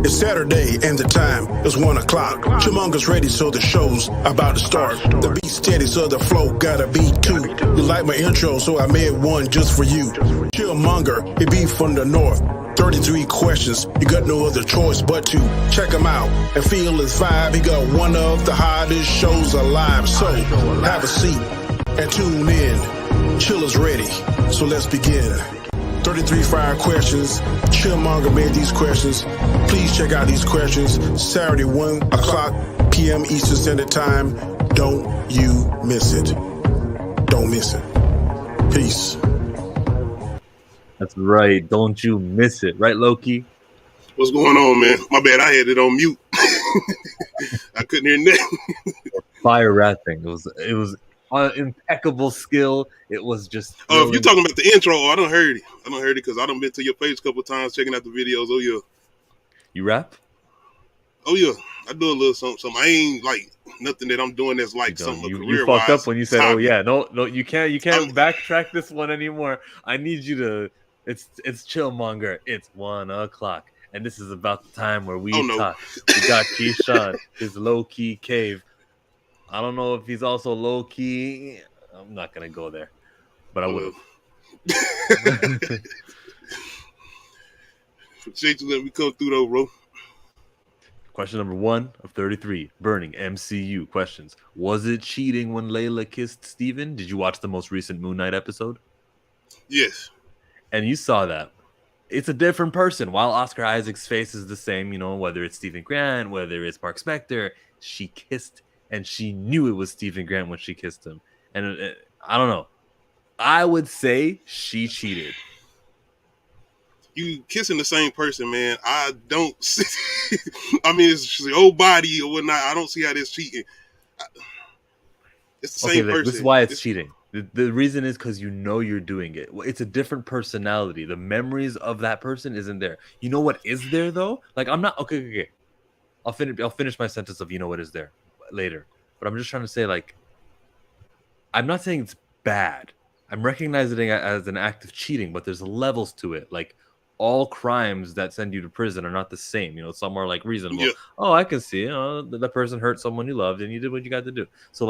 It's Saturday and the time is 1 o'clock. Chumongers ready, so the show's about to start. The beat steady, so the flow gotta be too. You like my intro, so I made one just for you. Chillmonger, he be from the north. 33 questions, you got no other choice but to check him out and feel his vibe. He got one of the hottest shows alive. So have a seat and tune in. Chill is ready, so let's begin. 33 fire questions. Chillmonger made these questions. Please check out these questions. Saturday, 1 o'clock p.m. Eastern Standard Time. Don't you miss it. Don't miss it. Peace. That's right. Don't you miss it. Right, Loki? What's going on, man? My bad. I had it on mute. I couldn't hear nothing. Fire rapping. It was impeccable skill. It was just. Oh, if you're talking about the intro, I don't heard it. I don't heard it because I done been to your page a couple of times checking out the videos. Oh yeah. You rap? Oh yeah. I do a little something. I ain't like nothing that I'm doing that's like something. You fucked up when you said, "Oh yeah, no, you can't backtrack this one anymore." I need you to. It's Chillmonger. It's 1 o'clock, and this is about the time where we talk. We got Keyshawn, his low key cave. I don't know if he's also low key. I'm not gonna go there, but I will. Appreciate you letting me come through though, bro. Question number 1 of 33. Burning MCU questions. Was it cheating when Layla kissed Steven? Did you watch the most recent Moon Knight episode? Yes. And you saw that. It's a different person. While Oscar Isaac's face is the same, you know, whether it's Stephen Grant, whether it's Mark Spector, she kissed, and she knew it was Stephen Grant when she kissed him. And I don't know. I would say she cheated. You kissing the same person, man. I don't see. I mean, it's the old body or whatnot. I don't see how that's cheating. It's the same person. This is why it's cheating. The reason is because you know you're doing it. It's a different personality. The memories of that person isn't there. You know what is there though? Like I'm not okay. I'll finish my sentence of you know what is there later. But I'm just trying to say like I'm not saying it's bad. I'm recognizing it as an act of cheating, but there's levels to it. Like all crimes that send you to prison are not the same. You know, some are like reasonable. Yeah. Oh, I can see. You know, the person hurt someone you loved, and you did what you got to do. So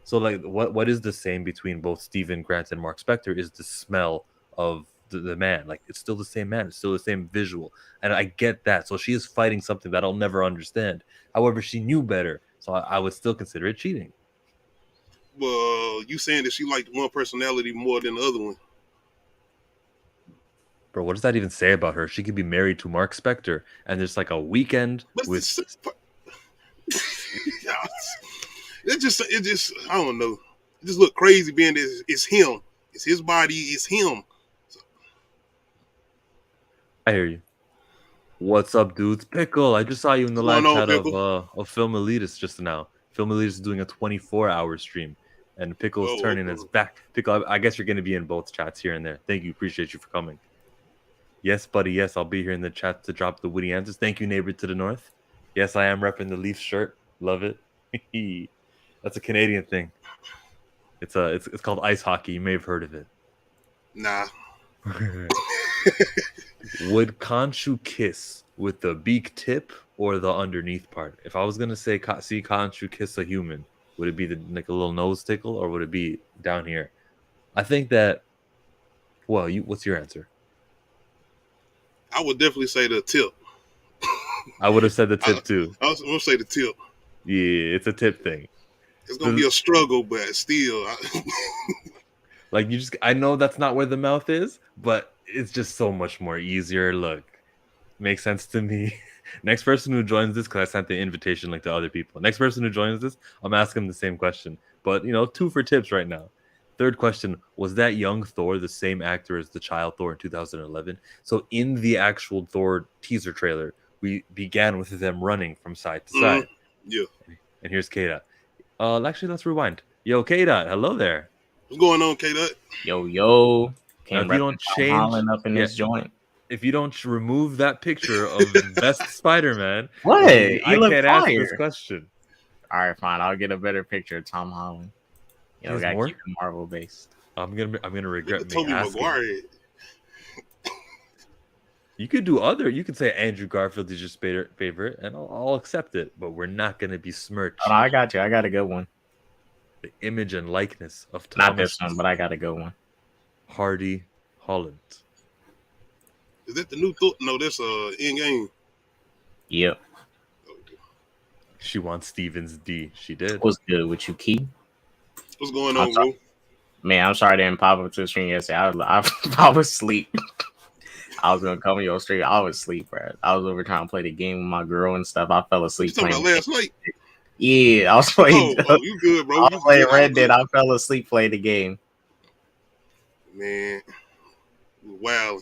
what is the same between both Stephen Grant and Mark Spector is the smell of the man. Like it's still the same man. It's still the same visual, and I get that. So she is fighting something that I'll never understand. However, she knew better, so I would still consider it cheating. Well, you saying that she liked one personality more than the other one? Bro, what does that even say about her? She could be married to Mark Spector, and there's like a weekend with. It just I don't know. It just look crazy being that it's him. It's his body. It's him. So. I hear you. What's up, dudes? Pickle, I just saw you in the live chat of Film Elitist just now. Film Elitist is doing a 24-hour stream, and Pickle is turning his back. Pickle, I guess you're going to be in both chats here and there. Thank you. Appreciate you for coming. Yes, buddy. Yes, I'll be here in the chat to drop the witty answers. Thank you, neighbor to the north. Yes, I am repping the Leaf shirt. Love it. That's a Canadian thing. It's called ice hockey. You may have heard of it. Nah. Would Khonshu kiss with the beak tip or the underneath part? If I was gonna say see Khonshu kiss a human, would it be like a little nose tickle or would it be down here? I think that. Well, what's your answer? I would definitely say the tip. I would have said the tip too. I was gonna say the tip. Yeah, it's a tip thing. It's gonna be a struggle, but still. Like I know that's not where the mouth is, but it's just so much more easier. Look, makes sense to me. Next person who joins this, because I sent the invitation like to other people. Next person who joins this, I'm asking them the same question. But 2 for tips right now. Third question, was that young Thor the same actor as the child Thor in 2011? So in the actual Thor teaser trailer, we began with them running from side to side. Yeah. And here's K-Dot. Actually, let's rewind. Yo, K-Dot, hello there. What's going on, K-Dot? Yo. If you don't change up in this joint. If you don't remove that picture of best Spider-Man, what? I can't ask this question. All right, fine. I'll get a better picture of Tom Holland. Gotta keep it Marvel based. I'm gonna regret me asking. You could do other. You could say Andrew Garfield is your favorite, and I'll accept it. But we're not gonna besmirch Oh, I got you. I got a good one. the image and likeness of Not Thomas this one, but I got a good one. Hardy Holland. Is that the new Thor? No, that's Endgame. Yep. She wants Stevens D. She did. What's good with you, Key? What's going on, bro? Man, I'm sorry I didn't pop up to the stream yesterday. I was asleep. I was gonna come to your stream. I was asleep, bro. I was over trying to play the game with my girl and stuff. I fell asleep. You talking about last night? Yeah, I was playing. Oh, you good, bro? I was playing Red Dead. I fell asleep playing the game. Man, wow.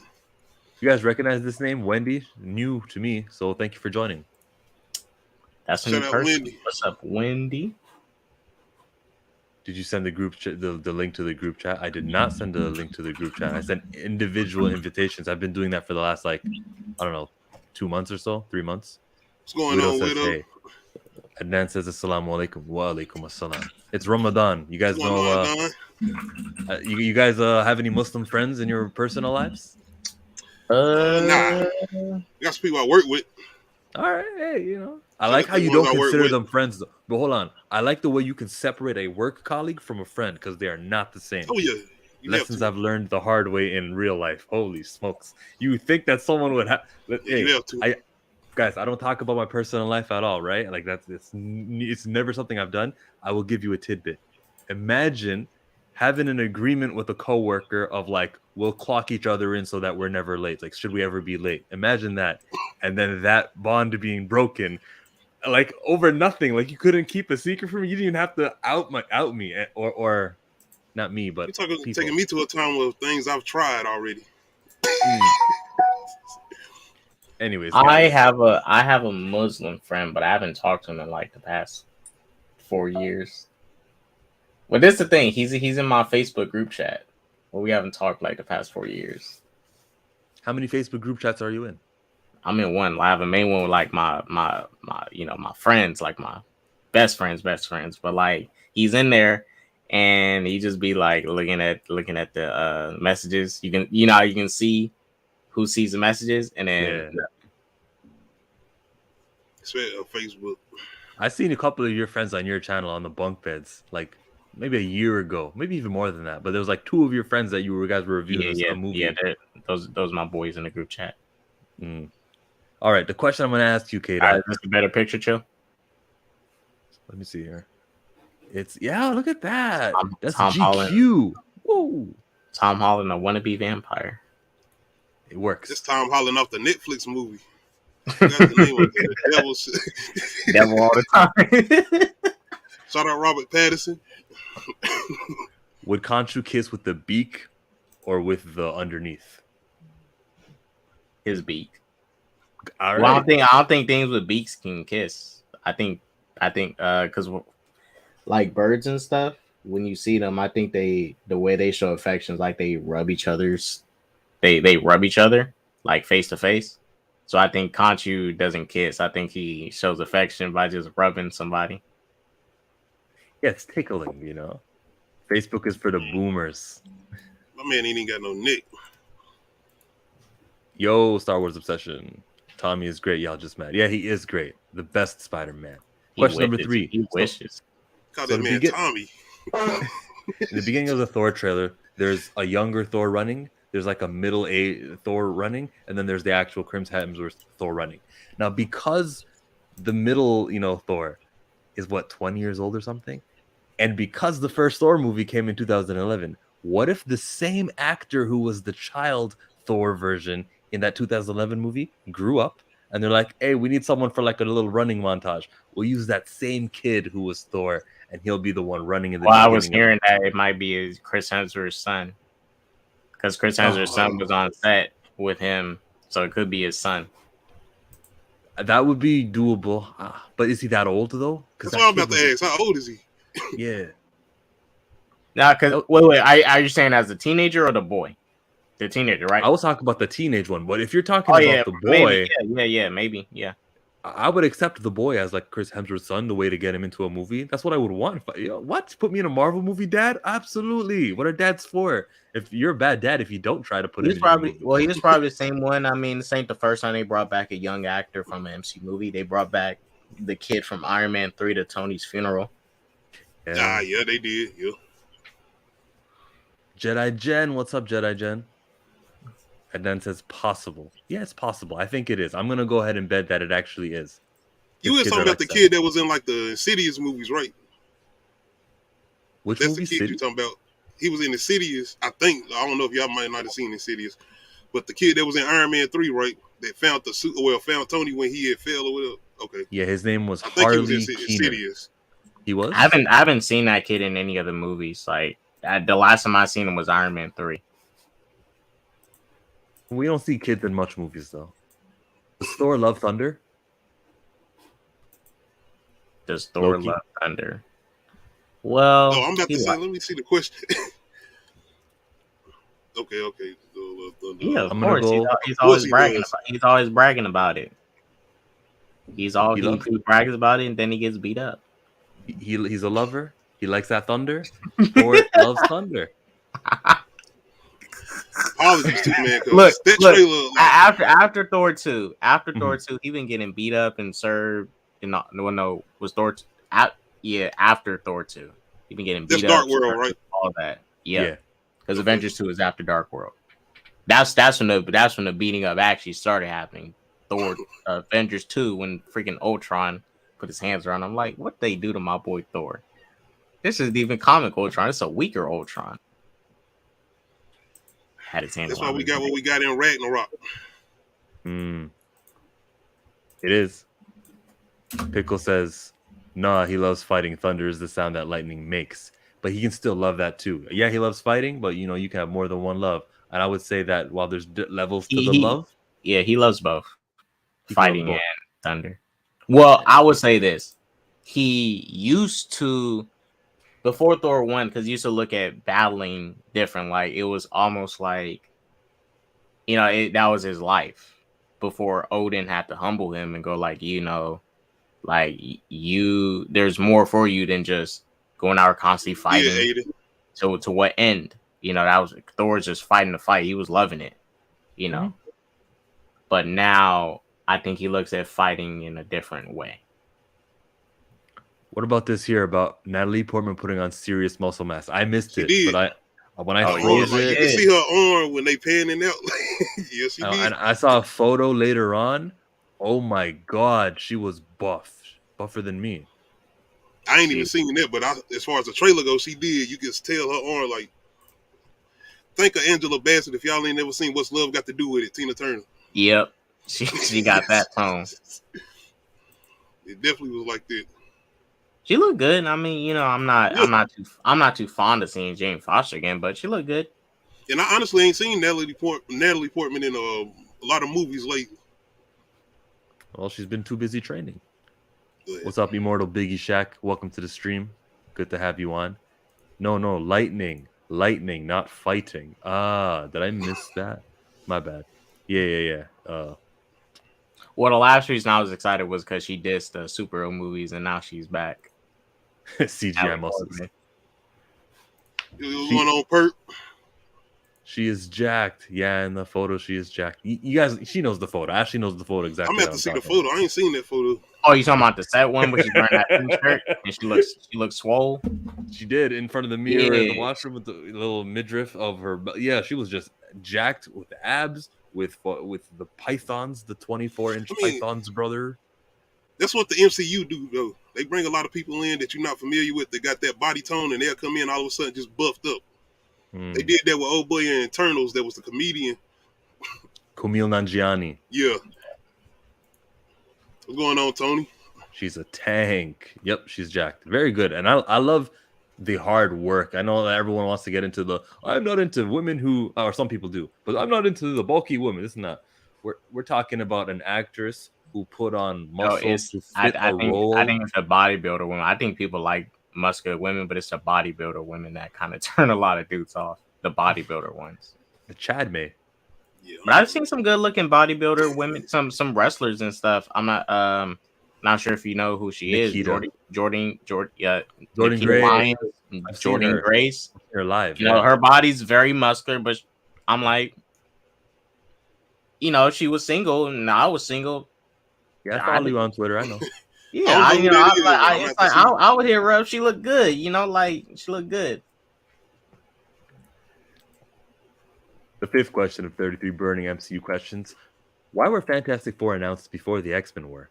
You guys recognize this name, Wendy? New to me, so thank you for joining. That's a Shout new out person. Wendy. What's up, Wendy? Did you send the group the link to the group chat? I did not send a link to the group chat. I sent individual invitations. I've been doing that for the last I don't know, 2 months or so, 3 months. What's going Widow on, says, Widow? hey. Adnan says assalamu alaikum wa alaikum assalam. It's Ramadan. You guys What's going know on, Don? you guys have any Muslim friends in your personal lives? Nah. You got some people I work with. All right, hey, I So like the how you ones don't I work consider with- them friends, though. But hold on, I like the way you can separate a work colleague from a friend because they are not the same. Oh yeah. You have Lessons to. I've learned the hard way in real life. Holy smokes! You think that someone would have? Hey, You have to. guys, I don't talk about my personal life at all, right? Like it's never something I've done. I will give you a tidbit. Imagine having an agreement with a coworker of we'll clock each other in so that we're never late. Like, should we ever be late? Imagine that, and then that bond being broken, over nothing. Like, you couldn't keep a secret from me. You didn't even have to out me or not me, but You're people. taking me to a time of things I've tried already. Anyways, I guys, have a Muslim friend, but I haven't talked to him in the past 4 years. Well, this is the thing. He's in my Facebook group chat, but we haven't talked the past 4 years. how many Facebook group chats are you in? I'm in one. I have a main one with my my friends, my best friends. But he's in there, and he just be looking at the messages. You can how you can see who sees the messages, and then Facebook. I seen a couple of your friends on your channel on the bunk beds, maybe a year ago, maybe even more than that. But there was 2 of your friends that you guys were reviewing a movie. Yeah, those are my boys in the group chat. All right, the question I'm going to ask you, Kate. Is this a better picture, Chill? Let me see here. Look at that. That's Tom GQ. Holland. Whoa. Tom Holland, a wannabe vampire. It works. It's Tom Holland off the Netflix movie. That's the name of it. The Devil's. Devil all the time. Shout out Robert Pattinson. Would Khonshu kiss with the beak or with the underneath? His beak. All right. Well, I don't think things with beaks can kiss. I think because birds and stuff, when you see them, I think the way they show affections, they rub each other's, they rub each other face to face. So I think Khonshu doesn't kiss. I think he shows affection by just rubbing somebody. Yeah, it's tickling, Facebook is for the boomers. My man ain't even got no neck. Yo, Star Wars Obsession. Tommy is great. Y'all just mad. Yeah, he is great. The best Spider-Man. Question number 3. He wishes. Call So that man Tommy. In the beginning of the Thor trailer, there's a younger Thor running. There's a middle-aged Thor running, and then there's the actual Chris Hemsworth Thor running. Now, because the middle, Thor is 20 years old or something, and because the first Thor movie came in 2011, what if the same actor who was the child Thor version in that 2011 movie grew up, and they're like, hey, we need someone for a little running montage. We'll use that same kid who was Thor, and he'll be the one running in the Well, I was hearing that it might be Chris Hemsworth's son, because Chris Hemsworth's son was on set with him, so it could be his son. That would be doable. But is he that old, though? That's what I'm about to ask. How old is he? Yeah. Now, because wait, are you saying as a teenager or the boy? The teenager, right? I was talking about the teenage one, but if you're talking about the boy, maybe. Yeah, maybe, yeah. I would accept the boy as like Chris Hemsworth's son, the way to get him into a movie. That's what I would want. What? Put me in a Marvel movie, Dad? Absolutely. What are dads for? If you're a bad dad, if you don't try to put him in a movie. Well, he was probably the same one. I mean, this ain't the first time they brought back a young actor from an MC movie. They brought back the kid from Iron Man 3 to Tony's funeral. Yeah, they did. Yeah. Jedi Jen, what's up, Jedi Jen? And then says possible. Yeah, it's possible. I think it is. I'm gonna go ahead and bet that it actually is. You were talking about the kid that was in like the Insidious movies, right? Which That's movie? the kid you're talking about. He was in Insidious. I think. I don't know if y'all might not have seen Insidious, but the kid that was in Iron Man 3, right? That found the suit. Well, found Tony when he had fell or whatever. Okay. Yeah, his name was I think Harley he was in Keenan. Insidious. He was. I haven't seen that kid in any other movies. Like the last time I seen him was Iron Man 3. We don't see kids in much movies though. Does Thor love thunder? Does Thor love thunder? Well, I'm about to say. Let me see the question. Okay. Yeah, of course. He's always bragging. He's always bragging about it. He brags about it, and then he gets beat up. He's a lover. He likes that thunder. Thor loves thunder. Apologies to man. Look, that trailer, after Thor 2, Thor 2, he been getting beat up and served. Was Thor? After Thor 2, he been getting beat up. Dark World, right? All that, yeah. Because Avengers 2 is after Dark World. That's when the beating up actually started happening. Thor, Avengers 2, when freaking Ultron put his hands around him. Like, what they do to my boy Thor? This isn't even comic Ultron. It's a weaker Ultron. Had his hands. That's why we got what we got in Ragnarok. It is. Pickle says, "Nah, he loves fighting. Thunder is the sound that lightning makes, but he can still love that too. Yeah, he loves fighting, but you can have more than one love. And I would say that while there's levels to the love, he loves both, fighting and thunder. Well, I would say this: he used to before Thor 1, because he used to look at battling different. Like it was almost like that was his life before Odin had to humble him and go there's more for you than just going out constantly fighting. Yeah, so to what end? That was Thor just fighting the fight. He was loving it, Mm-hmm. But now I think he looks at fighting in a different way. What about this here about Natalie Portman putting on serious muscle mass? I missed it, but when I froze it, you can see her arm when they panning out. Yes, she did. And I saw a photo later on. Oh my God, she was buffer than me. I ain't even seen that, but as far as the trailer goes, she did. You can tell her arm like. Think of Angela Bassett. If y'all ain't never seen What's Love Got to Do with It, Tina Turner. Yep, she got that tone. It definitely was like that. She looked good. I mean, I'm not too fond of seeing Jane Foster again, but she looked good. And I honestly ain't seen Natalie Portman in a lot of movies lately. Well, she's been too busy training. What's up, Immortal Biggie Shaq? Welcome to the stream. Good to have you on. No, lightning, not fighting. Did I miss that? My bad. Yeah. Well, the last reason I was excited was because she dissed the superhero movies, and now she's back. CGI muscles. It was going on perk. She is jacked. Yeah, in the photo, she is jacked. You guys, she knows the photo. Ashley knows the photo exactly. I'm gonna have to see the photo. I ain't seen that photo. Oh, you talking about the set one where she's wearing that t-shirt and she looks swole? She did in front of the mirror in the washroom with the little midriff of her. Yeah, she was just jacked with the abs, with the pythons, the 24-inch pythons, brother. That's what the MCU do, though. They bring a lot of people in that you're not familiar with. They got that body tone, and they'll come in all of a sudden just buffed up. They did that with old boy in Eternals. That was the comedian. Kumail Nanjiani. Yeah. What's going on, Tony? She's a tank. Yep, she's jacked. Very good. And I love the hard work. I know that everyone wants to get into I'm not into women who, or some people do, but I'm not into the bulky women. It's not. We're talking about an actress who put on muscles to fit a role. I think it's a bodybuilder woman. I think people like muscular women, but it's the bodybuilder women that kind of turn a lot of dudes off. The bodybuilder ones. The Chad May. Yeah. But I've seen some good looking bodybuilder women, some wrestlers and stuff. I'm not sure if you know who she is. Nikita. Jordan, Jordan Nikita Grace. Lyons, I've seen Jordan her. Grace. Her live. You know, her body's very muscular, but I'm like, you know, she was single and I was single. Yeah, I follow you on Twitter. I know. Yeah, I would hear her up. She looked good, you know, like she looked good. The fifth question of 33 Burning MCU Questions. Why were Fantastic Four announced before the X-Men were?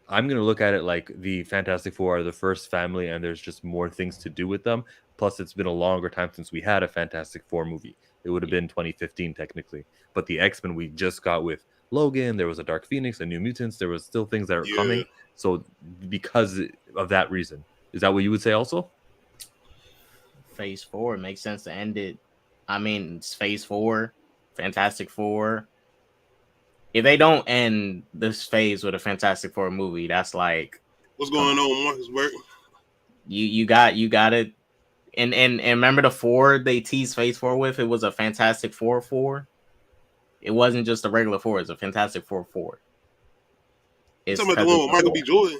I'm going to look at it like the Fantastic Four are the first family and there's just more things to do with them. Plus, it's been a longer time since we had a Fantastic Four movie. It would have been 2015 technically. But the X-Men we just got with Logan, there was a Dark Phoenix, a New Mutants, there was still things that are coming. So because of that reason. Is that what you would say also? Phase 4 makes sense to end it. I mean, it's Phase 4, Fantastic Four. If they don't end this phase with a Fantastic Four movie, that's like what's going on, Marcus Burke? You got it. And remember the 4 they teased Phase 4 with? It was a Fantastic Four 4. It wasn't just a regular 4, it's a Fantastic Four 4. It's talking about the one with Michael B. Jordan.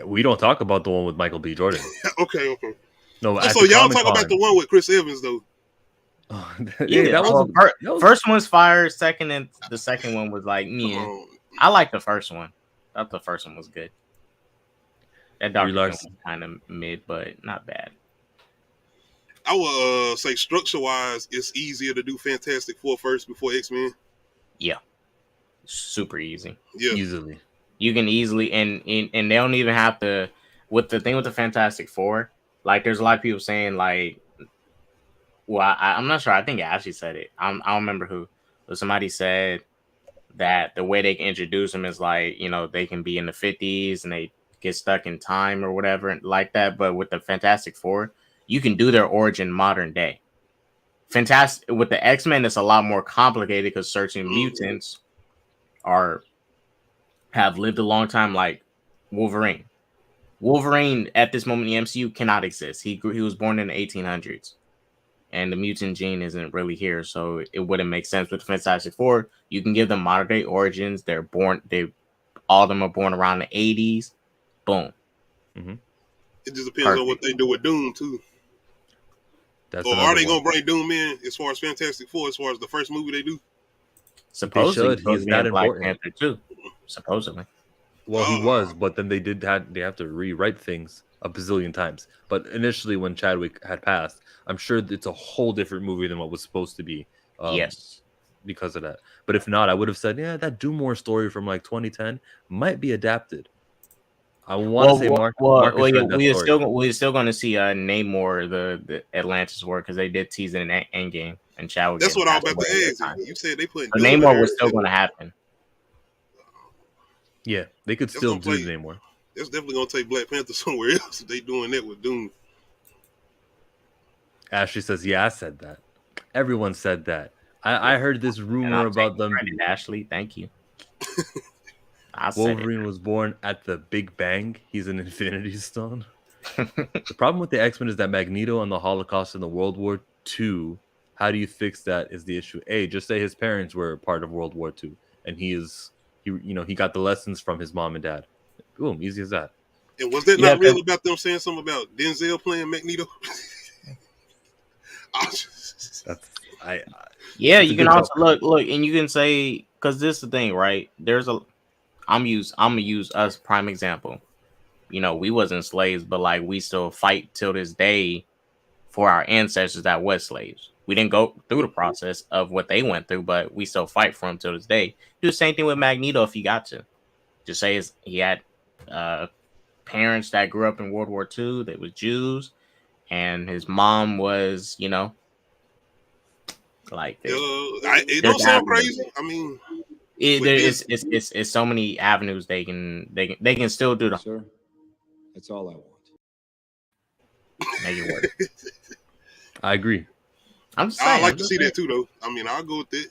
We don't talk about the one with Michael B. Jordan. Okay. No, so y'all talk about the one with Chris Evans though. That was first one's fire. The second one was like me. I like the first one. I thought the first one was good. That Dark was kind of mid, but not bad. I would say structure wise, it's easier to do Fantastic Four first before X-Men. Yeah, super easy. Yeah, easily. You can easily and they don't even have to. With the thing with the Fantastic Four, like there's a lot of people saying like, well, I'm not sure. I think Ashley said it. I don't remember who, but somebody said that the way they can introduce them is like, you know, they can be in the 50s and they get stuck in time or whatever like that. But with the Fantastic Four, you can do their origin modern day. Fantastic with the X-Men, it's a lot more complicated because certain mutants have lived a long time, like Wolverine. Wolverine at this moment in the MCU cannot exist. He was born in the 1800s. And the mutant gene isn't really here, so it wouldn't make sense with the Fantastic Four. You can give them modern day origins. All of them are born around the 80s. Boom. Mm-hmm. It just depends on what they do with Doom too. Or are they gonna bring Doom in as far as Fantastic Four, as far as the first movie they do? Supposedly, he's not Black important. Panther too. Supposedly. Well, he was, but then they have to rewrite things a bazillion times. But initially, when Chadwick had passed, I'm sure it's a whole different movie than what was supposed to be. Yes, because of that. But if not, I would have said, yeah, that Doom War story from like 2010 might be adapted. I want to say Marcus we're still going to see Namor the Atlantis war because they did tease it in Endgame and Chadwick. That's what I was about to ask. You said they put Namor was still going to happen. Yeah, they could still do the Namor. That's definitely going to take Black Panther somewhere else if they doing that with Doom. Ashley says, yeah, I said that. Everyone said that. I heard this rumor about them. Ashley, thank you. Wolverine was born at the Big Bang. He's an Infinity Stone. The problem with the X-Men is that Magneto and the Holocaust and the World War II, how do you fix that is the issue. Just say his parents were part of World War II and he got the lessons from his mom and dad. Boom, easy as that. And was that not real about them saying something about Denzel playing Magneto? You can also look, and you can say, because this is the thing, right? I'm gonna use us prime example. You know, we wasn't slaves, but like we still fight till this day for our ancestors that was slaves. We didn't go through the process of what they went through, but we still fight for them till this day. Do the same thing with Magneto if you got to. Just say he had parents that grew up in World War II. They were Jews, and his mom was, you know, like it don't sound crazy. I mean, it's so many avenues they can still do the. Sir, that's all I want. Make it work. I agree. I'm just saying, I'd like to see that too, though. I mean, I'll go with it.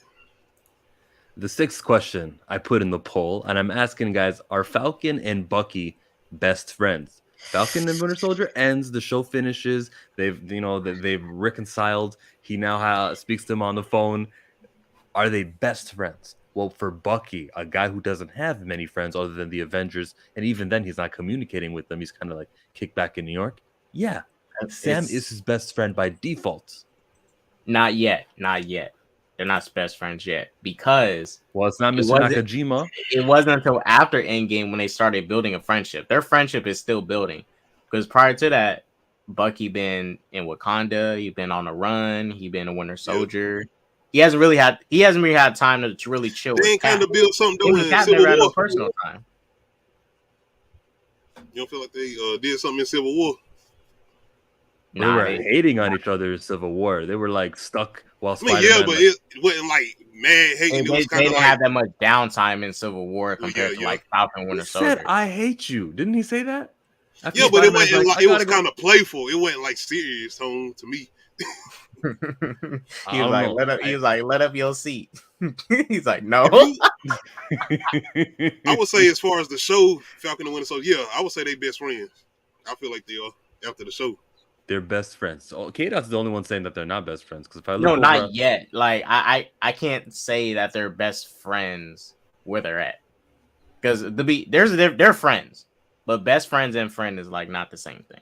The sixth question I put in the poll, and I'm asking guys, are Falcon and Bucky best friends? Falcon and Winter Soldier ends. The show finishes. They've reconciled. He now speaks to him on the phone. Are they best friends? Well, for Bucky, a guy who doesn't have many friends other than the Avengers, and even then he's not communicating with them. He's kind of like kicked back in New York. Yeah, Sam is his best friend by default. Not yet. They're not best friends yet because it's not Mr. Nakajima. It wasn't until after Endgame when they started building a friendship. Their friendship is still building because prior to that, Bucky been in Wakanda. He's been on a run. He been a Winter Soldier. He hasn't really had time to really chill. They ain't kind of build something doing Civil War. No personal time. You don't feel like they did something in Civil War? They were hating on each other in Civil War. They were like stuck while Spider-Man. But it wasn't like mad hating. They didn't have that much downtime in Civil War compared to like Falcon and Winter Soldier. Said, "I hate you." Didn't he say that? But it wasn't like it was kind of playful. It wasn't like serious tone to me. He was like, let up your seat. He's like, no. I would say as far as the show, Falcon and Winter Soldier, I would say they best friends. I feel like they are after the show. They're best friends. So K-Dot's the only one saying that they're not best friends. Because if I look not yet. Like I can't say that they're best friends where they're at. Because they're friends, but best friends and friend is like not the same thing.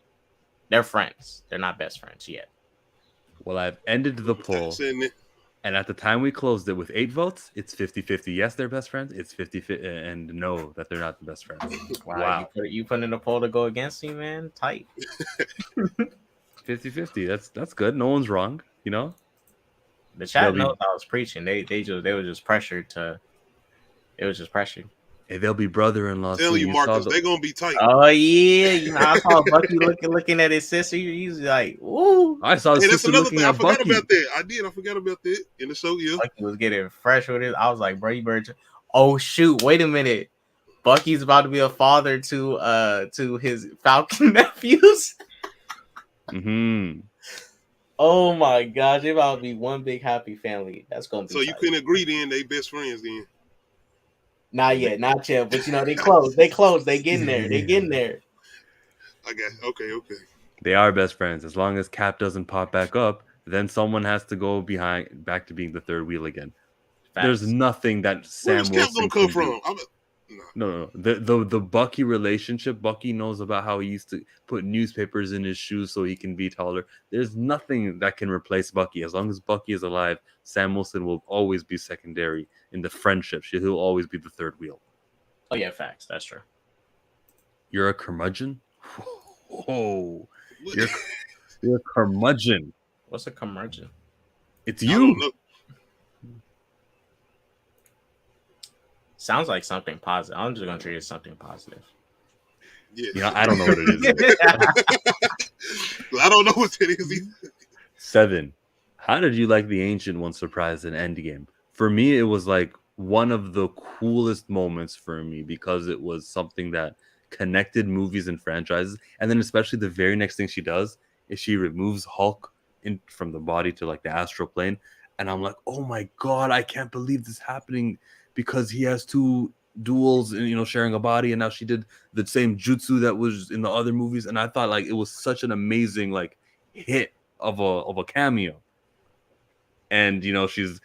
They're friends. They're not best friends yet. Well, I've ended the poll, and at the time we closed it with 8 votes, it's 50-50. Yes, they're best friends. It's 50-50, and no, that they're not the best friends. Wow. You put in a poll to go against me, man? Tight. 50-50. That's good. No one's wrong, you know? The chat knows I was preaching. They were just pressured to... It was just pressured. Hey, they'll be brother-in-laws. Tell you, Marcus, they're gonna be tight. Oh yeah, I saw Bucky looking at his sister. He's like, "Ooh!" I saw his sister looking at Bucky. I forgot about that. I forgot about that in the show. Yeah, Bucky was getting fresh with it. I was like, "Bro, you better." Oh shoot! Wait a minute. Bucky's about to be a father to his Falcon nephews. Mm-hmm. Oh my gosh! They about to be one big happy family. That's gonna be. So you couldn't agree then? They best friends then? Not yet. But they close. They getting there. I guess. Okay. They are best friends. As long as Cap doesn't pop back up, then someone has to go back to being the third wheel again. Facts. There's nothing that Sam Wilson Cap gonna come from. No. The Bucky relationship. Bucky knows about how he used to put newspapers in his shoes so he can be taller. There's nothing that can replace Bucky. As long as Bucky is alive, Sam Wilson will always be secondary in the friendship. He'll always be the third wheel. Oh yeah, facts. That's true. You're a curmudgeon. Whoa, you're a curmudgeon. What's a curmudgeon? It's you. Sounds like something positive. I'm just gonna treat it as something positive. Yeah. I don't know what it is. I don't know what it is either. 7. How did you like the Ancient One surprise in Endgame? For me, it was like one of the coolest moments for me because it was something that connected movies and franchises. And then especially the very next thing she does is she removes Hulk from the body to like the astral plane. And I'm like, oh my God, I can't believe this is happening because he has 2 duels and, sharing a body. And now she did the same jutsu that was in the other movies. And I thought like it was such an amazing like hit of a cameo. And she's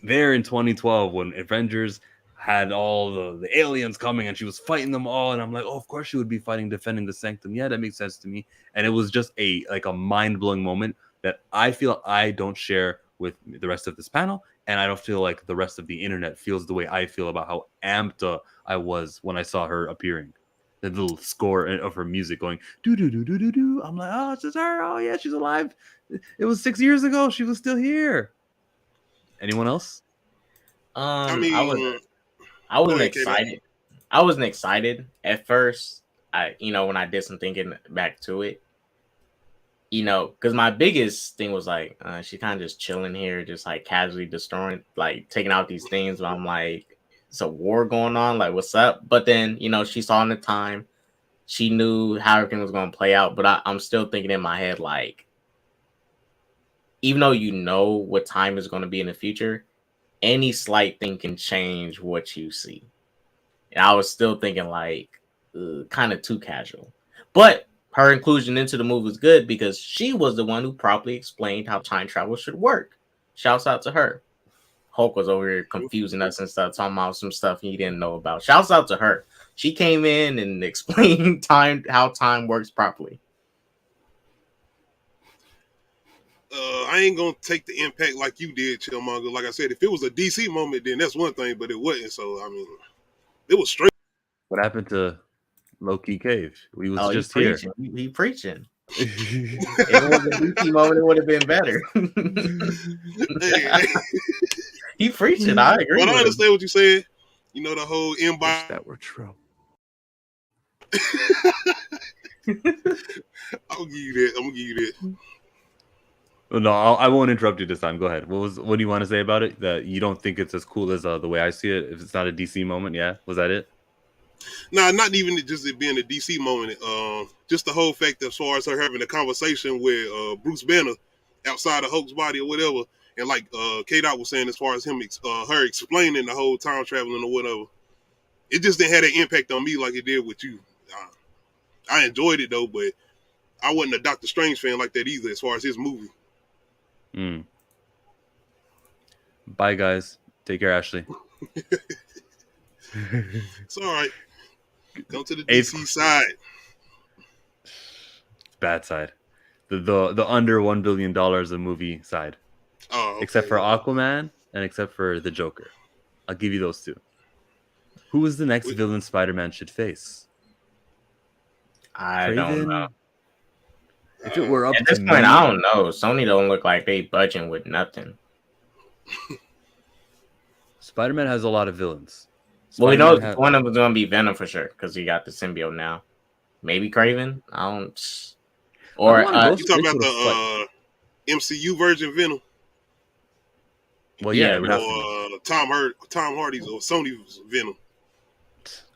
there in 2012 when Avengers had all the aliens coming and she was fighting them all, and I'm like, oh, of course she would be defending the Sanctum. Yeah, that makes sense to me. And it was just a mind-blowing moment that I feel I don't share with the rest of this panel, and I don't feel like the rest of the internet feels the way I feel about how amped I was when I saw her appearing. The little score of her music going do do do do do do. I'm like, oh, it's just her. Oh yeah, she's alive. It was 6 years ago. She was still here. Anyone else? I wasn't excited. I wasn't excited at first. When I did some thinking back to it, because my biggest thing was like, she kind of just chilling here, just like casually destroying, like taking out these things. But I'm like, it's a war going on. Like, what's up? But then, she saw in the time, she knew how everything was going to play out. But I'm still thinking in my head, like, even though you know what time is going to be in the future, any slight thing can change what you see. And I was still thinking like kind of too casual. But her inclusion into the movie was good because she was the one who properly explained how time travel should work. Shouts out to her. Hulk was over here confusing us and stuff, talking about some stuff he didn't know about. Shouts out to her. She came in and explained how time works properly. I ain't gonna take the impact like you did, Chillmonger. Like I said, if it was a DC moment, then that's one thing, but it wasn't. So I mean, it was straight. What happened to Low-Key Cave? We was just he here. preaching. He preaching. If it was a DC moment, it would have been better. Hey. He preaching. I agree. But I understand what you said. You know, the whole Wish embody. that were true. I'll give you that. I'm gonna give you that. No, I won't interrupt you this time. Go ahead. What do you want to say about it? That you don't think it's as cool as the way I see it? If it's not a DC moment, yeah, was that it? Nah, not even just it being a DC moment. Just the whole fact that as far as her having a conversation with Bruce Banner outside of Hulk's body or whatever, and like K-Dot was saying, as far as him, her explaining the whole time traveling or whatever, it just didn't have that impact on me like it did with you. I enjoyed it though, but I wasn't a Doctor Strange fan like that either. As far as his movie. Bye, guys. Take care, Ashley. It's all right. Go to the DC side. Bad side. The under $1 billion a movie side. Oh, okay. Except for Aquaman and except for the Joker. I'll give you those two. Who is the next villain Spider-Man should face? I don't know. If it were up at this to point, me, I don't know. Sony don't look like they budging with nothing. Spider-Man has a lot of villains. Well, we know one of them is going to be Venom for sure because he got the symbiote now. Maybe Kraven. I don't. Or you talking about the MCU version Venom? Well, yeah, or Tom Hardy's or Sony's Venom.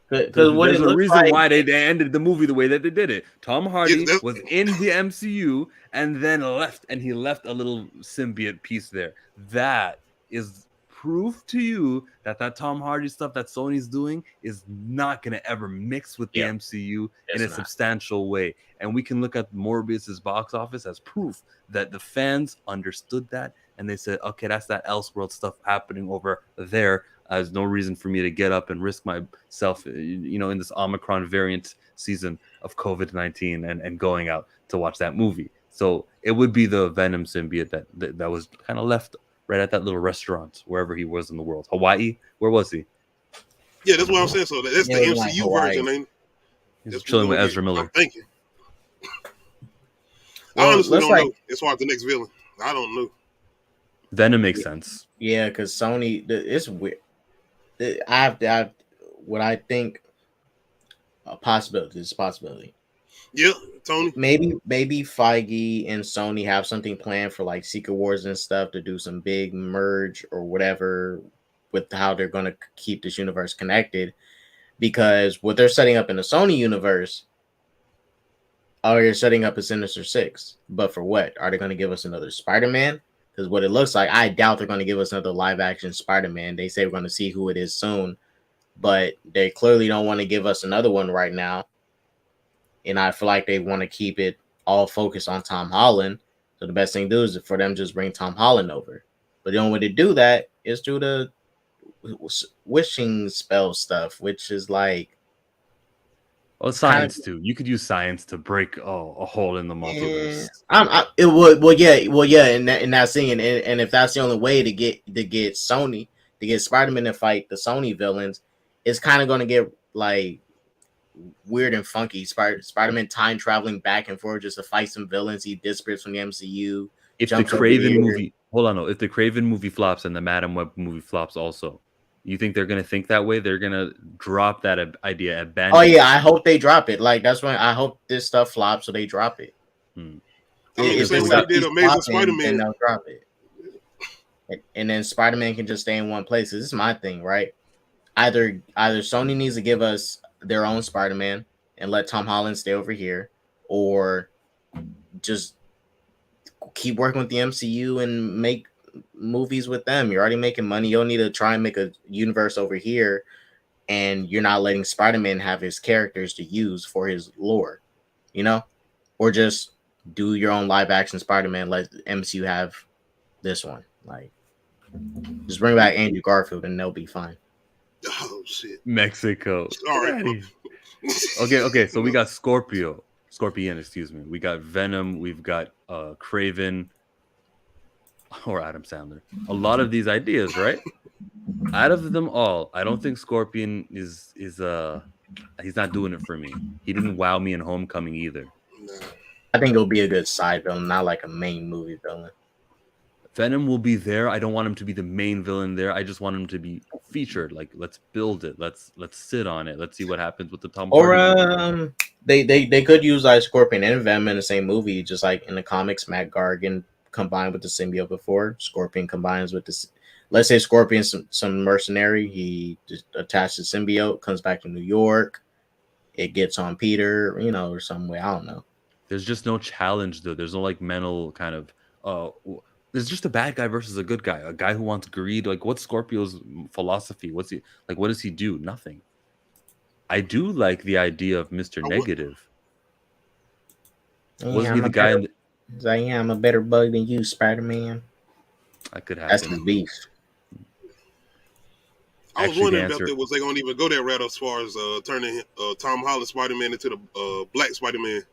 There's a reason why they ended the movie the way that they did it. Tom Hardy was in the MCU and then left, and he left a little symbiote piece there. That is proof to you that Tom Hardy stuff that Sony's doing is not going to ever mix with the MCU in a substantial way. And we can look at Morbius's box office as proof that the fans understood that, and they said, okay, that's that Elseworld stuff happening over there. There's no reason for me to get up and risk myself, in this Omicron variant season of COVID-19 and going out to watch that movie. So it would be the Venom symbiote that was kind of left right at that little restaurant, wherever he was in the world. Hawaii? Where was he? Yeah, that's what I'm saying. So that's the MCU version, ain't it? He's chilling with Ezra Miller. I'm thinking. I honestly don't know as far as the next villain. I don't know. Venom makes sense. Yeah, because Sony, it's weird. I what I think a possibility is a possibility. Yeah, Tony. Maybe Feige and Sony have something planned for like Secret Wars and stuff to do some big merge or whatever with how they're going to keep this universe connected. Because what they're setting up in the Sony universe, they're setting up a Sinister Six. But for what? Are they going to give us another Spider-Man? Because what it looks like, I doubt they're going to give us another live-action Spider-Man. They say we're going to see who it is soon. But they clearly don't want to give us another one right now. And I feel like they want to keep it all focused on Tom Holland. So the best thing to do is for them just bring Tom Holland over. But the only way to do that is through the wishing spell stuff, which is like... Well, science too. You could use science to break a hole in the multiverse. In that scene, and if that's the only way to get Sony to get Spider-Man to fight the Sony villains, it's kind of going to get like weird and funky. Spider-Man time traveling back and forth just to fight some villains. He disappears from the MCU. If the Craven movie, if the Craven movie flops and the Madam Web movie flops also, you think they're going to think that way? They're going to drop that idea, abandon. Oh yeah, I hope they drop it. Like that's when I hope this stuff flops, so they drop it. If they did Amazing Spider-Man, they'll drop it. And then Spider-Man can just stay in one place. This is my thing, right? Either Sony needs to give us their own Spider-Man and let Tom Holland stay over here, or just keep working with the MCU and make movies with them. You're already making money. You don't need to try and make a universe over here, and you're not letting Spider-Man have his characters to use for his lore. You know, or just do your own live action Spider-Man. Let MCU have this one. Like, just bring back Andrew Garfield and they'll be fine. Oh shit. Mexico. Sorry. Okay. So we got Scorpion, excuse me. We got Venom. We've got Craven, or Adam Sandler. A lot of these ideas, right? Out of them all, I don't think Scorpion is he's not doing it for me. He didn't wow me in Homecoming either. Nah. I think it'll be a good side villain, not like a main movie villain. Venom will be there. I don't want him to be the main villain there. I just want him to be featured. Like, let's build it. Let's sit on it. Let's see what happens with the Tom Hardy movie. They could use like Scorpion and Venom in the same movie, just like in the comics. Matt Gargan combined with the symbiote before. Scorpion combines with this. Let's say Scorpion's some mercenary. He just attaches symbiote, comes back to New York. It gets on Peter, or some way. I don't know. There's just no challenge though. There's no like mental kind of there's just a bad guy versus a good guy. A guy who wants greed. Like, what's Scorpio's philosophy? What's he like? What does he do? Nothing. I do like the idea of Mr. Negative. Wasn't he the guy? I'm a better bug than you, Spider-Man. I could have. That's the beef. I was wondering about that. Was they gonna even go that route as far as turning Tom Holland Spider-Man into the Black Spider-Man?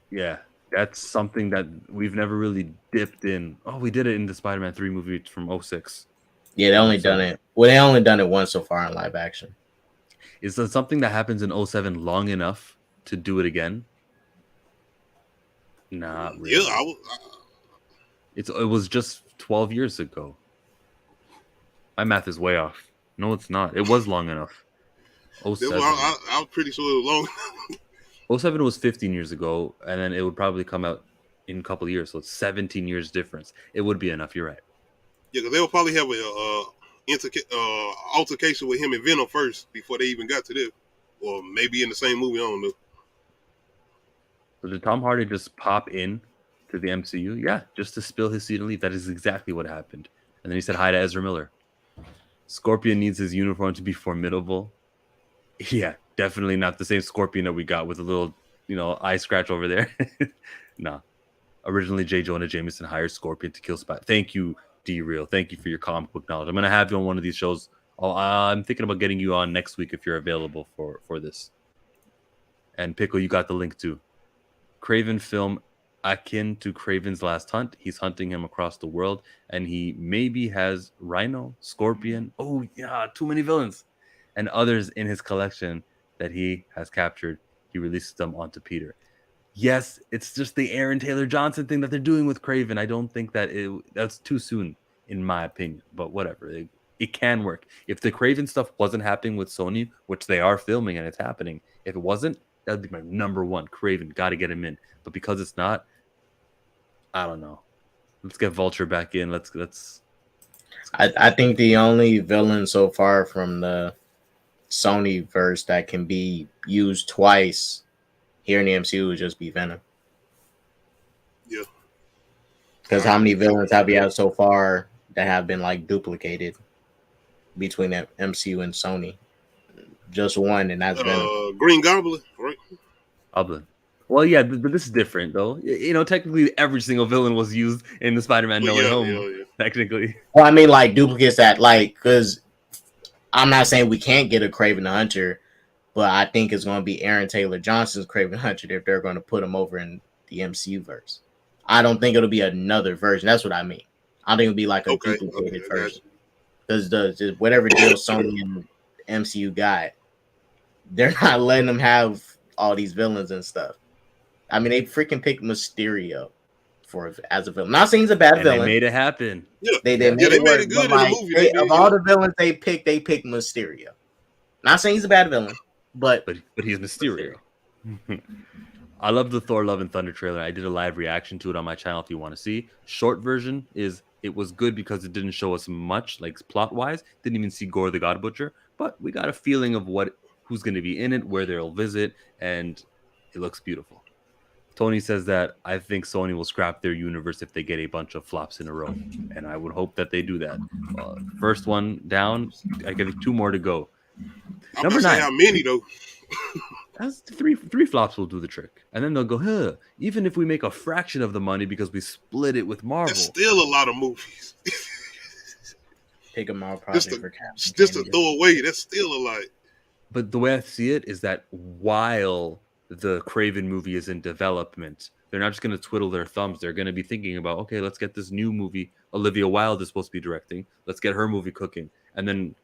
Yeah, that's something that we've never really dipped in. Oh, we did it in the Spider-Man 3 movie from 2006. Yeah, they only done it. Well, they only done it once so far in live action. Is that something that happens in 2007 long enough to do it again? Not really. Yeah, it was just 12 years ago. My math is way off. No, it's not. It was long enough. 07. I was pretty sure it was long. 07 was 15 years ago, and then it would probably come out in a couple of years. So it's 17 years difference. It would be enough. You're right. Yeah, because they'll probably have a altercation with him and Venom first before they even got to this. Or maybe in the same movie. I don't know. So did Tom Hardy just pop in to the MCU? Yeah, just to spill his seat and leave. That is exactly what happened. And then he said hi to Ezra Miller. Scorpion needs his uniform to be formidable. Yeah, definitely not the same Scorpion that we got with a little, eye scratch over there. Nah. Originally, J. Jonah Jameson hired Scorpion to kill Spider. Thank you, D-Real. Thank you for your comic book knowledge. I'm going to have you on one of these shows. I'm thinking about getting you on next week if you're available for this. And Pickle, you got the link too. Kraven film akin to Kraven's Last Hunt. He's hunting him across the world, and he maybe has Rhino, Scorpion. Oh, yeah, too many villains. And others in his collection that he has captured. He releases them onto Peter. Yes, it's just the Aaron Taylor Johnson thing that they're doing with Kraven. I don't think that's too soon, in my opinion. But whatever, it can work. If the Kraven stuff wasn't happening with Sony, which they are filming and it's happening, if it wasn't, that'd be my number one. Kraven, got to get him in. But because it's not, I don't know. Let's get Vulture back in. Let's. I think the only villain so far from the Sony verse that can be used twice here in the MCU would just be Venom. Yeah. Because how many villains have we had so far that have been like duplicated between the MCU and Sony? Just one, and that's Venom. Green Goblin, right? Goblin. Well, yeah, but this is different, though. Technically, every single villain was used in the Spider-Man No Way Home. Yeah. Technically. Well, I mean, like duplicates that, because I'm not saying we can't get a Kraven the Hunter, but I think it's going to be Aaron Taylor Johnson's Kraven the Hunter if they're going to put him over in the MCU verse. I don't think it'll be another version. That's what I mean. I think it'll be like a duplicated version. Because whatever deal Sony and MCU got, they're not letting them have all these villains and stuff. I mean, they freaking picked Mysterio as a villain. Not saying he's a bad villain. They made it happen. Yeah, they made it good in the movie. Of all the villains they picked Mysterio. Not saying he's a bad villain, but he's Mysterio. I love the Thor Love and Thunder trailer. I did a live reaction to it on my channel if you want to see. Short version is it was good because it didn't show us much, like plot-wise. Didn't even see Gore the God Butcher, but we got a feeling of who's going to be in it, where they'll visit, and it looks beautiful. Tony says that I think Sony will scrap their universe if they get a bunch of flops in a row, and I would hope that they do that. First one down, I give 2 more to go. Number 9. How many though? That's three flops will do the trick, and then they'll go, huh? Even if we make a fraction of the money because we split it with Marvel, That's still a lot of movies. Pick a Marvel just project for Kathleen just to Kennedy. throw away. That's still a lot. But the way I see it is that while the Craven movie is in development, they're not just going to twiddle their thumbs. They're going to be thinking about, okay, let's get this new movie. Olivia Wilde is supposed to be directing. Let's get her movie cooking, and then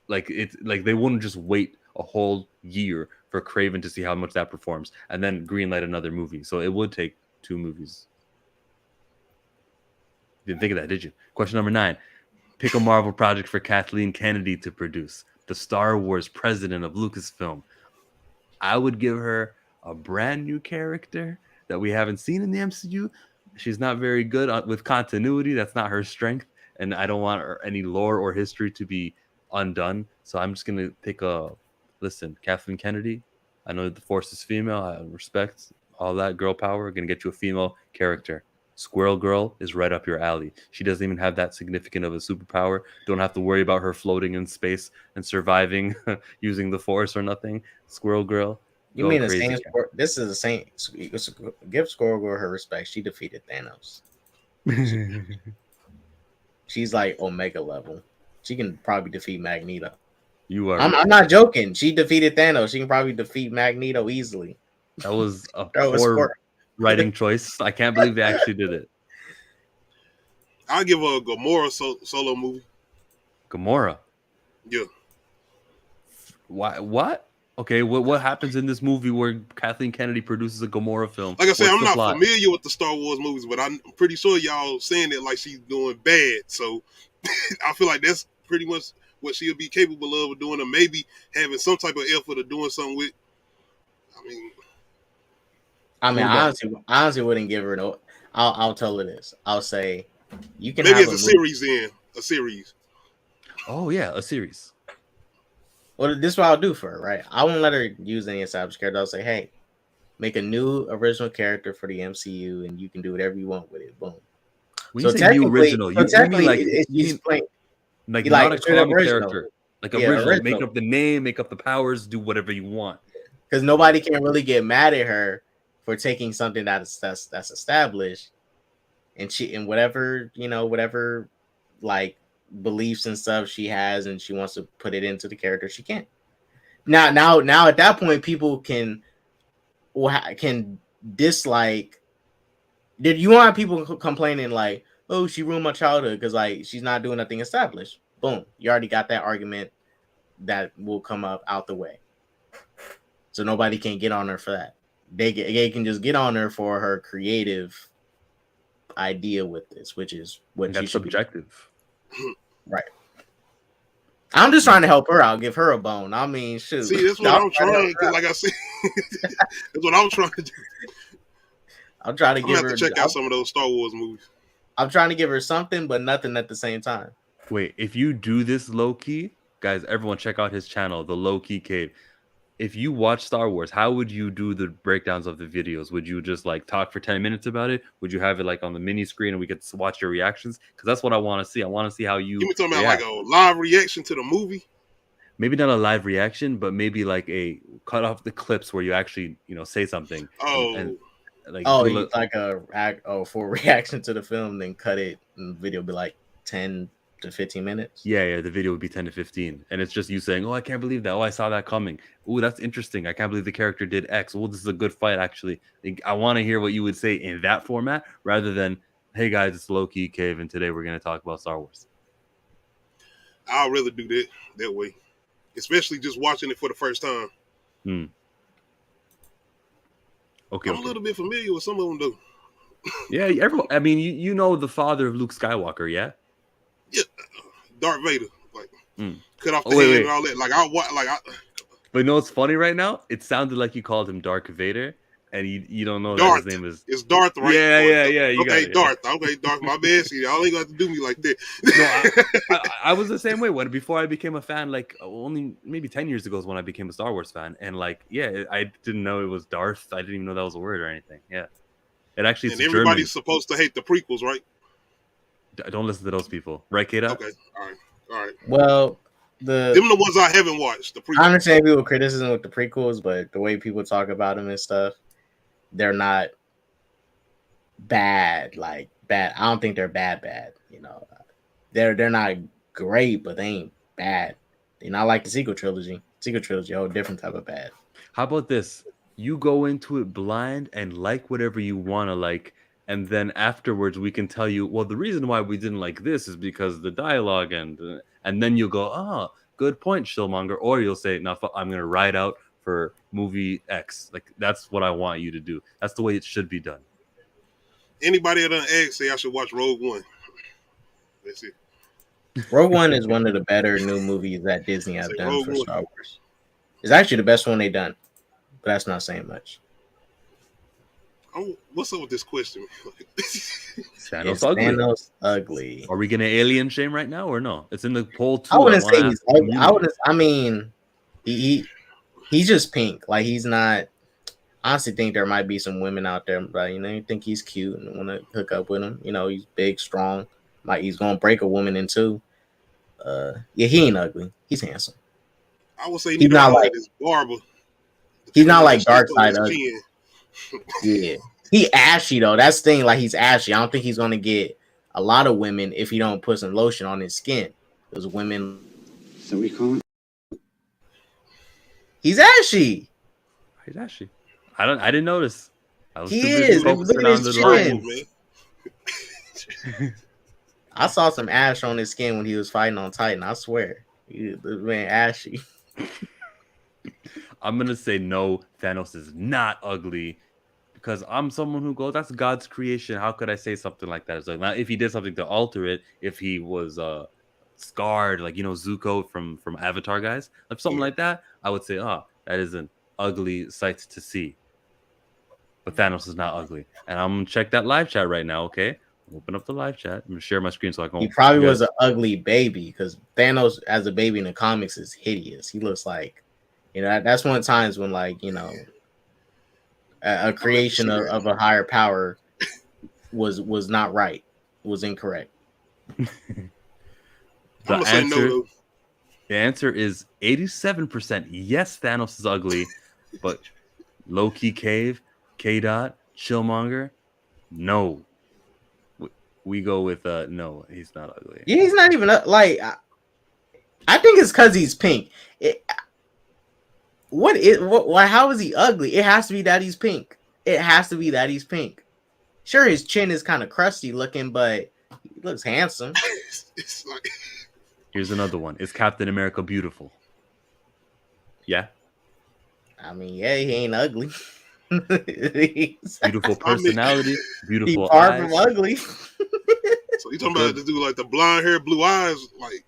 they wouldn't just wait a whole year for Craven to see how much that performs and then greenlight another movie. So it would take 2 movies. Didn't think of that, did you? Question number 9. Pick a Marvel project for Kathleen Kennedy to produce. The Star Wars president of Lucasfilm. I would give her a brand new character that we haven't seen in the MCU. She's not very good with continuity. That's not her strength. And I don't want any lore or history to be undone. So I'm just going to pick Kathleen Kennedy. I know the Force is female. I respect all that girl power. Going to get you a female character. Squirrel Girl is right up your alley. She doesn't even have that significant of a superpower. Don't have to worry about her floating in space and surviving using the Force or nothing. Squirrel Girl. You mean the same? This is the same. Give Squirrel Girl her respect. She defeated Thanos. She's like Omega level. She can probably defeat Magneto. You are. I'm not joking. She defeated Thanos. She can probably defeat Magneto easily. That was a poor writing choice. I can't believe they actually did it. I'll give her a Gamora solo movie. Gamora? Yeah. Why? What? Okay, what happens in this movie where Kathleen Kennedy produces a Gamora film? Like I said, I'm not familiar with the Star Wars movies, but I'm pretty sure y'all saying it like she's doing bad. So I feel like that's pretty much what she'll be capable of doing, or maybe having some type of effort of doing something with. I honestly wouldn't give her no. I'll tell her this. I'll say you can maybe have it's a series. Oh yeah, a series. Well, this is what I'll do for her, right? I won't let her use any established character. I'll say, hey, make a new original character for the MCU, and you can do whatever you want with it. Boom. When you say new original, you mean like not a comic character, like original. Original. Make up the name, make up the powers, do whatever you want. Because nobody can really get mad at her for taking something that's established, and whatever like beliefs and stuff she has, and she wants to put it into the character, she can. Now at that point, people can dislike. Did you want people complaining like, oh, she ruined my childhood because like she's not doing nothing established? Boom, you already got that argument that will come up out the way, so nobody can get on her for that. They can just get on her for her creative idea with this, which is what that's subjective. Right. I'm just trying to help her out, give her a bone. I mean, shoot. See, that's what I'm trying to do. Like I said, that's what I'm trying to do. I'm trying to give her. Check out some of those Star Wars movies. I'm trying to give her something, but nothing at the same time. Wait, if you do this low key, guys, everyone check out his channel, The Low Key Cave. If you watch Star Wars, how would you do the breakdowns of the videos? Would you just like talk for 10 minutes about it? Would you have it like on the mini screen and we could watch your reactions? Because that's what I want to see. I want to see how you. You talking about like a live reaction to the movie? Maybe not a live reaction, but maybe like a cut off the clips where you actually, say something. Oh, for reaction to the film, then cut it, and the video be like 10 to 15 minutes. Yeah, the video would be 10 to 15, and it's just you saying, "Oh, I can't believe that. Oh, I saw that coming. Oh, that's interesting. I can't believe the character did X. Oh, this is a good fight. Actually, I want to hear what you would say in that format rather than, hey guys, it's Low Key Cave, and today we're going to talk about Star Wars." I'd rather do that way, especially just watching it for the first time. Okay, I'm a little bit familiar with some of them though. Yeah, everyone. I mean, you know the father of Luke Skywalker, yeah. Yeah, Darth Vader, like cut off the head and all that. But you know what's funny right now? It sounded like you called him Dark Vader, and you don't know Darth. That his name is. It's Darth, right? Yeah. Okay, Darth. Okay, Darth. My bad. See, y'all ain't got to do me like that. No, I was the same way before I became a fan. Like only maybe 10 years ago is when I became a Star Wars fan, and I didn't know it was Darth. I didn't even know that was a word or anything. Yeah, it actually. And everybody's supposed to hate the prequels, right? Don't listen to those people, right, Kata? Okay, all right. Well, Them the ones I haven't watched. The I understand people criticism with the prequels, but the way people talk about them and stuff, they're not bad. Like bad. I don't think they're bad. You know, they're not great, but they ain't bad. They're not like the sequel trilogy. Sequel trilogy, a whole different type of bad. How about this? You go into it blind and like whatever you want to like, and then afterwards we can tell you, well, the reason why we didn't like this is because the dialogue, and then you'll go, oh, good point, Shillmonger, or you'll say, no, I'm gonna ride out for movie X. Like that's what I want you to do. That's the way it should be done. Anybody that done asked say I should watch Rogue One. That's it. Rogue One is one of the better new movies that Disney have done Rogue for One. Star Wars. It's actually the best one they've done, but that's not saying much. What's up with this question? Thanos ugly. Are we gonna alien shame right now or no? It's in the poll too. I wouldn't say he's ugly. I mean, he's just pink. Like he's not. I honestly think there might be some women out there, but you think he's cute and want to hook up with him. He's big, strong. Like he's gonna break a woman in two. Yeah, he ain't ugly. He's handsome. I would say he's not like his barber. He's not like Darkseid ugly. Yeah, he ashy though. That's the thing. Like he's ashy. I don't think he's gonna get a lot of women if he don't put some lotion on his skin. Those women. So we call him. He's ashy. He's ashy. I didn't notice. I was he too is. focusing Look at on his the chin. I saw some ash on his skin when he was fighting on Titan. I swear, the man ashy. I'm gonna say no. Thanos is not ugly because I'm someone who goes, "That's God's creation." How could I say something like that? It's like, now, if he did something to alter it, if he was scarred, like Zuko from Avatar, guys, if something like that, I would say, "Oh, that is an ugly sight to see." But Thanos is not ugly, and I'm gonna check that live chat right now. Okay, open up the live chat. I'm gonna share my screen so I can. He probably was an ugly baby because Thanos, as a baby in the comics, is hideous. He looks like, that's one of the times when, like, a creation of a higher power was not right, was incorrect. The answer is 87%. Yes, Thanos is ugly, but Loki, Cave, K-Dot, Chillmonger, no. We go with no, he's not ugly. Yeah, he's not even like. I think it's because he's pink. How is he ugly? It has to be that he's pink. It has to be that he's pink. Sure, his chin is kind of crusty looking, but he looks handsome. It's like... Here's another one. Is Captain America beautiful? Yeah. I mean, yeah, he ain't ugly. Beautiful personality, beautiful he's far eyes. from ugly. So you talking about this dude like the blonde hair, blue eyes, like?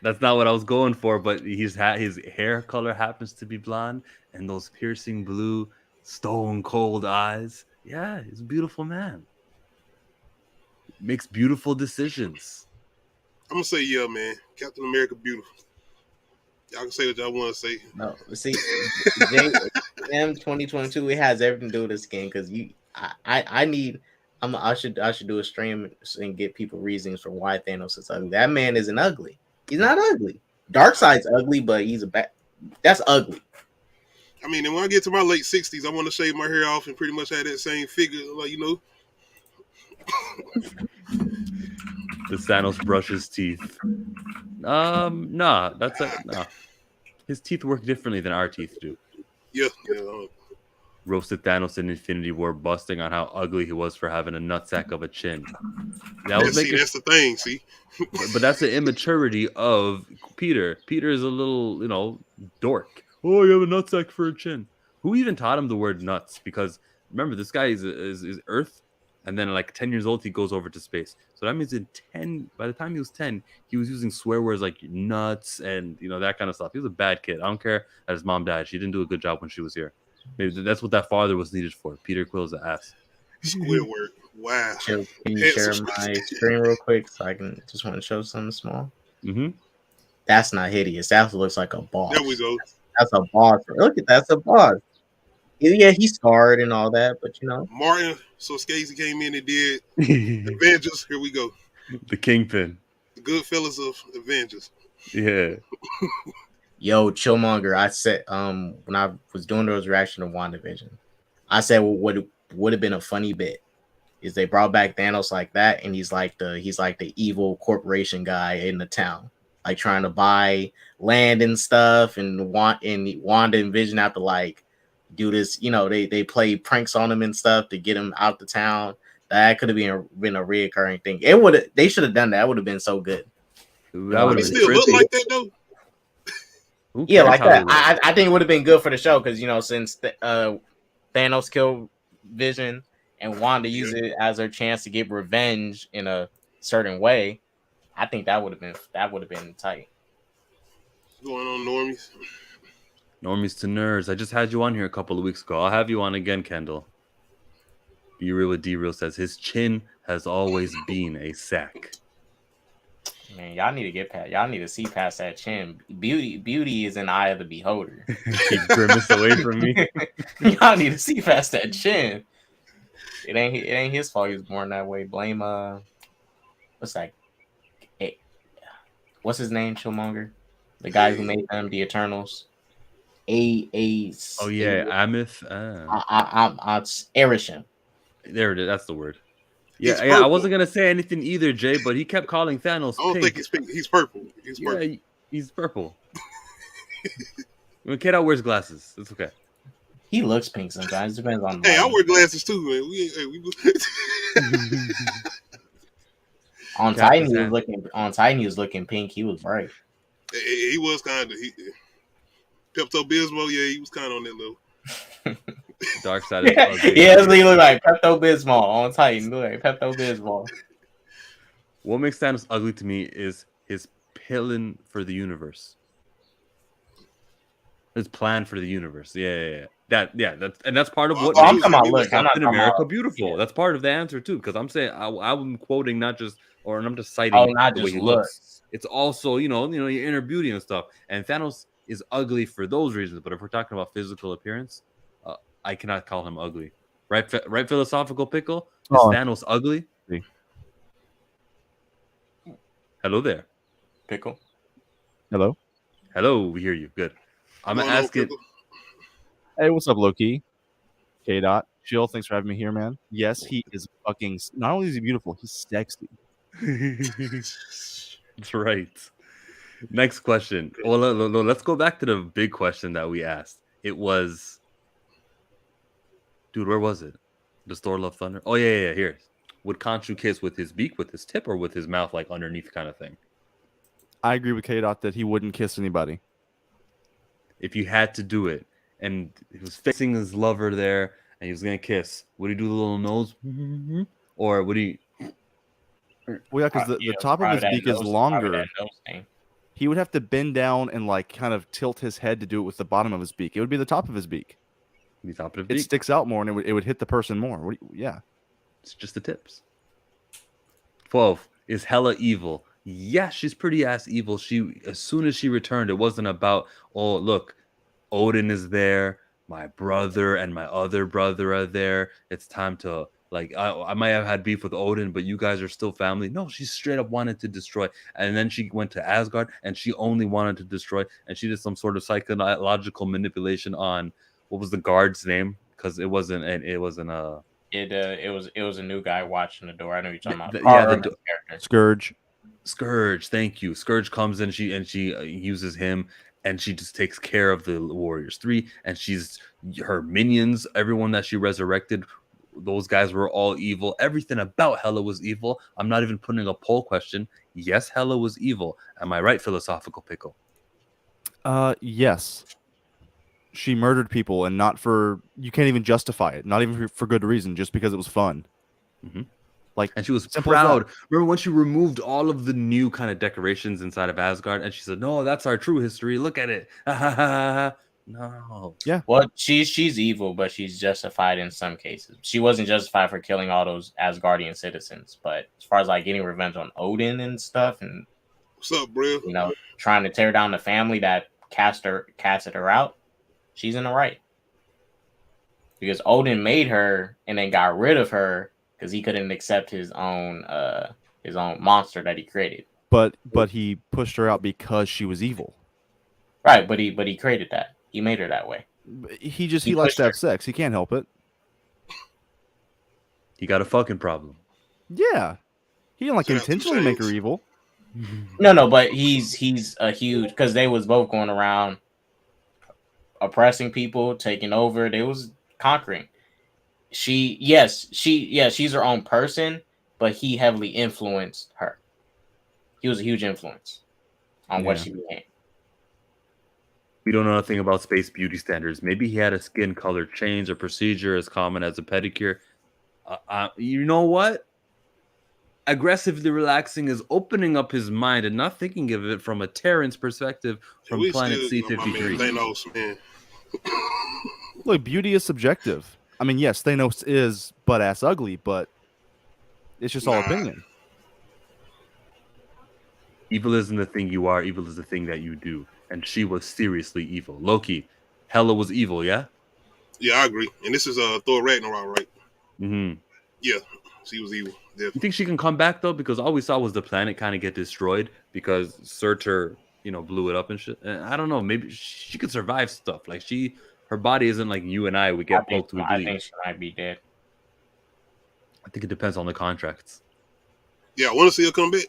That's not what I was going for. But his hair color happens to be blonde, and those piercing blue, stone cold eyes. Yeah, he's a beautiful man. Makes beautiful decisions. I'm gonna say yeah, man. Captain America, beautiful. Y'all can say what y'all want to say. No, see, M 2022, it has everything to do with the skin because I should do a stream and get people reasons for why Thanos is ugly. That man isn't ugly. He's not ugly. Darkseid's ugly, but he's that's ugly. I mean, and when I get to my late 60s, I want to shave my hair off and pretty much have that same figure, like The Thanos brushes teeth. Nah. His teeth work differently than our teeth do. Yeah. Roasted Thanos in Infinity War, busting on how ugly he was for having a nutsack of a chin. That's the thing. See, but that's the immaturity of Peter. Peter is a little, dork. Oh, you have a nutsack for a chin. Who even taught him the word nuts? Because remember, this guy is Earth. And then, like 10 years old, he goes over to space. So that means by the time he was 10, he was using swear words like nuts and that kind of stuff. He was a bad kid. I don't care that his mom died. She didn't do a good job when she was here. Maybe that's what that father was needed for. Peter Quill's an ass. Squidward. Wow. Can you share my screen real quick so I can just want to show something small? Mm-hmm. That's not hideous. That looks like a boss. There we go. That's a boss. Look at that's a boss. Yeah, he's scarred and all that, but Martin Scorsese came in and did Avengers. Here we go. The Kingpin. The Goodfellas of Avengers. Yeah. Yo, Chillmonger, I said when I was doing those reaction to WandaVision, I said what would have been a funny bit is they brought back Thanos like that, and he's like the evil corporation guy in the town, like trying to buy land and stuff, and Wanda and Vision have to like do this, they play pranks on him and stuff to get him out the town. That could have been a reoccurring thing. They should have done that. That would have been so good. That But would he have still been look trippy. like that though. Who Yeah, cares like how they that. look? I think it would have been good for the show because since Thanos killed Vision and Wanda used it as her chance to get revenge in a certain way, I think that would have been tight. What's going on, normies? Normies to nerds. I just had you on here a couple of weeks ago. I'll have you on again, Kendall. Be Real with D-Real says his chin has always been a sack. Man, y'all need to see past that chin. Beauty is in the eye of the beholder. Keep grimace away from me. Y'all need to see past that chin. It ain't his fault he was born that way. Blame what's that? What's his name? Chillmonger, the guy who made them the Eternals. Oh yeah, Amith. Erisham. There it is. That's the word. He's Yeah, I purple. wasn't gonna say anything either, Jay, but he kept calling Thanos I don't pink. think he's pink. He's purple. He's purple. Yeah, he's purple. When Kid out wears glasses, it's okay. He looks pink sometimes. Depends on. Hey, I wear glasses too, man. On Titan, he was looking pink. He was bright. He was kind of Pepto Bismol. Yeah, he was kind of on that level. Dark side is ugly. Yeah, that's what he look like. Pepto Bismol on Titan. Look like Pepto Bismol. What makes Thanos ugly to me is his pilling for the universe. His plan for the universe. Yeah. That's part of what I'm makes talking about look, I'm not Captain talking America about- beautiful. yeah. That's part of the answer too, because I'm saying I'm quoting not just, or I'm just citing Not the just way he looks. looks. It's also your inner beauty and stuff. And Thanos is ugly for those reasons. But if we're talking about physical appearance, I cannot call him ugly. Right, philosophical pickle. Is Thanos ugly? Hello there. Pickle. Hello. Hello, we hear you. Good. I'm Going on, asking. Pickle? Hey, what's up, Loki? K. Dot. Chill. Thanks for having me here, man. Yes, he is fucking. Not only is he beautiful, he's sexy. That's right. Next question. Well, let's go back to the big question that we asked. It was, dude, where was it? Does Thor love thunder? Oh yeah. Here. Would Khonshu kiss with his beak, with his tip, or with his mouth, like underneath, kind of thing? I agree with K. Dot that he wouldn't kiss anybody. If you had to do it, and he was facing his lover there, and he was gonna kiss, would he do the little nose, or would he? Well, yeah, because the top of his beak is longer. He would have to bend down and like kind of tilt his head to do it with the bottom of his beak. It would be the top of his beak. The top of It his beak. sticks out more, and it would hit the person more. Yeah. It's just the tips. 12. Is Hela evil? Yeah, she's pretty ass evil. As soon as she returned, it wasn't about, oh, look, Odin is there, my brother and my other brother are there. It's time to, like, I might have had beef with Odin, but you guys are still family. No, she straight up wanted to destroy. And then she went to Asgard, and she only wanted to destroy. And she did some sort of psychological manipulation on, what was the guard's name? Because it wasn't a... It was a new guy watching the door. I know you're talking about. The Scourge. Scourge, thank you. Scourge comes in, she uses him, and she just takes care of the Warriors 3, and her minions, everyone that she resurrected, those guys were all evil. Everything about Hela was evil. I'm not even putting a poll question. Yes, Hela was evil. Am I right, philosophical pickle? Yes. She murdered people, and not for, you can't even justify it. Not even for good reason, just because it was fun. Mm-hmm. Like, and she was simple proud. Remember when she removed all of the new kind of decorations inside of Asgard, and she said, "No, that's our true history. Look at it." No. Yeah. Well, she's evil, but she's justified in some cases. She wasn't justified for killing all those Asgardian citizens, but as far as like getting revenge on Odin and stuff, and What's up, bro? Trying to tear down the family that casted her out, she's in the right. Because Odin made her and then got rid of her because he couldn't accept his own monster that he created. but he pushed her out because she was evil. Right, but he created that. He made her that way. He likes to have sex. He can't help it. He got a fucking problem. Yeah, he didn't intentionally make her evil. No, but he's a huge because they was both going around oppressing people, taking over. They was conquering. She's her own person, but he heavily influenced her. He was a huge influence on what she became. We don't know nothing about space beauty standards. Maybe he had a skin color change or procedure as common as a pedicure. You know what? Aggressively relaxing is opening up his mind and not thinking of it from a Terrence perspective from Planet C-53. Thanos, man. Look, beauty is subjective. I mean, yes, Thanos is butt-ass ugly, but it's just all opinion. Evil isn't the thing you are. Evil is the thing that you do. And she was seriously evil. Loki, Hela was evil, yeah? Yeah, I agree. And this is Thor Ragnarok, right? Mm-hmm. Yeah, she was evil. Definitely. You think she can come back, though? Because all we saw was the planet kind of get destroyed because Surtur, blew it up and shit. And I don't know. Maybe she could survive stuff. Like, her body isn't like you and I. We get poked with bleed. I think she might be dead. I think it depends on the contracts. Yeah, I want to see her come back.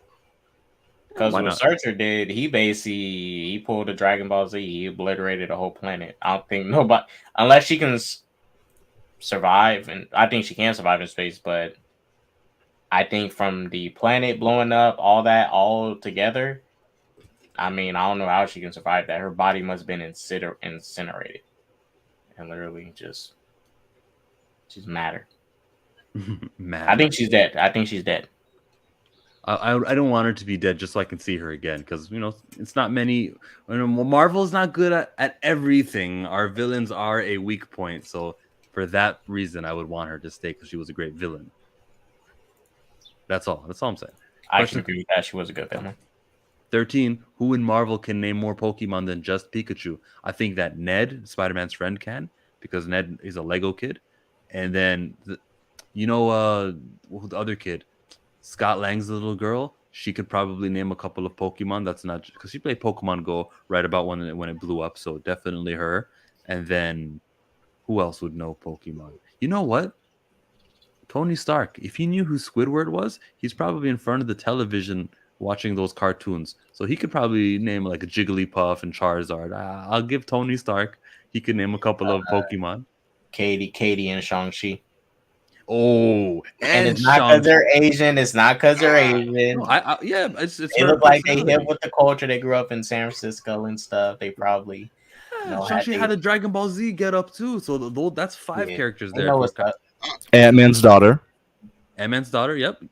Because what Surtur did, he pulled a Dragon Ball Z. He obliterated the whole planet. I don't think nobody, unless she can survive, and I think she can survive in space, but I think from the planet blowing up, all that all together, I mean, I don't know how she can survive that. Her body must have been incinerated. And literally just matter. I think she's dead. I don't want her to be dead just so I can see her again because, it's not many. Marvel's not good at everything. Our villains are a weak point. So for that reason, I would want her to stay because she was a great villain. That's all I'm saying. I can agree with that. She was a good villain. 13. Who in Marvel can name more Pokemon than just Pikachu? I think that Ned, Spider-Man's friend, can because Ned is a Lego kid. And then, the other kid, Scott Lang's little girl, she could probably name a couple of Pokemon. That's not because she played Pokemon Go right about when it blew up. So definitely her. And then who else would know Pokemon? You know what? Tony Stark. If he knew who Squidward was, he's probably in front of the television watching those cartoons. So he could probably name like a Jigglypuff and Charizard. I'll give Tony Stark. He could name a couple of Pokemon. Katie and Shang-Chi. Oh, and it's not because they're Asian. It's not because they're Asian. It's they look like they hip with the culture. They grew up in San Francisco and stuff. They probably Shang-Chi had a Dragon Ball Z get up too. So that's 5 characters there. Ant-Man's daughter. Ant-Man's daughter. Yep.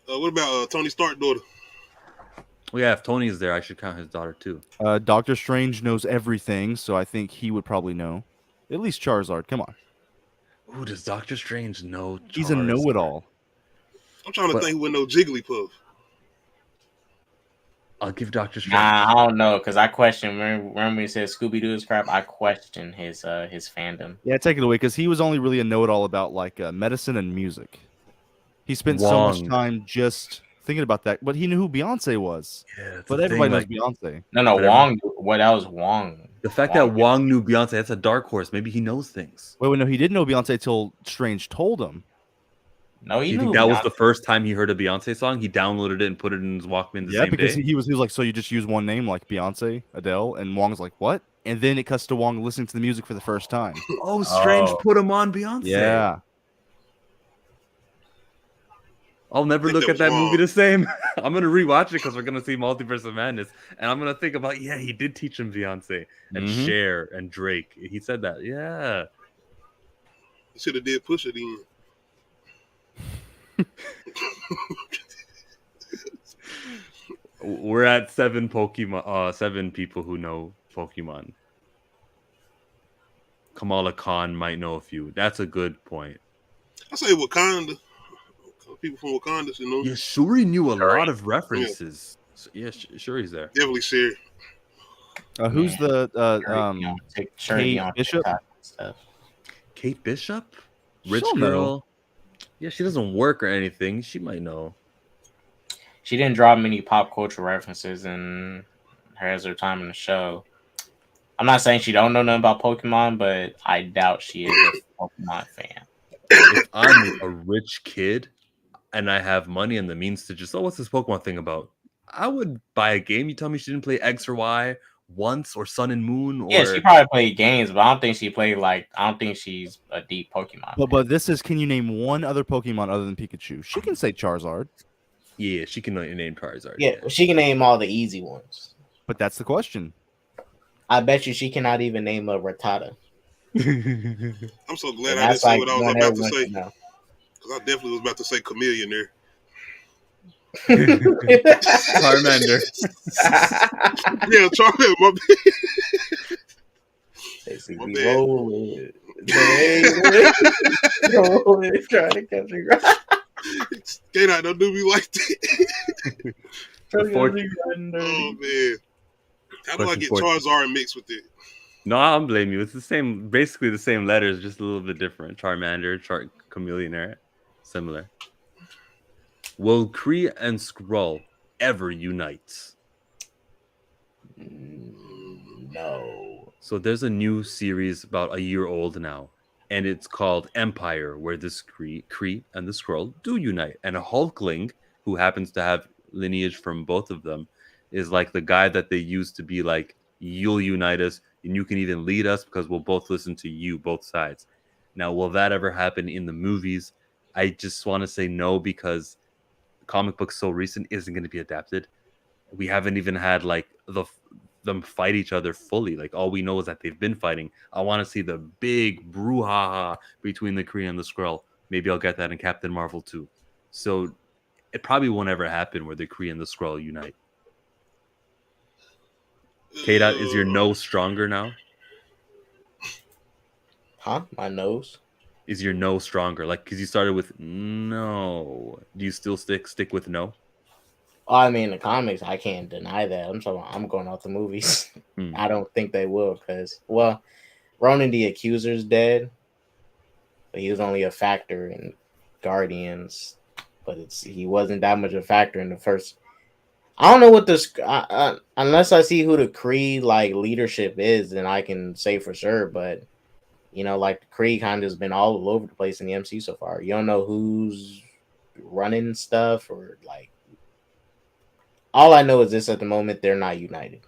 What about Tony Stark's daughter? Well, yeah, if Tony is there, I should count his daughter too. Doctor Strange knows everything, so I think he would probably know. At least Charizard. Come on. Ooh, does Doctor Strange know Charizard? He's a know-it-all. I'm trying to think who would know Jigglypuff. I'll give Doctor Strange. Nah, I don't know, because I question. Remember he said Scooby-Doo is crap? I question his fandom. Yeah, take it away, because he was only really a know-it-all about medicine and music. He spent so much time just thinking about that, but he knew who Beyonce was. Yeah, but everybody knows Beyonce. No, Wong. What else? Wong. The fact that Wong knew Beyonce, that's a dark horse. Maybe he knows things. Wait, no, he didn't know Beyonce till Strange told him. No, he knew. You think that was the first time he heard a Beyonce song? He downloaded it and put it in his Walkman the same day? Yeah, because he was like, so you just use one name like Beyonce, Adele, and Wong's like, what? And then it cuts to Wong listening to the music for the first time. Oh, Strange put him on Beyonce. Yeah. I'll never look at that movie the same. I'm going to rewatch it because we're going to see Multiverse of Madness. And I'm going to think about, he did teach him Beyonce and Cher and Drake. He said that. Yeah. He should have did Pusha then. We're at 7 Pokemon. 7 people who know Pokemon. Kamala Khan might know a few. That's a good point. I say Wakanda. People from Wakanda, you know. Yeah, Shuri knew a lot of references. Yeah, Shuri's there. Definitely Siri. Who's the Kate Bishop? Kate Bishop? Rich girl. Yeah, she doesn't work or anything. She might know. she didn't draw many pop culture references in her time in the show. I'm not saying she don't know nothing about Pokemon, but I doubt she is a Pokemon fan. If I'm a rich kid and I have money and the means to just, what's this Pokemon thing about? I would buy a game. You tell me she didn't play X or Y once, or Sun and Moon, or yeah, she probably played games, but I don't think she played I don't think she's a deep Pokemon. But this is, can you name one other Pokemon other than Pikachu? She can say Charizard. Yeah, she can name Charizard. Yeah, she can name all the easy ones. But that's the question. I bet you she cannot even name a Rattata. I'm so glad I didn't say what I was about to say. Because I definitely was about to say chameleon there. Charmander. Yeah, Charmander. My bad. Rolling, trying to catch a grass. K-Dot, don't do me like that. Oh, man. How do I get Charizard mixed with it? No, I don't blame you. It's the same, basically the same letters, just a little bit different. Charmander, Chameleon, similar. Will Kree and Skrull ever unite? No. So there's a new series about a year old now, and it's called Empire, where this Kree and the Skrull do unite. And a Hulkling, who happens to have lineage from both of them, is like the guy that they used to be like, you'll unite us, and you can even lead us because we'll both listen to you, both sides. Now, will that ever happen in the movies? I just want to say no, because the comic book so recent isn't going to be adapted. We haven't even had like them fight each other fully. Like, all we know is that they've been fighting. I want to see the big brouhaha between the Kree and the Skrull. Maybe I'll get that in Captain Marvel too. So it probably won't ever happen where the Kree and the Skrull unite. K-Dot, is your nose stronger now? Huh? My nose? Is your no stronger? Like, because you started with no. Do you still stick with no? I mean, the comics, I can't deny that. I'm going off the movies. I don't think they will, because, well, Ronan the Accuser's dead, but he was only a factor in Guardians, but he wasn't that much of a factor in the first. I don't know what this, unless I see who the Cree like leadership is, then I can say for sure. But you know, like the Cree kind of has been all over the place in the MCU so far. You don't know who's running stuff, or like. All I know is this: at the moment, they're not united.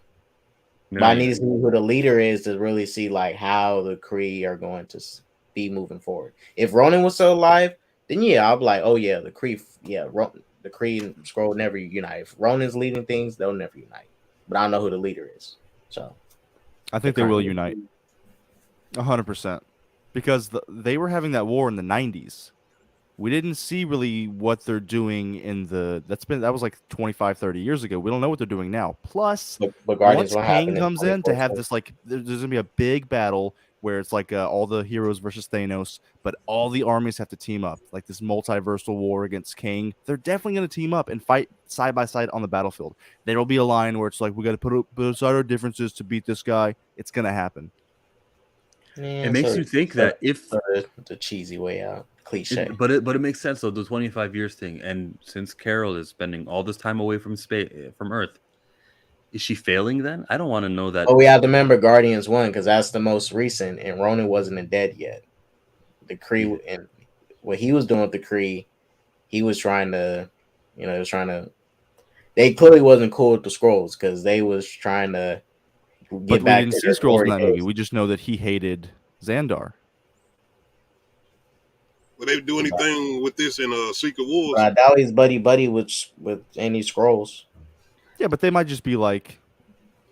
No, but I need to see who the leader is to really see like how the Cree are going to be moving forward. If Ronan was still alive, then yeah, I'll be like, oh yeah, the Cree, the Kree and Skrull never unite. If Ronan's leading things, they'll never unite. But I don't know who the leader is. So I think they will unite 100%, because they were having that war in the 90s. We didn't see really what they're doing in that was like 25, 30 years ago. We don't know what they're doing now. Plus, once Kang comes in to have this, like, there's going to be a big battle where it's like all the heroes versus Thanos, but all the armies have to team up. Like this multiversal war against Kang. They're definitely going to team up and fight side by side on the battlefield. There will be a line where it's like, we got to put aside our differences to beat this guy. It's going to happen. Yeah, it makes you think that if the cheesy way out. Cliche. But it makes sense though, the 25 years thing. And since Carol is spending all this time away from Earth, is she failing then? I don't want to know that. Oh, we have to remember Guardians 1, because that's the most recent, and Ronan wasn't dead yet. The Kree, and what he was doing with the Kree, he was trying to, they clearly wasn't cool with the Skrulls, because they was trying to get back. We didn't see Skrulls in that movie. We just know that he hated Xandar. Will they do anything with this in Secret Wars? I doubt he's buddy with any Skrulls. Yeah, but they might just be like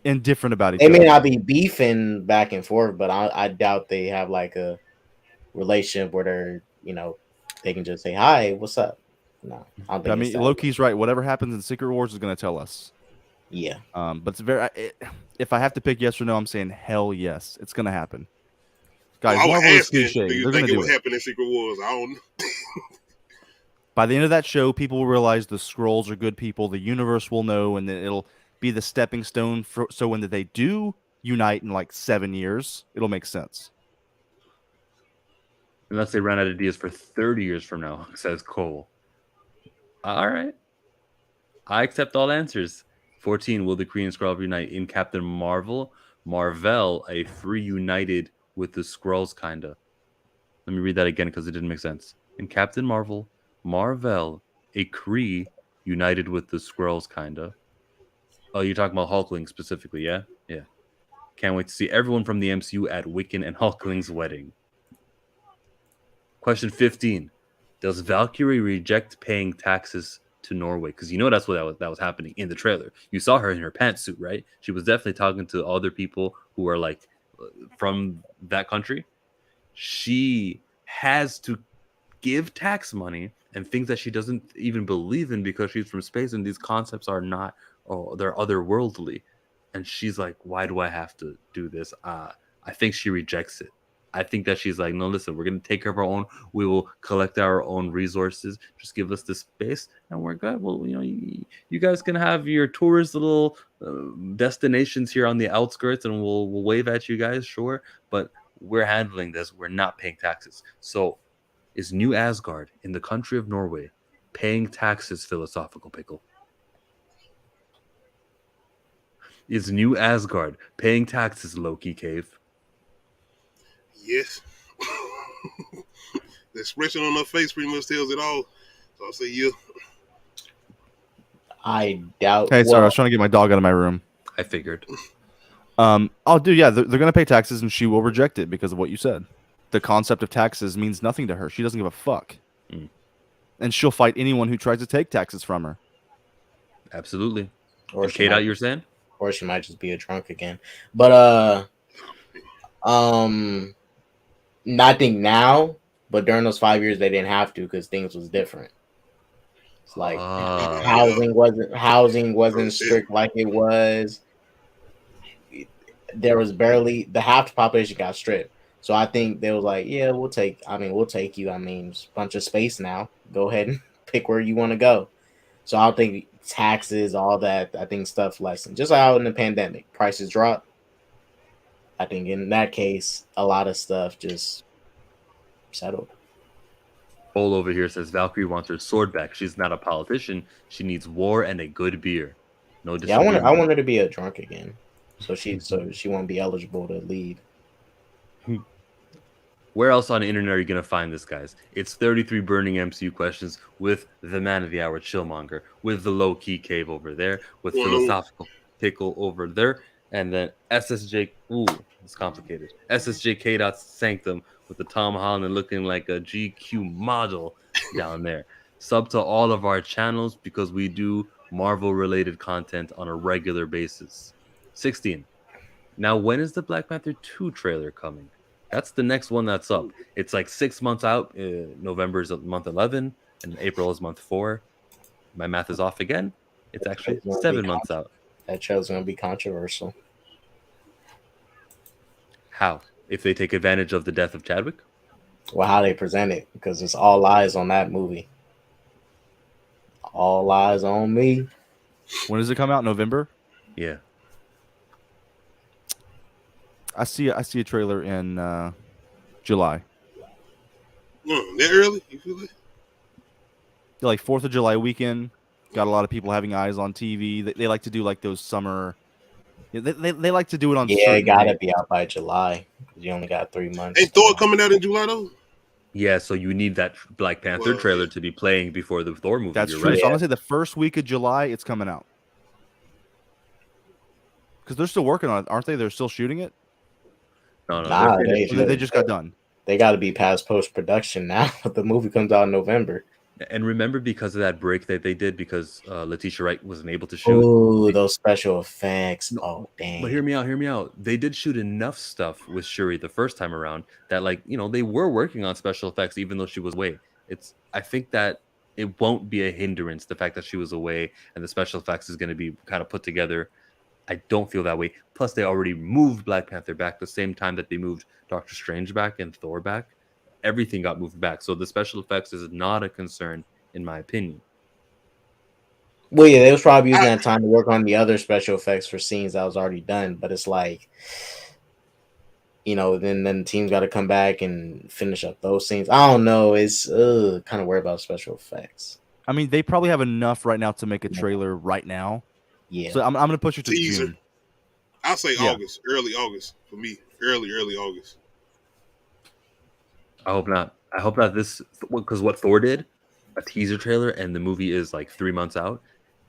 indifferent about each other. They may not be beefing back and forth, but I doubt they have like a relationship where they're, they can just say, hi, what's up? No, I mean, Loki's right. Whatever happens in Secret Wars is going to tell us. Yeah. But if I have to pick yes or no, I'm saying hell yes. It's going to happen. Guys, well, Marvel is cliche. Do you think it would happen in Secret Wars? I don't know. By the end of that show, people will realize the Skrulls are good people. The universe will know, and then it'll be the stepping stone so when they do unite in like 7 years, it'll make sense. Unless they run out of ideas for 30 years from now, says Cole. All right. I accept all answers. 14. Will the Kree and Skrull reunite in Captain Marvel? Marvel, a free united with the Skrulls, kinda. Let me read that again because it didn't make sense. In Captain Marvel, Marvel, a Kree united with the Skrulls, kinda. Oh, you're talking about Hulkling specifically, yeah? Yeah. Can't wait to see everyone from the MCU at Wiccan and Hulkling's wedding. Question 15. Does Valkyrie reject paying taxes to Norway? Because you know that's what that was happening in the trailer. You saw her in her pantsuit, right? She was definitely talking to other people who are like from that country. She has to give tax money and things that she doesn't even believe in because she's from space and these concepts are not, oh, they're otherworldly. And she's like, why do I have to do this? I think she rejects it. I think that she's like, no, listen, we're going to take care of our own. We will collect our own resources. Just give us the space and we're good. Well, you guys can have your tourist little destinations here on the outskirts and we'll wave at you guys, sure. But we're handling this. We're not paying taxes. So is New Asgard in the country of Norway paying taxes, Philosophical Pickle? Is New Asgard paying taxes, Loki Cave? Yes. The expression on her face pretty much tells it all. So I'll say yeah. I doubt. Hey, sorry, I was trying to get my dog out of my room. I figured. Oh, dude, yeah, they're going to pay taxes, and she will reject it because of what you said. The concept of taxes means nothing to her. She doesn't give a fuck. And she'll fight anyone who tries to take taxes from her. Absolutely. Or Kate, you're saying? Or she might just be a drunk again. But I think now, but during those 5 years they didn't have to because things was different. It's like housing wasn't strict like it was. There was barely the half the population got stripped. So I think they was like, yeah, we'll take you. I mean, it's a bunch of space now. Go ahead and pick where you want to go. So I don't think taxes, all that, I think stuff lessened. Just like out in the pandemic, prices dropped. I think in that case, a lot of stuff just settled. Cole over here says Valkyrie wants her sword back. She's not a politician. She needs war and a good beer. No disagreement. Yeah, I want her to be a drunk again. So she won't be eligible to lead. Where else on the internet are you going to find this, guys? It's 33 Burning MCU Questions with the man of the hour, Chillmonger, with the low-key cave over there, with Philosophical Pickle over there, and then SSJ, it's complicated, SSJK. Sanctum with the Tom Holland looking like a GQ model down there. Sub to all of our channels because we do Marvel-related content on a regular basis. 16. Now, when is the Black Panther 2 trailer coming? That's the next one that's up. It's like 6 months out. November is month 11, and April is month 4. My math is off again. It's actually 7 months out. That show's going to be controversial. How? If they take advantage of the death of Chadwick? Well, how they present it, because it's all eyes on that movie. All eyes on me. When does it come out? November? Yeah. I see a trailer in July. That early? You feel it? Like 4th of July weekend. Got a lot of people having eyes on TV. They like to do like those summer. They like to do it on. Yeah, it gotta be out by July because you only got 3 months. Ain't Thor coming out in July though? Yeah, so you need that Black Panther trailer to be playing before the Thor movie. That's You're true. right. So I'm gonna say the first week of July it's coming out because they're still working on it, aren't they? They're still shooting it. No, They just got done. They got to be past post production now. The movie comes out in November. And remember, because of that break that they did, because Letitia Wright wasn't able to shoot. Ooh, those special effects. Oh, dang. But hear me out. They did shoot enough stuff with Shuri the first time around that, like, they were working on special effects even though she was away. I think that it won't be a hindrance, the fact that she was away and the special effects is going to be kind of put together. I don't feel that way. Plus, they already moved Black Panther back the same time that they moved Doctor Strange back and Thor back. Everything got moved back. So the special effects is not a concern, in my opinion. Well, yeah, they was probably using that time to work on the other special effects for scenes that was already done. But it's like, then the team's got to come back and finish up those scenes. I don't know. It's kind of worried about special effects. I mean, they probably have enough right now to make a trailer right now. Yeah. So I'm gonna push it to Teaser. June. I'll say Yeah. August, early August for me. Early August. I hope not. I hope not this, because what Thor did, a teaser trailer, and the movie is like 3 months out.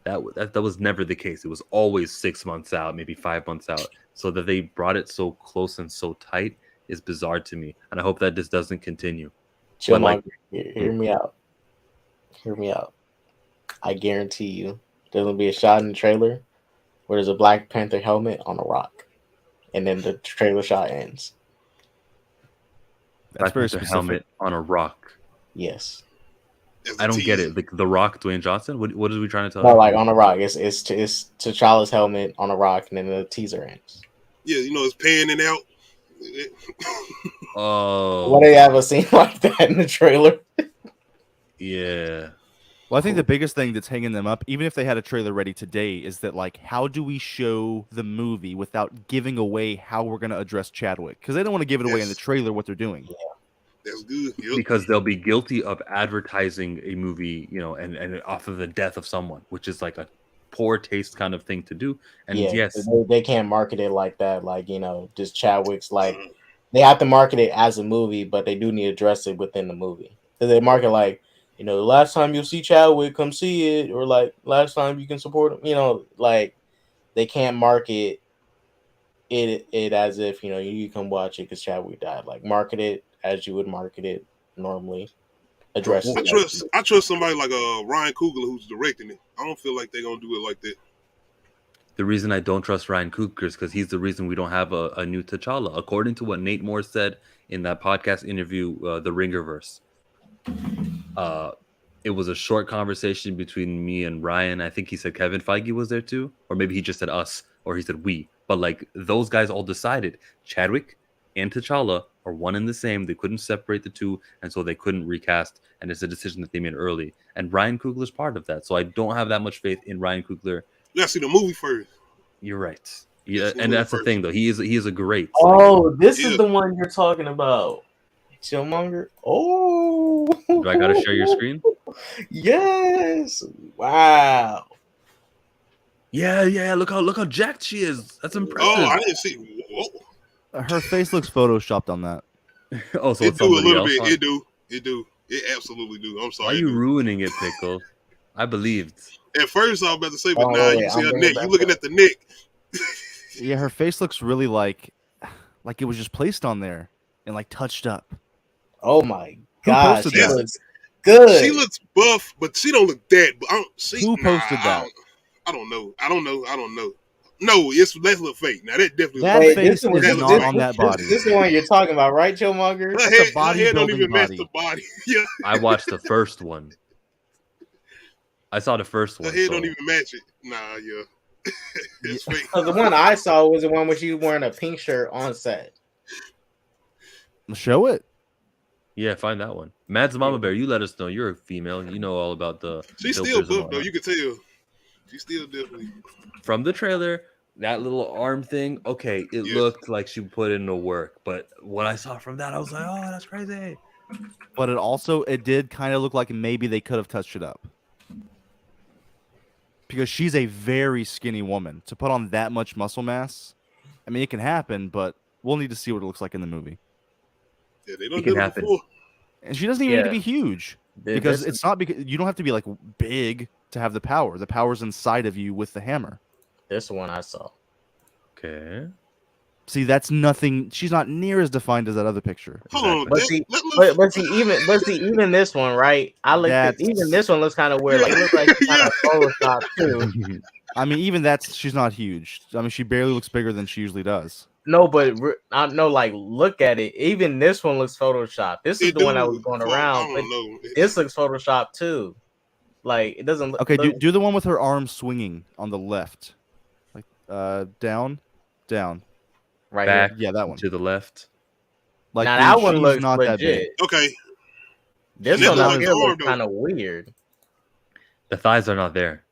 That was never the case. It was always 6 months out, maybe 5 months out. So that they brought it so close and so tight is bizarre to me, and I hope that this doesn't continue. Chill, But, hear me out. Hear me out. I guarantee you, there's gonna be a shot in the trailer where there's a Black Panther helmet on a rock, and then the trailer shot ends. That's Black very Panther specific. helmet on a rock. Yes. As a I don't get teaser. it. Like the Rock, Dwayne Johnson. What is we trying to tell? No, you? like on a rock. It's T'Challa's helmet on a rock, and then the teaser ends. Yeah, it's panning out. Oh, What do you have a scene like that in the trailer? yeah. Well, I think the biggest thing that's hanging them up, even if they had a trailer ready today, is that like, how do we show the movie without giving away how we're going to address Chadwick? Because they don't want to give it away in the Yes. trailer what they're doing. That's good. Yep. Because they'll be guilty of advertising a movie, and off of the death of someone, which is like a poor taste kind of thing to do. And Yeah, yes, they can't market it like that. Like, just Chadwick's like, they have to market it as a movie, but they do need to address it within the movie. So they market like, the last time you'll see Chadwick, come see it, or like last time you can support him. Like they can't market it as if you come watch it because Chadwick died. Like market it as you would market it normally. Address I it. I trust somebody like Ryan Coogler who's directing it. I don't feel like they're gonna do it like that. the reason I don't trust Ryan Coogler is because he's the reason we don't have a new T'Challa. According to what Nate Moore said in that podcast interview, The Ringerverse, it was a short conversation between me and Ryan. I think he said Kevin Feige was there too, or maybe he just said us, or he said we. But like those guys all decided Chadwick and T'Challa are one and the same. They couldn't separate the two, and so they couldn't recast. And it's a decision that they made early. And Ryan Coogler's part of that, so I don't have that much faith in Ryan Coogler. You gotta see the movie first. You're right. Yeah, and that's the thing though. He is a great. Oh, this Yeah. is the one you're talking about. Chillmonger. Oh, Do I gotta share your screen? Yes. Wow. Yeah. Look how jacked she is. That's impressive. Oh, I didn't see. Whoa. Her face looks photoshopped on that. Oh, so It it's do a somebody little else. bit. Huh? It do. It absolutely do. I'm Why sorry. are you ruining it, Pickle? I believed. At first, I was about to say, but Oh, now wait, you see I'm her bringing neck. it You back looking up. at the neck. Yeah, her face looks really like it was just placed on there and like touched up. Oh my Who gosh, posted she that? looks good. She looks buff, but she don't look that. But Who posted that? I don't know. No, that look fake. Now that definitely. That look fake. face That is look not fake. on that body. This is the one you're talking about, right, Chillmonger? Her It's a head, her head don't bodybuilding even match body. the body. Yeah, I watched the first one. I saw the first her one. head so- don't even match it. Nah, yeah. It's fake. Because the one I saw was the one where she was wearing a pink shirt on set. Show it. Yeah, find that one. Mads Mama Bear, you let us know. You're a female. You know all about the. She's still filters and buff though. whatnot. You can tell. She's still definitely. From the trailer, that little arm thing. Okay, it Yeah. looked like she put in the work, but what I saw from that, I was like, oh, that's crazy. But it did kind of look like maybe they could have touched it up. Because she's a very skinny woman. To put on that much muscle mass, I mean, it can happen, but we'll need to see what it looks like in the movie. Yeah, they don't It can do it happen. before. And she doesn't even need to Yeah. be huge. Dude, Because this it's not because you don't have to be like big to have the power. The power's inside of you with the hammer. this one I saw. Okay. See, that's nothing. She's not near as defined as that other picture. Hold on, But see, even this one, right? I looked at That's- even this one looks kind of weird. Like it looks like it's kind of Photoshop too. I mean, even she's not huge. I mean, she barely looks bigger than she usually does. No, but I know, like, look at it. Even this one looks Photoshop. This is It the one do. that was going Fuck, around. I But don't know. this looks Photoshop too. Like it doesn't look. Okay, look, do the one with her arm swinging on the left. Like down. right Back here. Yeah, that one. to the left. Like Now that one she's looks not that big. legit. Okay, This That one look out like here an arm, looks though. kind of weird. The thighs are not there.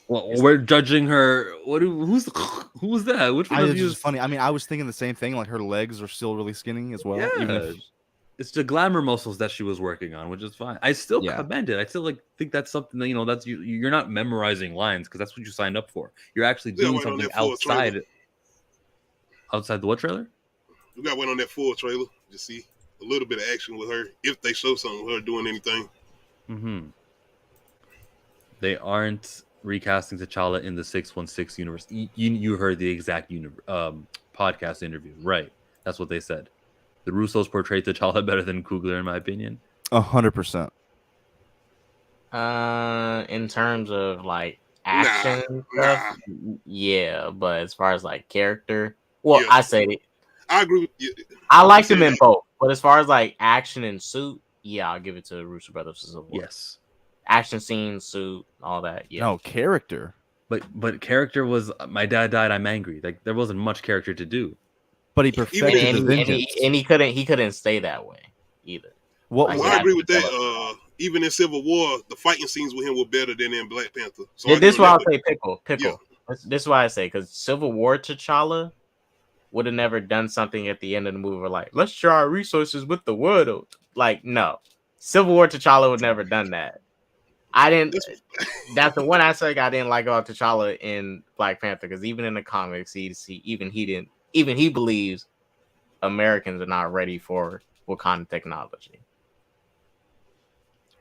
Well, we're judging her. Who's that? Which one I of was you? just funny. I mean, I was thinking the same thing. Like her legs are still really skinny as well. Even Yeah. if, It's the glamour muscles that she was working on, which is fine. I still Yeah. commend it. I still like think that's something that that's you're not memorizing lines because that's what you signed up for. You're actually We gotta doing wait on something that full trailer. outside the what trailer? We got to wait on that full trailer to see a little bit of action with her, if they show something with her doing anything. Mm-hmm. They aren't recasting T'Challa in the 616 universe. You heard the exact podcast interview, right? That's what they said. The Russos portrayed T'Challa better than Coogler, in my opinion. 100%. In terms of like action and stuff, yeah. But as far as like character, well, Yeah. I say it. I agree with you. I like them in both, but as far as like action and suit, yeah, I'll give it to Russo Brothers for Civil War. Yes. Action scenes, suit, all that. Yeah. No, character. But character was my dad died, I'm angry. Like there wasn't much character to do. But he perfected the vengeance. And he couldn't stay that way either. What? Like, Well, I agree with that. Even in Civil War, the fighting scenes with him were better than in Black Panther. So Yeah, this is why I I'll say pickle. Yeah. This is why I say, because Civil War T'Challa would have never done something at the end of the movie where like, let's share our resources with the world. Like, no. Civil War T'Challa would never done that. I didn't. That's the one aspect I didn't like about T'Challa in Black Panther, because even in the comics, even he believes Americans are not ready for Wakanda technology.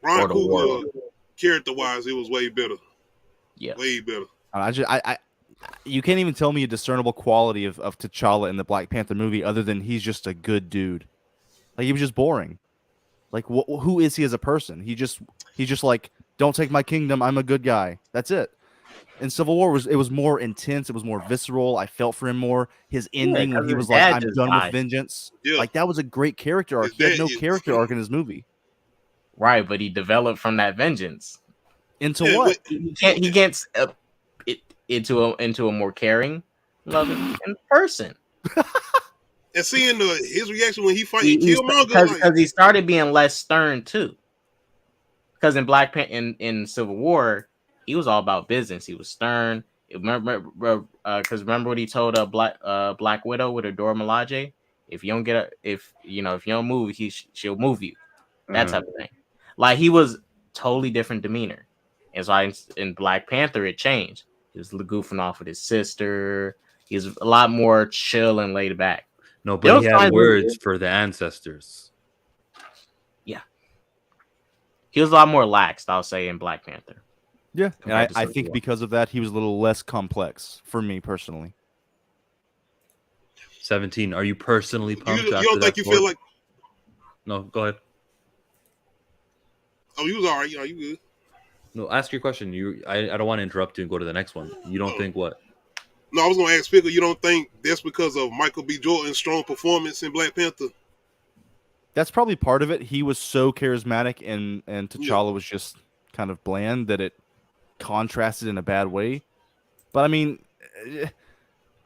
Ron Or the world. Coogler, character-wise, it was way better. Yeah. Way better. You can't even tell me a discernible quality of T'Challa in the Black Panther movie other than he's just a good dude. Like, he was just boring. Like, who is he as a person? He's just like, don't take my kingdom, I'm a good guy. That's it. In Civil War, it was more intense. It was more visceral. I felt for him more. His ending when he was like, I'm done with vengeance. Yeah. Like, that was a great character arc. He had no character arc in his movie. Right, but he developed from that vengeance. Into what? He gets into a more caring, loving person. And seeing his reaction when he fighting Killmonger, because he started being less stern too. Because in Black Panther, in Civil War, he was all about business. He was stern. Remember what he told Black Widow with her Dora Milaje? If you don't move, she'll move you. That type of thing. Like, he was totally different demeanor. And so in Black Panther, it changed. He was goofing off with his sister. He was a lot more chill and laid back. No, but he had words for the ancestors. Yeah. He was a lot more laxed, I'll say, in Black Panther. Yeah, and I think because of that, he was a little less complex for me personally. 17. Are you personally pumped? You don't think you feel like? No, go ahead. Oh, you was all right. You good? No, ask your question. I don't want to interrupt you and go to the next one. You don't think what? No, I was gonna ask Pickle. You don't think that's because of Michael B. Jordan's strong performance in Black Panther? That's probably part of it. He was so charismatic, and T'Challa was just kind of bland that it contrasted in a bad way. But I mean,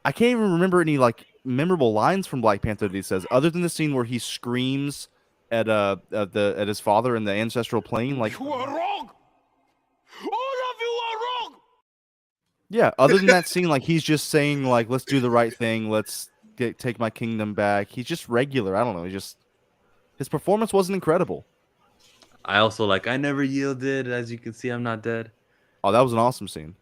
I can't even remember any like memorable lines from Black Panther that he says, other than the scene where he screams at his father in the ancestral plane, like, You are wrong. All of you are wrong. yeah. Other than that scene, like, he's just saying like, let's do the right thing, let's take my kingdom back. He's just regular. I don't know. His performance wasn't incredible. I also I never yielded. As you can see, I'm not dead. Oh, that was an awesome scene.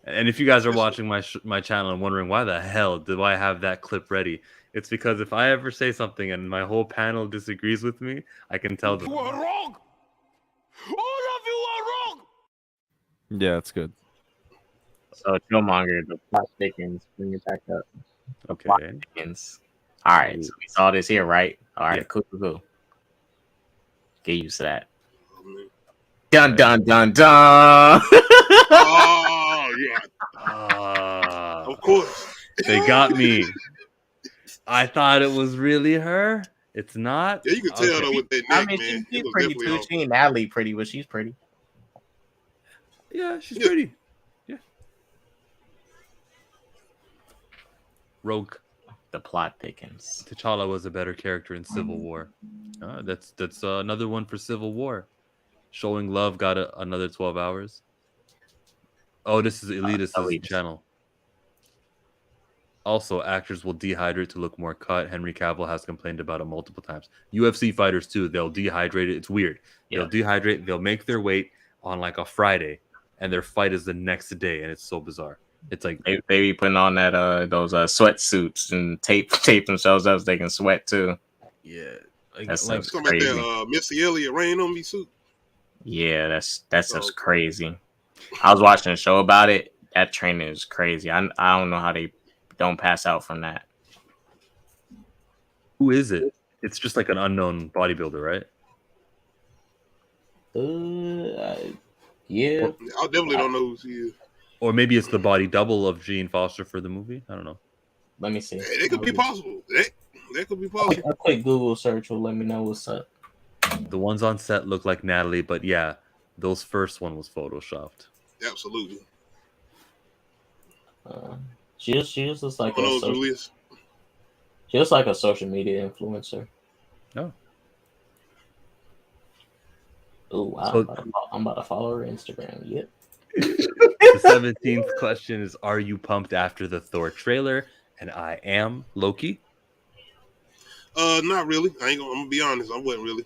And if you guys are watching my channel and wondering why the hell do I have that clip ready, it's because if I ever say something and my whole panel disagrees with me, I can tell them. You are wrong. All of you are wrong. Yeah, that's good. So, Killmonger, the plot thickens. Bring it back up. The Okay. plot thickens. All right, so we saw this here, right? All right, Yeah. cool. Get used to that. Dun dun dun dun. Oh yeah, of course. They got me. I thought it was really her. It's not. Yeah, you can tell though with that I neck, mean, man. she's It was pretty definitely too. She ain't Natalie pretty, but she's pretty. Yeah, she's Yeah. pretty. Yeah. Rogue. The plot thickens. T'Challa was a better character in Civil War. That's another one for Civil War. Showing Love got another 12 hours. Oh, this is Elitist's Elitist. channel. Also, actors will dehydrate to look more cut. Henry Cavill has complained about it multiple times. UFC fighters too, they'll dehydrate it. It's weird. They'll dehydrate, they'll make their weight on like a Friday, and their fight is the next day, and it's so bizarre. It's like they be putting on that those sweatsuits and tape themselves up so they can sweat too. Yeah, That's like Something like that Missy Elliott Rain on Me suit. Yeah, that's crazy. I was watching a show about it. That training is crazy. I don't know how they don't pass out from that. who is it? It's just like an unknown bodybuilder, right? Yeah. I definitely don't know who she is. Or maybe it's the body double of Gene Foster for the movie. I don't know. Let me see. Hey, that could be possible. That could be possible. A quick Google search will let me know what's up. The ones on set look like Natalie, but yeah, those first one was photoshopped. Absolutely. She just looks like Julius. she looks like a social media influencer. No. Oh wow! So- I'm about to follow her Instagram. Yep. The 17th question is: are you pumped after the Thor trailer? And I am. Loki. Not really. I'm gonna be honest. I wasn't really.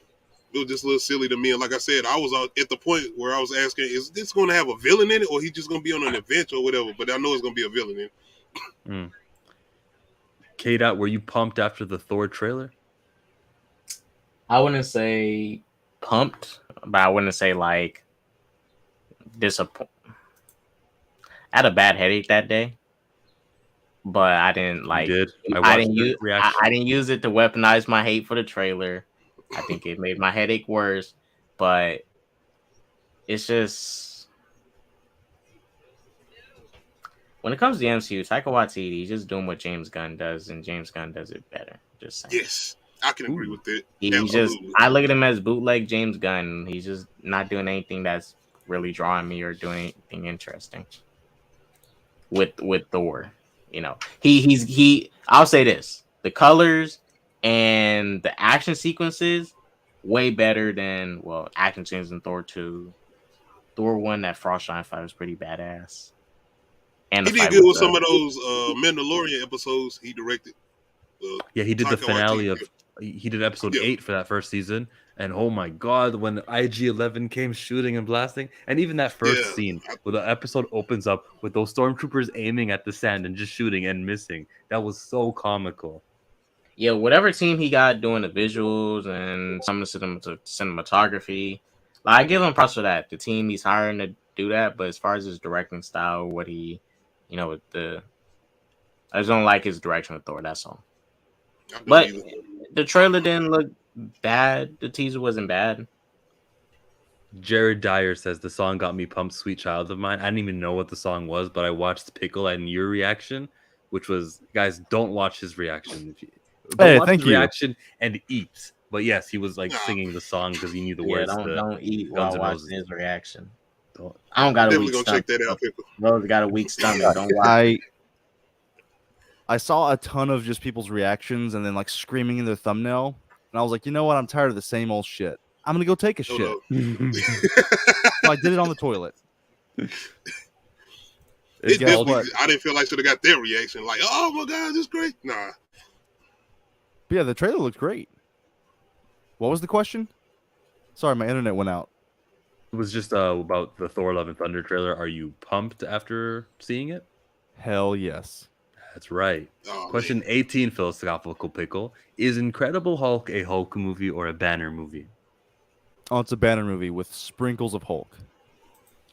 It was just a little silly to me. And like I said, I was at the point where I was asking, is this going to have a villain in it, or he just going to be on an adventure or whatever? But I know it's going to be a villain in it. K-Dot, were you pumped after the Thor trailer? I wouldn't say pumped, but I wouldn't say like disappointed. I had a bad headache that day, but I didn't like. You did. I didn't use it to weaponize my hate for the trailer. I think it made my headache worse, but it's just when it comes to the MCU, Taika Waititi, he's just doing what James Gunn does, and James Gunn does it better. Just saying. Yes, I can agree with that. I look at him as bootleg James Gunn. He's just not doing anything that's really drawing me or doing anything interesting with Thor. You know, I'll say this: the colors and the action sequences way better than action scenes in Thor 2. Thor 1, that Frostshine fight was pretty badass. And he did good with some of those Mandalorian episodes he directed. Yeah, he did the finale Waititi. He did episode 8 for that first season, and oh my god, when IG-11 came shooting and blasting, and even that first scene where the episode opens up with those stormtroopers aiming at the sand and just shooting and missing, that was so comical. Yeah, whatever team he got doing the visuals and some of the cinematography, I give him props for that. The team he's hiring to do that, but as far as his directing style, what he, I just don't like his direction with Thor. That's all. But the trailer didn't look bad. The teaser wasn't bad. Jared Dyer says the song got me pumped. Sweet Child of Mine. I didn't even know what the song was, but I watched Pickle and your reaction, which was, guys, don't watch his reaction. Thank you. Reaction and eat. But yes, he was like singing the song because he knew the words. Don't eat while watching his reaction. Don't. I don't got a Definitely weak gonna stomach. check that out, Pickle. Bro's got a weak stomach. Don't watch. I saw a ton of just people's reactions and then like screaming in their thumbnail, and I was like, you know what? I'm tired of the same old shit. I'm gonna go take a shit. So I did it on the toilet. I didn't feel like I should have got their reaction. Like, oh my god, this is great. Nah. But yeah, the trailer looked great. What was the question? Sorry, my internet went out. It was just about the Thor: Love and Thunder trailer. Are you pumped after seeing it? Hell yes. That's right. Oh, Question man. 18, Philosophical Pickle. Is Incredible Hulk a Hulk movie or a Banner movie? Oh, it's a Banner movie with sprinkles of Hulk.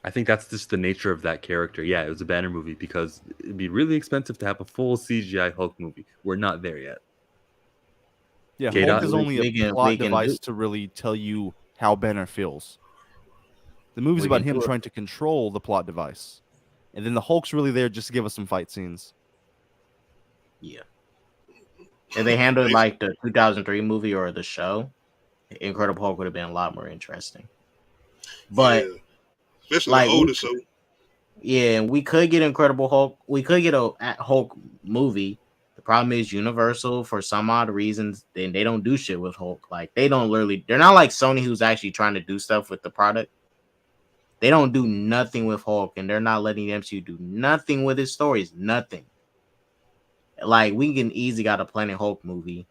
I think that's just the nature of that character. Yeah, it was a Banner movie because it'd be really expensive to have a full CGI Hulk movie. We're not there yet. Yeah, K-Dot? Hulk is only a plot device to really tell you how Banner feels. The movie's about him trying to control the plot device. And then the Hulk's really there just to give us some fight scenes. Yeah. If they handled like the 2003 movie or the show, Incredible Hulk would have been a lot more interesting. But especially like, the older show. Yeah, we could get Incredible Hulk. We could get a Hulk movie. The problem is Universal, for some odd reasons, they don't do shit with Hulk. Like they're not like Sony, who's actually trying to do stuff with the product. They don't do nothing with Hulk, and they're not letting the MCU do nothing with his stories. Nothing. Like we can easily got a Planet Hulk movie,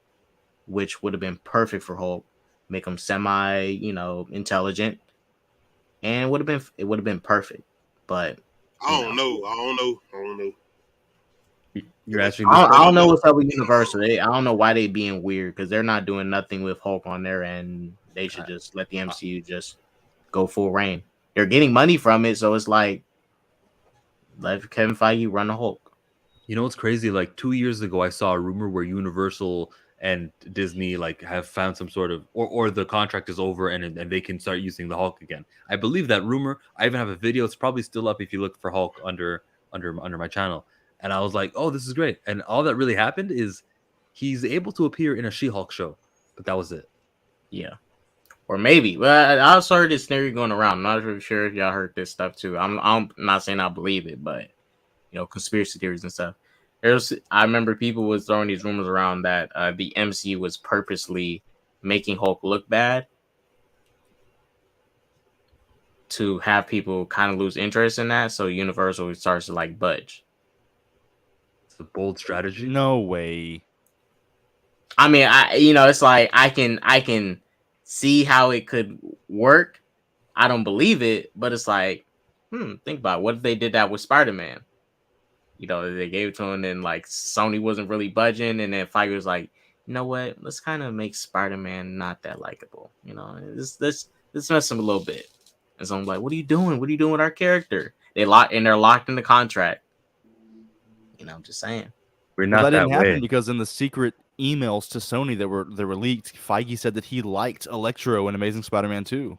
which would have been perfect for Hulk. Make him semi, intelligent, and it would have been perfect. But I don't know. You're answering this I question. don't know what's up with Universal. I don't know why they being weird because they're not doing nothing with Hulk on their end. They should just let the MCU just go full reign. They're getting money from it, so it's like let Kevin Feige run the Hulk. You know what's crazy? Like 2 years ago, I saw a rumor where Universal and Disney like have found some sort of or the contract is over and they can start using the Hulk again. I believe that rumor. I even have a video. It's probably still up if you look for Hulk under my channel. And I was like, oh, this is great. And all that really happened is he's able to appear in a She-Hulk show, but that was it. Yeah. Or maybe. Well, I also heard this theory going around. I'm not really sure if y'all heard this stuff too. I'm not saying I believe it, but conspiracy theories and stuff. I remember people was throwing these rumors around that the MCU was purposely making Hulk look bad to have people kind of lose interest in that, so Universal starts to like budge. It's a bold strategy. No way. I mean, it's like I can see how it could work. I don't believe it, but it's like, think about it. What if they did that with Spider-Man? They gave it to him, and like Sony wasn't really budging, and then Feige was like, you know what? Let's kind of make Spider-Man not that likable. Let's mess him a little bit. And so I'm like, what are you doing? What are you doing with our character? They're locked in the contract. I'm just saying. We're not that that didn't way. happen because in the secret emails to Sony that were leaked, Feige said that he liked Electro in Amazing Spider-Man 2.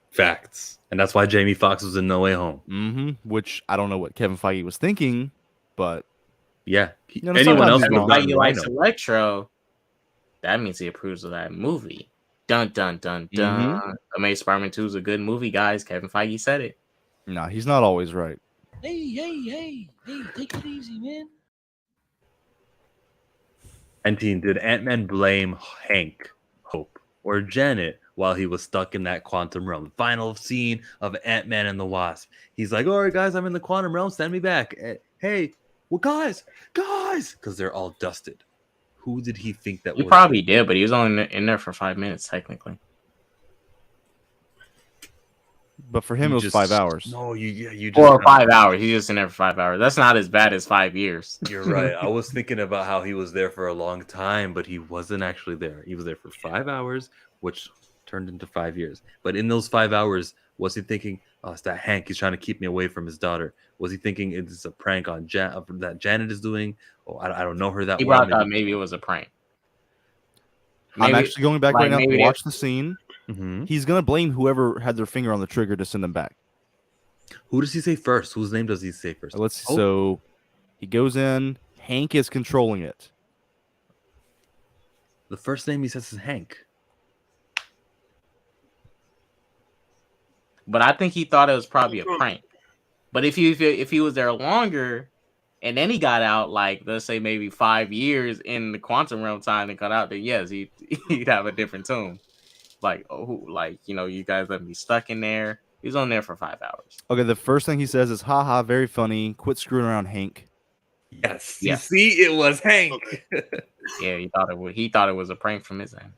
Facts. And that's why Jamie Foxx was in No Way Home. Mm-hmm. Which I don't know what Kevin Feige was thinking, but yeah, anyone else Kevin Feige likes Electro. That means he approves of that movie. Dun dun dun dun. Mm-hmm. Amazing Spider-Man 2 is a good movie, guys. Kevin Feige said it. Nah, he's not always right. Hey, take it easy, man. And did Ant-Man blame Hank, Hope, or Janet while he was stuck in that quantum realm? Final scene of Ant-Man and the Wasp. He's like, all right, guys, I'm in the quantum realm. Send me back. Hey, well, guys, because they're all dusted. Who did he think that was? He probably did, but he was only in there for 5 minutes, technically. But for him, it was 5 hours. No, you just... Or 5 hours. He's just in there for 5 hours. That's not as bad as 5 years. You're right. I was thinking about how he was there for a long time, but he wasn't actually there. He was there for 5 hours, which turned into 5 years. But in those 5 hours, was he thinking, oh, it's that Hank. He's trying to keep me away from his daughter. Was he thinking it's a prank on that Janet is doing? Oh, I don't know her that well. He thought maybe it was a prank. I'm actually going back right now to watch the scene. Mm-hmm. He's going to blame whoever had their finger on the trigger to send them back. Who does he say first? Whose name does he say first? Let's see. So he goes in. Hank is controlling it. The first name he says is Hank. But I think he thought it was probably a prank. But if he was there longer and then he got out, like, let's say maybe 5 years in the quantum realm time and got out, then yes, he'd have a different tune. Like, you guys let me stuck in there. He was on there for 5 hours. Okay, the first thing he says is, haha, very funny. Quit screwing around, Hank. Yes. You see, it was Hank. Okay. Yeah, he thought it was a prank from his end.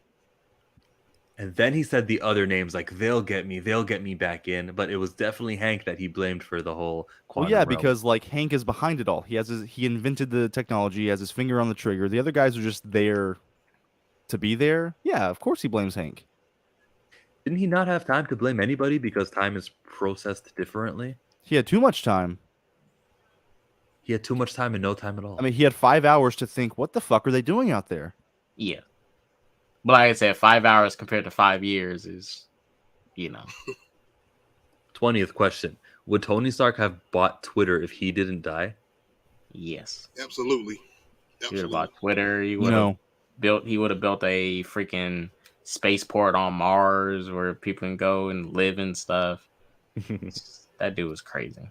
And then he said the other names, like, they'll get me back in. But it was definitely Hank that he blamed for the whole quantum realm. Because, like, Hank is behind it all. He invented the technology, he has his finger on the trigger. The other guys are just there to be there. Yeah, of course he blames Hank. Didn't he not have time to blame anybody because time is processed differently? He had too much time. He had too much time and no time at all. I mean, he had 5 hours to think, what the fuck are they doing out there? Yeah. But like I said, 5 hours compared to 5 years is, 20th question. Would Tony Stark have bought Twitter if he didn't die? Yes. Absolutely. He would have bought Twitter. He would have built a freaking spaceport on Mars where people can go and live and stuff. That dude was crazy.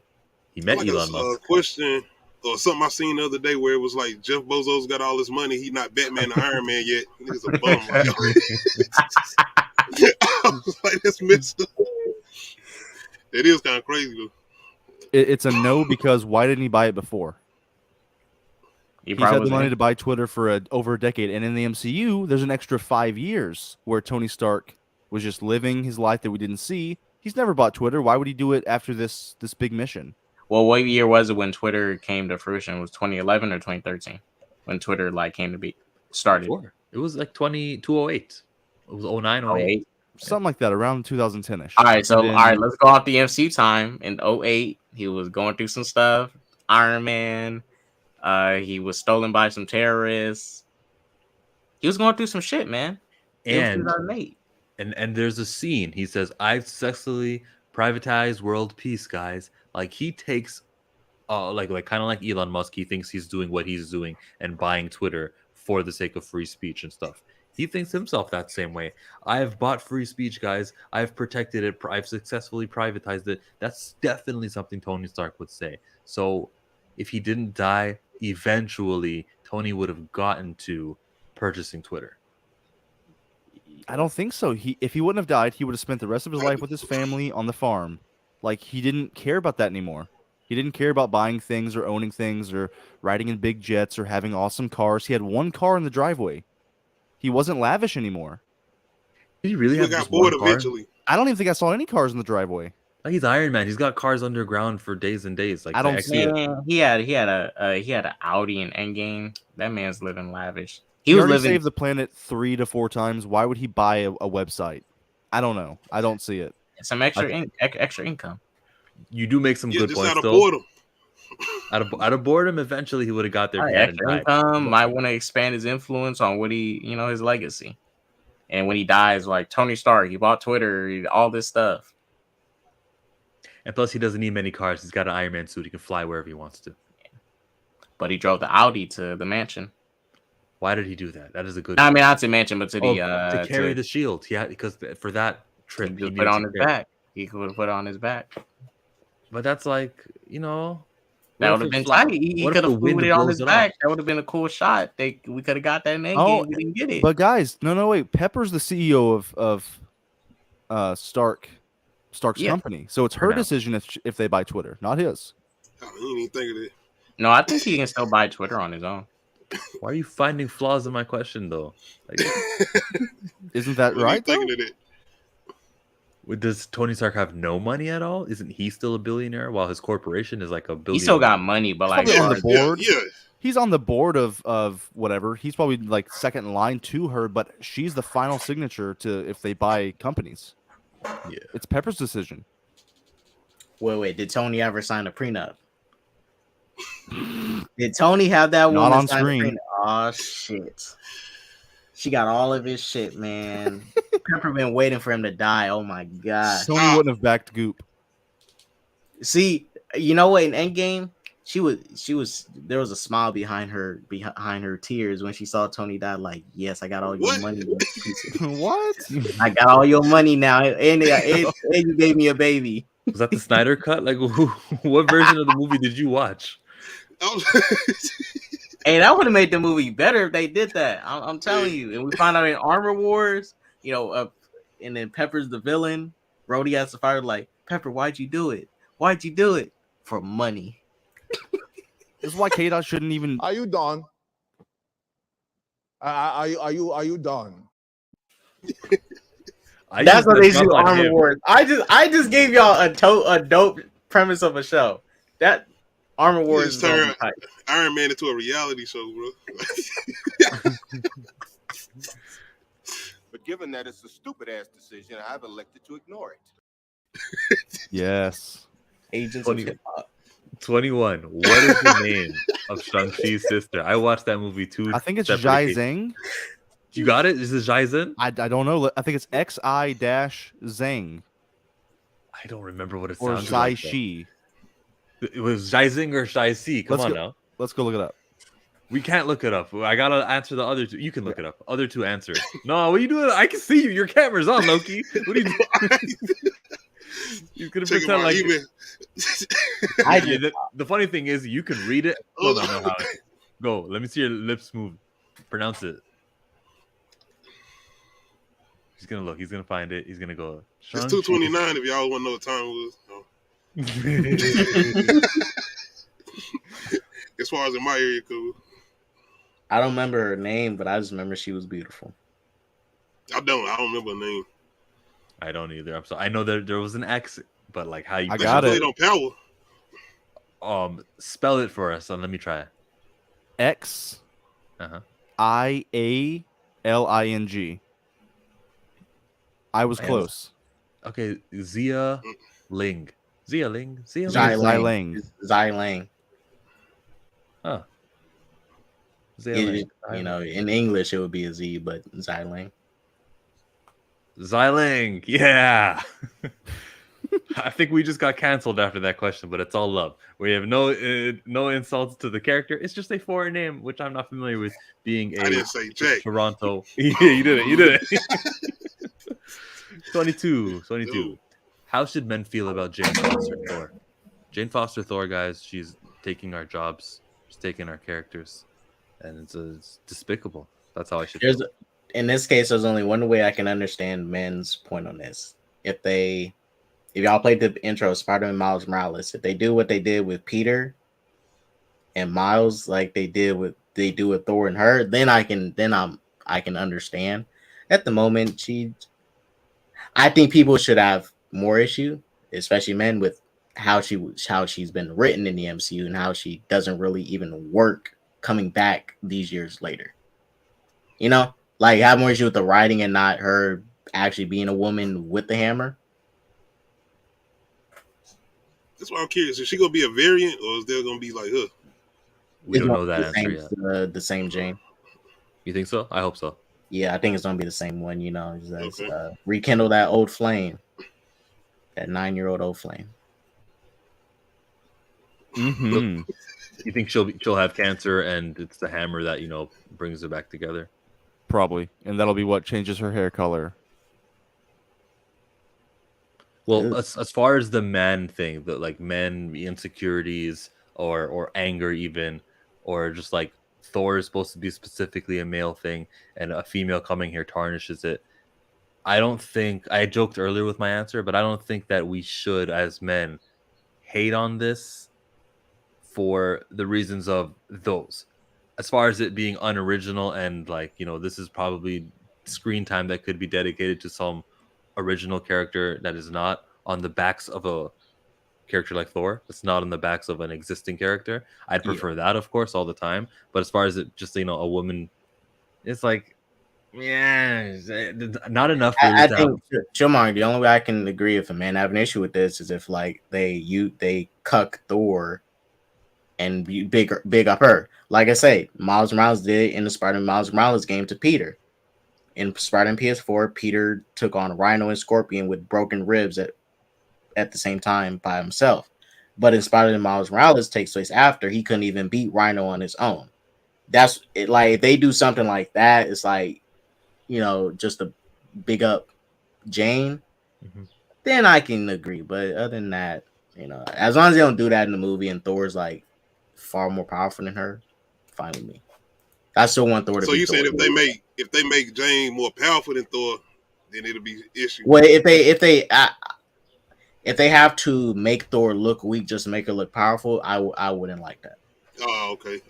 He met Elon Musk. Question or something I seen the other day where it was like Jeff Bezos got all this money. He not Batman or Iron Man yet. Nigga's a bum. I was like, that's messed up. It is kind of crazy though. It's a no because why didn't he buy it before? He He's probably had the was money in. to buy Twitter for over a decade, and in the MCU, there's an extra 5 years where Tony Stark was just living his life that we didn't see. He's never bought Twitter. Why would he do it after this big mission? Well, what year was it when Twitter came to fruition? Was 2011 or 2013 when Twitter like came to be started? Before. It was like 2008. It was 09, 08. 08. Something like that, around 2010ish. All right, so And then- all right, let's go off the MCU time. In 08, he was going through some stuff. Iron Man. He was stolen by some terrorists. He was going through some shit, man. It was And 2008. and there's a scene. He says, "I've successfully privatized world peace, guys." Like he takes, like kind of like Elon Musk. He thinks he's doing what he's doing and buying Twitter for the sake of free speech and stuff. He thinks himself that same way. I've bought free speech, guys. I've protected it. I've successfully privatized it. That's definitely something Tony Stark would say. So if he didn't die, eventually Tony would have gotten to purchasing Twitter. I don't think so. If he wouldn't have died, he would have spent the rest of his life with his family on the farm. Like, he didn't care about that anymore. He didn't care about buying things or owning things or riding in big jets or having awesome cars. He had one car in the driveway. He wasn't lavish anymore. Did he really He have got just bored one car? eventually. I don't even think I saw any cars in the driveway. Like he's Iron Man. He's got cars underground for days and days. Like I don't the see it. Man, he had an Audi in Endgame. That man's living lavish. He He was already living. saved the planet 3 to 4 times. Why would he buy a website? I don't know. I don't see it. Some extra income. You do make some Yeah, good just points out of though. boredom. Out of boredom, eventually he would have got there. If he hadn't Extra died. income. Might want to expand his influence on what his legacy. And when he dies, like Tony Stark, he bought Twitter, all this stuff. And plus, he doesn't need many cars. He's got an Iron Man suit. He can fly wherever he wants to. But he drove the Audi to the mansion. Why did he do that? That is a good. I mean, not to mention, but to Oh, the to carry the shield. Yeah, because for that trip, he he could needed put it on to his carry- back. He could put it on his back. But that's like, That what would if have it been fly- tight. He what could if the have wind put it on blows his it back. off? That would have been a cool shot. We could have got that in Endgame. Oh, We didn't get it. But guys, no, wait. Pepper's the CEO of Stark's Yeah. company, so it's For her now. decision if they buy Twitter, not his. I didn't even think of that. No, I think he can still buy Twitter on his own. Why are you finding flaws in my question though? Like, Isn't that I wasn't right? even Though? thinking of that. does Tony Stark have no money at all? Isn't he still a billionaire while his corporation is like a billion? He still got money, but like Probably on the board. Yeah. He's on the board of whatever. He's probably like second in line to her, but she's the final signature to if they buy companies. Yeah. It's Pepper's decision. Wait. Did Tony ever sign a prenup? Did Tony have that Not woman on sign a screen. prenup? Oh shit. She got all of his shit, man. Pepper been waiting for him to die. Oh my god. Tony wouldn't have backed Goop. See, you know what? In Endgame, she was. There was a smile behind her tears when she saw Tony die. Like, yes, I got all your What? money. What? I got all your money now, and you gave me a baby. Was that the Snyder cut? Like, what version of the movie did you watch? I was- Hey, that would have made the movie better if they did that. I'm telling you. And we find out in Armor Wars, and then Pepper's the villain. Rhodey has to fire like, Pepper, why'd you do it? Why'd you do it? For money. This is why K-Dot shouldn't even. Are you done? Are you done? That's what they do. on Armor him. Wars. I just gave y'all a dope premise of a show. That Armor Wars is turn- on tight. Iron Man into a reality show, bro. But given that it's a stupid ass decision, I've elected to ignore it. Yes. Agents Funny. of Hip-Hop. 21. What is the name of Shang-Chi's sister? I watched that movie too. I think it's separate Zhai occasions. Zhang. You got it? Is it Zhai Zhen? I don't know. I think it's XI-Zhang I don't remember what it or sounds Zai like. Shi. It was Zhai Zing or Zhai Si. Come Let's on go. now. Let's go look it up. We can't look it up. I gotta answer the other two. You can look it up. Other two answer. No, what are you doing? I can see you. Your camera's on, Loki. What are you doing? He's gonna Checking pretend my like. email. Yeah, the funny thing is, you can read it. Hold on, no, go. Let me see your lips move. Pronounce it. He's gonna look. He's gonna find it. He's gonna go. It's 2:29 if y'all want to know what time it was. No. As far as in my area, cool. I don't remember her name, but I just remember she was beautiful. I don't remember her name. I don't either. I'm sorry. I know there was an X, but like how you I But got she it. played on Power. Spell it for us. Let me try. X Uh-huh. IALING. I was Man. close. Okay, Zia Ling. Zia Ling. Zia Ling. Zai Zai Lang. Zai Lang. Huh. Zia Ling. You know, in English it would be a Z, but Zai Lang. Xiling, yeah. I think we just got canceled after that question, but it's all love. We have no insults to the character. It's just a foreign name, which I'm not familiar with. Being I a didn't say Jack. Toronto. Yeah, you did it. 22. How should men feel about Jane Foster Thor? Jane Foster Thor, guys, she's taking our jobs. She's taking our characters. And it's despicable. That's how I should feel. In this case, there's only one way I can understand men's point on this. If y'all played the intro of Spider-Man Miles Morales, if they do what they did with Peter and Miles, like they do with Thor and her, then I can understand. At the moment, I think people should have more issue, especially men, with how she's been written in the MCU and how she doesn't really even work coming back these years later. You know, like have more issue with the writing and not her actually being a woman with the hammer. That's why I'm curious. Is she gonna be a variant, or is there gonna be like her? We don't know that answer yet. The same Jane. You think so? I hope so. Yeah, I think it's gonna be the same one. You know, rekindle that old flame, that 9-year-old old flame. Mm-hmm. You think she'll have cancer, and it's the hammer that brings her back together? Probably, and that'll be what changes her hair color. Well, as far as the man thing, the like men insecurities or anger even, or just like Thor is supposed to be specifically a male thing, and a female coming here tarnishes it. I don't think I joked earlier with my answer, but I don't think that we should, as men, hate on this for the reasons of those. As far as it being unoriginal and this is probably screen time that could be dedicated to some original character that is not on the backs of a character like Thor. It's not on the backs of an existing character. I'd prefer that, of course, all the time. But as far as it just a woman, it's like, yeah, not enough. I think Chumar, the only way I can agree if a man have an issue with this is if like they cuck Thor and big up her. Like I say, Miles Morales did in the Spider-Man Miles Morales game to Peter. In Spider-Man PS4, Peter took on Rhino and Scorpion with broken ribs at the same time by himself. But in Spider-Man Miles Morales takes place after, he couldn't even beat Rhino on his own. That's it. Like if they do something like that, it's like, just a big up Jane, then I can agree. But other than that, as long as they don't do that in the movie and Thor's like far more powerful than her, fine with me. I still want Thor to be. So you said if they make Jane more powerful than Thor, then it'll be issue. Well, if they have to make Thor look weak just to make her look powerful, I wouldn't like that. Oh, okay.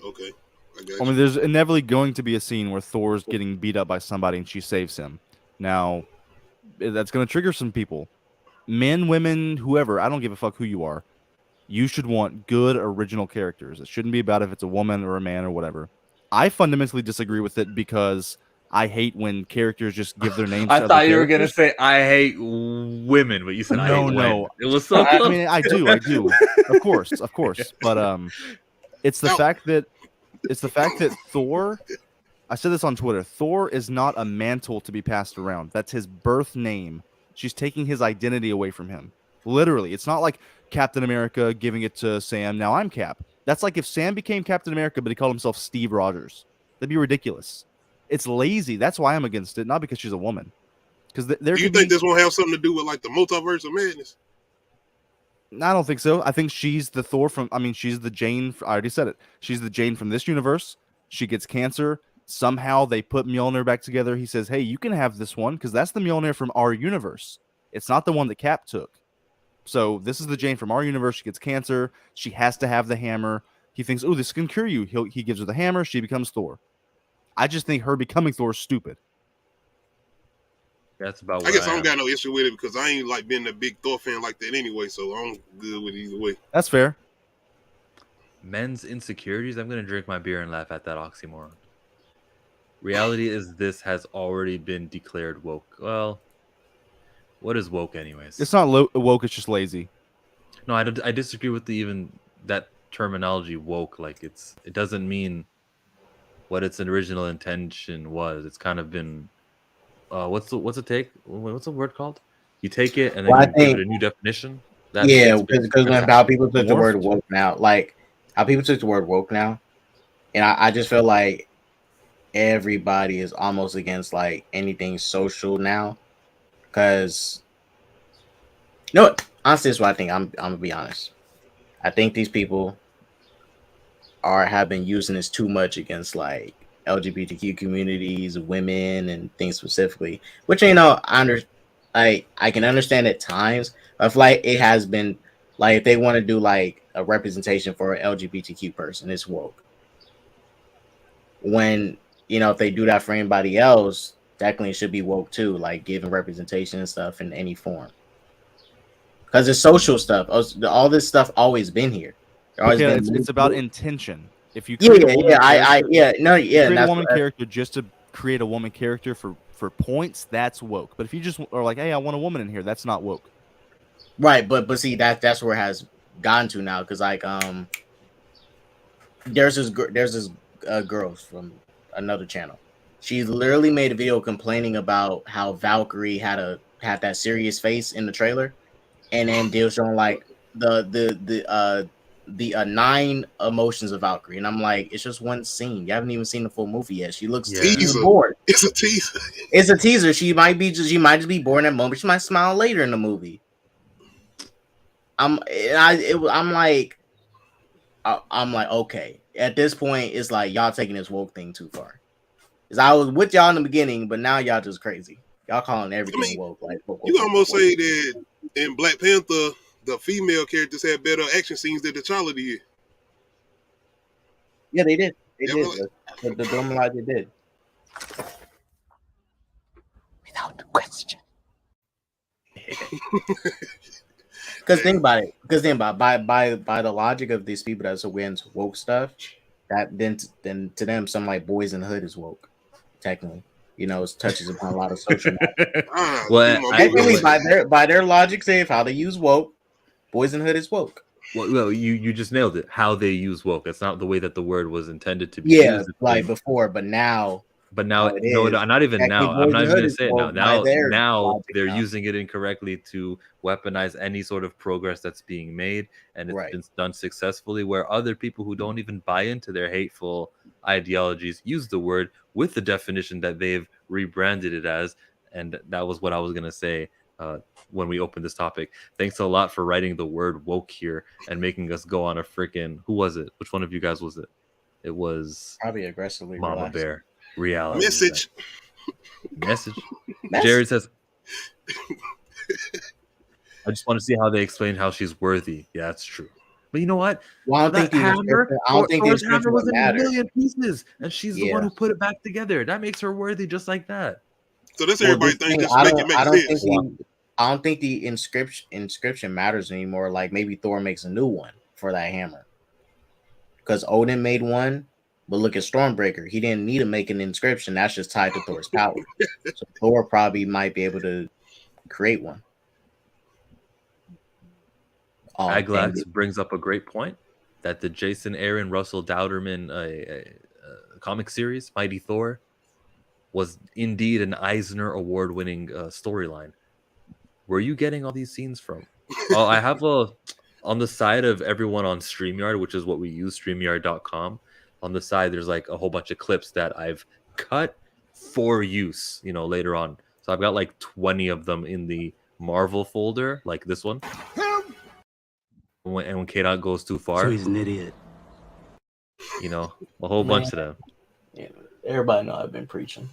I mean, there's inevitably going to be a scene where Thor's getting beat up by somebody and she saves him. Now, that's going to trigger some people. Men, women, whoever, I don't give a fuck who you are. You should want good original characters. It shouldn't be about if it's a woman or a man or whatever. I fundamentally disagree with it because I hate when characters just give their names to I thought you were going to say, I hate women, but you said, I hate women. It was so close. I mean, I do. Of course. But it's the fact that Thor, I said this on Twitter, Thor is not a mantle to be passed around. That's his birth name. She's taking his identity away from him. Literally. It's not like Captain America giving it to Sam. Now I'm Cap. That's like if Sam became Captain America, but he called himself Steve Rogers. That'd be ridiculous. It's lazy. That's why I'm against it, not because she's a woman. Because do you think this won't have something to do with like the multiverse of madness? I don't think so. I think she's the Thor she's the Jane. I already said it. She's the Jane from this universe. She gets cancer. Somehow they put Mjolnir back together. He says, hey, you can have this one because that's the Mjolnir from our universe. It's not the one that Cap took. So this is the Jane from our universe. She gets cancer. She has to have the hammer. He thinks, oh, this can cure you. He gives her the hammer. She becomes Thor. I just think her becoming Thor is stupid. That's about. I guess I don't got no issue with it because I ain't like been a big Thor fan like that anyway, so I'm good with it either way. That's fair. Men's insecurities. I'm gonna drink my beer and laugh at that oxymoron. Reality is this has already been declared woke. Well, what is woke anyways? It's not woke. It's just lazy. No, I disagree with even that terminology woke. Like it doesn't mean what its original intention was. It's kind of been what's the word called? You take it and then you give it a new definition. Because when how people took the word woke now, like how people took the word woke now, and I just feel like everybody is almost against like anything social now, because you know what? Honestly, this is what I think. I'm gonna be honest. I think these people have been using this too much against like LGBTQ communities, women, and things specifically. Which I can understand at times. Of like it has been like if they want to do like a representation for an LGBTQ person, it's woke. When if they do that for anybody else, definitely should be woke too, like giving representation and stuff in any form. Because it's social stuff. All this stuff always been here. It's about intention. If you create a woman character just to create a woman character for points, that's woke. But if you just are like, hey, I want a woman in here, that's not woke. Right, but see that's where it has gotten to now. Because like there's this girl from another channel. She literally made a video complaining about how Valkyrie had that serious face in the trailer. And then they were showing like the 9 emotions of Valkyrie, and I'm like, it's just one scene. You haven't even seen the full movie yet. She looks bored. It's a teaser. It's a teaser. She might just be bored in that moment. She might smile later in the movie. I'm like, okay. At this point, it's like y'all taking this woke thing too far. Because I was with y'all in the beginning, but now y'all just crazy. Y'all calling everything woke. Like you almost say that in Black Panther, the female characters had better action scenes than T'Challa did. Yeah, they did. They did. The Dormilage, they did. Without question. Because think about it. By the logic of these people that's against woke stuff, that then to them, some like Boys in the Hood is woke. Technically, it touches upon a lot of social. Technically, by their logic, say how they use woke, Boys in the Hood is woke. Well, you just nailed it. How they use woke. It's not the way that the word was intended to be used. Yeah, like before, but now. But now, no, not even now. I'm not even going to say it now. Now they're using it incorrectly to weaponize any sort of progress that's being made, and it's been done successfully. Where other people who don't even buy into their hateful ideologies use the word with the definition that they've rebranded it as, and that was what I was going to say when we opened this topic. Thanks a lot for writing the word woke here and making us go on a freaking. Who was it? Which one of you guys was it? It was probably aggressively Mama relaxed. Bear. Reality message. Jared says, I just want to see how they explain how she's worthy. Yeah, that's true. But you know what? Well, I don't think Thor's hammer was in a million pieces, and she's the one who put it back together. That makes her worthy, just like that. So that's everybody thinks. I don't think the inscription matters anymore. Like maybe Thor makes a new one for that hammer, because Odin made one. But look at Stormbreaker. He didn't need to make an inscription. That's just tied to Thor's power. So Thor probably might be able to create one. Aglax brings up a great point that the Jason Aaron Russell Dowderman comic series, Mighty Thor, was indeed an Eisner Award-winning storyline. Where are you getting all these scenes from? Oh, I have on the side of everyone on StreamYard, which is what we use, StreamYard.com. On the side, there's like a whole bunch of clips that I've cut for use, later on. So I've got like 20 of them in the Marvel folder, like this one. When K-Dot goes too far. So he's an idiot. A whole bunch of them. Yeah, everybody know I've been preaching.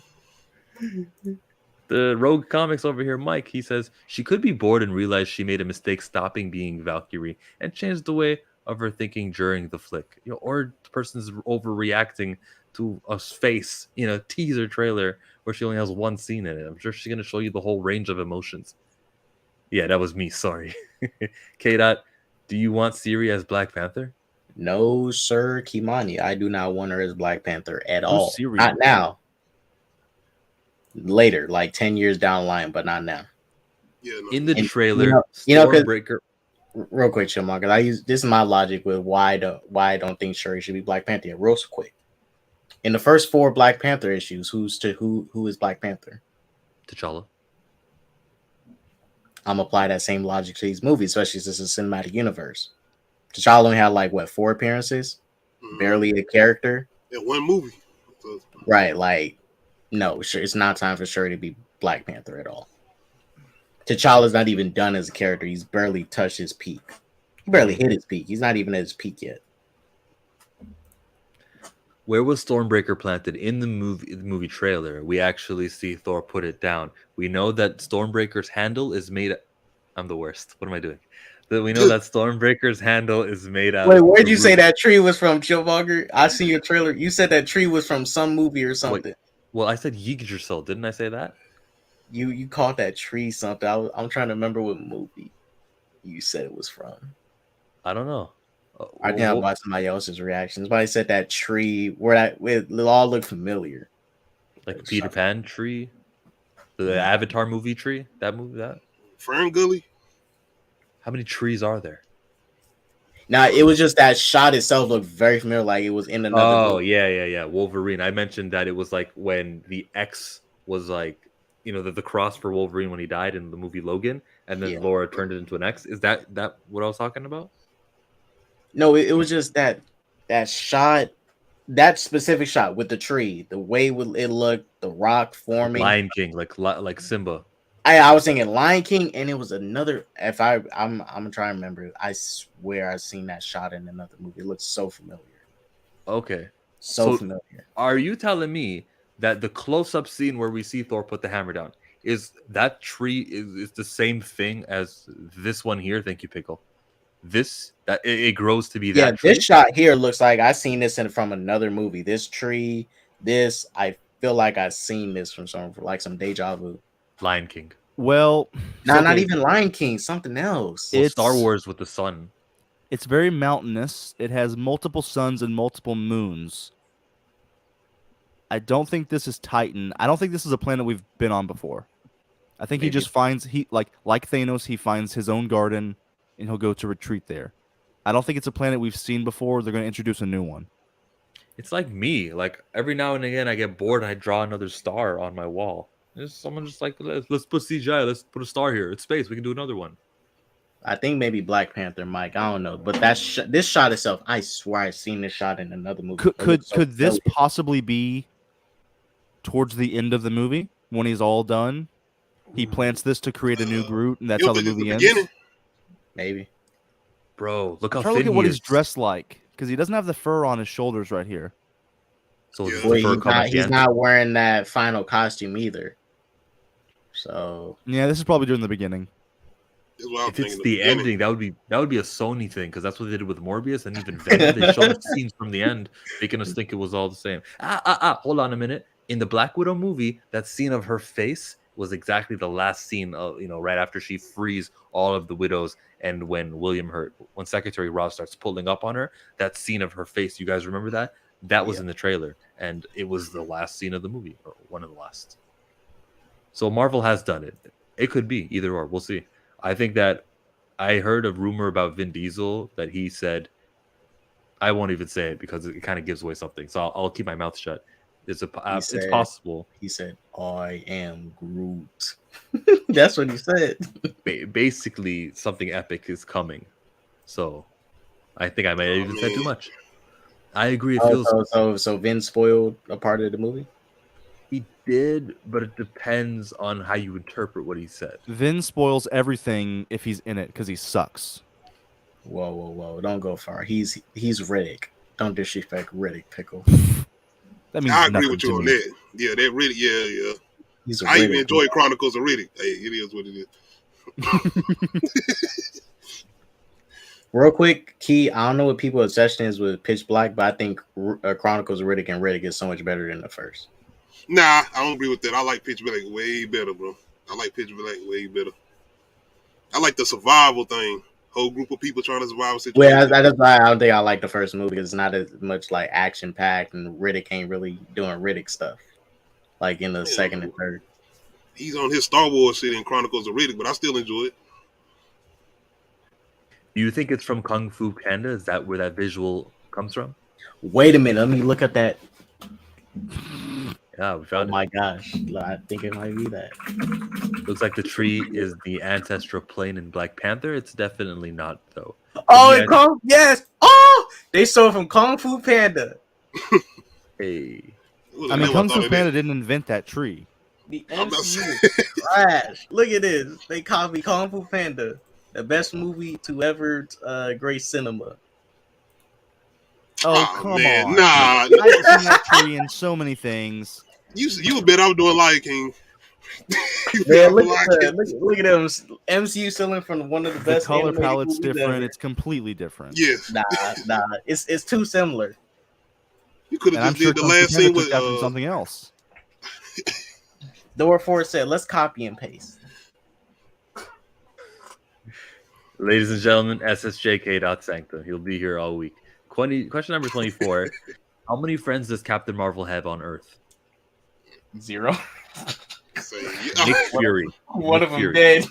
The Rogue Comics over here, Mike, he says, she could be bored and realize she made a mistake stopping being Valkyrie and changed the way of her thinking during the flick, or the person's overreacting to a face in a teaser trailer where she only has one scene in it. I'm sure she's gonna show you the whole range of emotions. Yeah, that was me. Sorry. K. Dot, do you want Siri as Black Panther? No, sir, Kimani. I do not want her as Black Panther at Who's all. Siri? Not now. Later, like 10 years down the line, but not now. Yeah, no. In the And, trailer, you know, 'cause- Stormbreaker. Real quick, Chillmonger. This is my logic with why I don't think Shuri should be Black Panther. Yet. Real quick. In the first 4 Black Panther issues, who is Black Panther? T'Challa. I'm gonna apply that same logic to these movies, especially since it's a cinematic universe. T'Challa only had like what 4 appearances, barely a character. In one movie. So, Right, like no, it's not time for Shuri to be Black Panther at all. T'Challa's not even done as a character. He's barely touched his peak. He barely hit his peak. He's not even at his peak yet. Where was Stormbreaker planted in the movie trailer? We actually see Thor put it down. We know that Stormbreaker's handle is made. I'm the worst. What am I doing? We know that Stormbreaker's handle is made out. Wait, where'd you say that tree was from, Chillmonger? I see your trailer. You said that tree was from some movie or something. Wait, well, I said Yggdrasil, didn't I say that? You called that tree something. I'm trying to remember what movie you said it was from. I don't know. I think I watched somebody else's reactions. Somebody said that tree it all looked familiar. Like Peter Pan tree, the Avatar movie tree. That movie. That Fern Gully. How many trees are there? Now it was just that shot itself looked very familiar, like it was in another. Oh yeah. Wolverine. I mentioned that it was like when the X was like, the cross for Wolverine when he died in the movie Logan, and then Laura turned it into an X. Is that what I was talking about? No, it was just that shot, that specific shot with the tree, the way it looked, the rock forming. Lion King, like Simba. I was thinking Lion King, and it was another. If I'm trying to remember, I swear I've seen that shot in another movie. It looks so familiar. Okay, so familiar. Are you telling me that the close-up scene where we see Thor put the hammer down is that tree is the same thing as this one here? Thank you, Pickle. That it grows to be that. Yeah, tree? This shot here looks like I've seen this from another movie. This tree, I feel like I've seen this from some deja vu. Lion King. Well, not even Lion King, something else. It's Star Wars with the sun. It's very mountainous. It has multiple suns and multiple moons. I don't think this is Titan. I don't think this is a planet we've been on before. I think he just finds like Thanos, he finds his own garden and he'll go to retreat there. I don't think it's a planet we've seen before. They're going to introduce a new one. It's like me. Like every now and again I get bored and I draw another star on my wall. Someone just like, let's put CGI, let's put a star here. It's space. We can do another one. I think maybe Black Panther, Mike. I don't know, but this shot itself, I swear I've seen this shot in another movie. Could this possibly be towards the end of the movie when he's all done? He plants this to create a new Groot, and that's how the movie ends. Maybe, bro. Look how thin he is. Look at what he's dressed like, because he doesn't have the fur on his shoulders right here. So he's not wearing that final costume either. So yeah, this is probably during the beginning. If it's the ending, that would be a Sony thing, because that's what they did with Morbius and even Venom. They showed scenes from the end, making us think it was all the same. Hold on a minute. In the Black Widow movie, that scene of her face was exactly the last scene of right after she frees all of the widows, and when Secretary Ross starts pulling up on her, that scene of her face. You guys remember that? That was in the trailer, and it was the last scene of the movie, or one of the last. So Marvel has done it. It could be either or. We'll see. I think that I heard a rumor about Vin Diesel that he said, I won't even say it because it kind of gives away something. So I'll keep my mouth shut. It's possible. He said, I am Groot. That's what he said. Basically, something epic is coming. So I think I might have even said too much. I agree. It feels so Vin spoiled a part of the movie? He did, but it depends on how you interpret what he said. Vin spoils everything if he's in it because he sucks. Whoa. Don't go far. He's Riddick. Don't disrespect Riddick, Pickle. That means I agree with you me. on that. Yeah, that Riddick, yeah. I even enjoy Chronicles of Riddick. Hey, it is what it is. Real quick, Key. I don't know what people's obsession is with Pitch Black, but I think Chronicles of Riddick and Riddick is so much better than the first. Nah, I don't agree with that. I like Pitch Black way better, bro. I like Pitch Black way better. I like the survival thing. Whole group of people trying to survive a situation. Well, that's why I don't think I like the first movie because it's not as much like action packed, and Riddick ain't really doing Riddick stuff like in the second and third. He's on his Star Wars shit in Chronicles of Riddick, but I still enjoy it. Do you think it's from Kung Fu Panda? Is that where that visual comes from? Wait a minute, let me look at that. Yeah, we Oh found my gosh, I think it might be that. it. Looks like the tree is the ancestral plane in Black Panther. It's definitely not, though. Oh, Yeah. it Kung, yes. Oh, they stole from Kung Fu Panda. Hey. I mean, Kung Fu Panda didn't invent that tree. The I'm about to MCU is trash. Look at this. They copy Kung Fu Panda, the best movie to ever grace cinema. Oh, come man. on. Nah. I've seen that tree in so many things. You bet I'm doing Lion King. Man, look at them. MCU selling from one of the The best. color animated palette's movies different. ever. It's completely different. Yes. Nah. It's too similar. You could And have I'm just sure did the Kung Fu last Panda scene took with that from something else. Door 4 said, "Let's copy and paste." Ladies and gentlemen, SSJK.Sanctum. He'll be here all week. Question number 24. How many friends does Captain Marvel have on Earth? 0. Nick Fury. One Nick of them Fury. dead.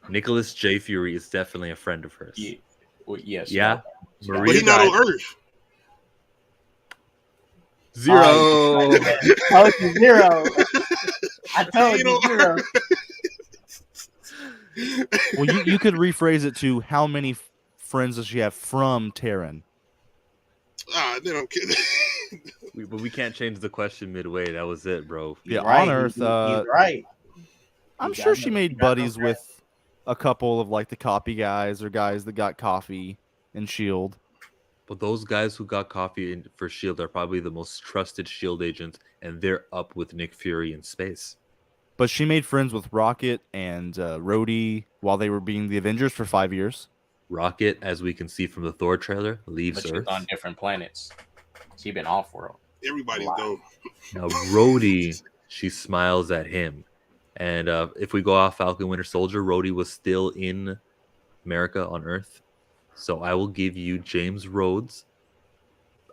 Nicholas J. Fury is definitely a friend of hers. Yeah. Well, yes. Yeah. But Maria he's not died. on Earth. 0. I told you 0. I told you 0. Well, you could rephrase it to how many friends does she have from Terran? Then I'm kidding. But we can't change the question midway. That was it, bro. Yeah, Right, on Earth. he's right. I'm You sure got she no- made you got no buddies with a couple of like the copy guys or guys that got coffee in Shield. But those guys who got coffee for S.H.I.E.L.D. are probably the most trusted S.H.I.E.L.D. agents, and they're up with Nick Fury in space. But she made friends with Rocket and Rhodey while they were being the Avengers for 5 years. Rocket, as we can see from the Thor trailer, leaves But she's Earth. on different planets. She been off world. Everybody's Wow. gone. Now, Rhodey, she smiles at him. And if we go off Falcon Winter Soldier, Rhodey was still in America on Earth. So I will give you James Rhodes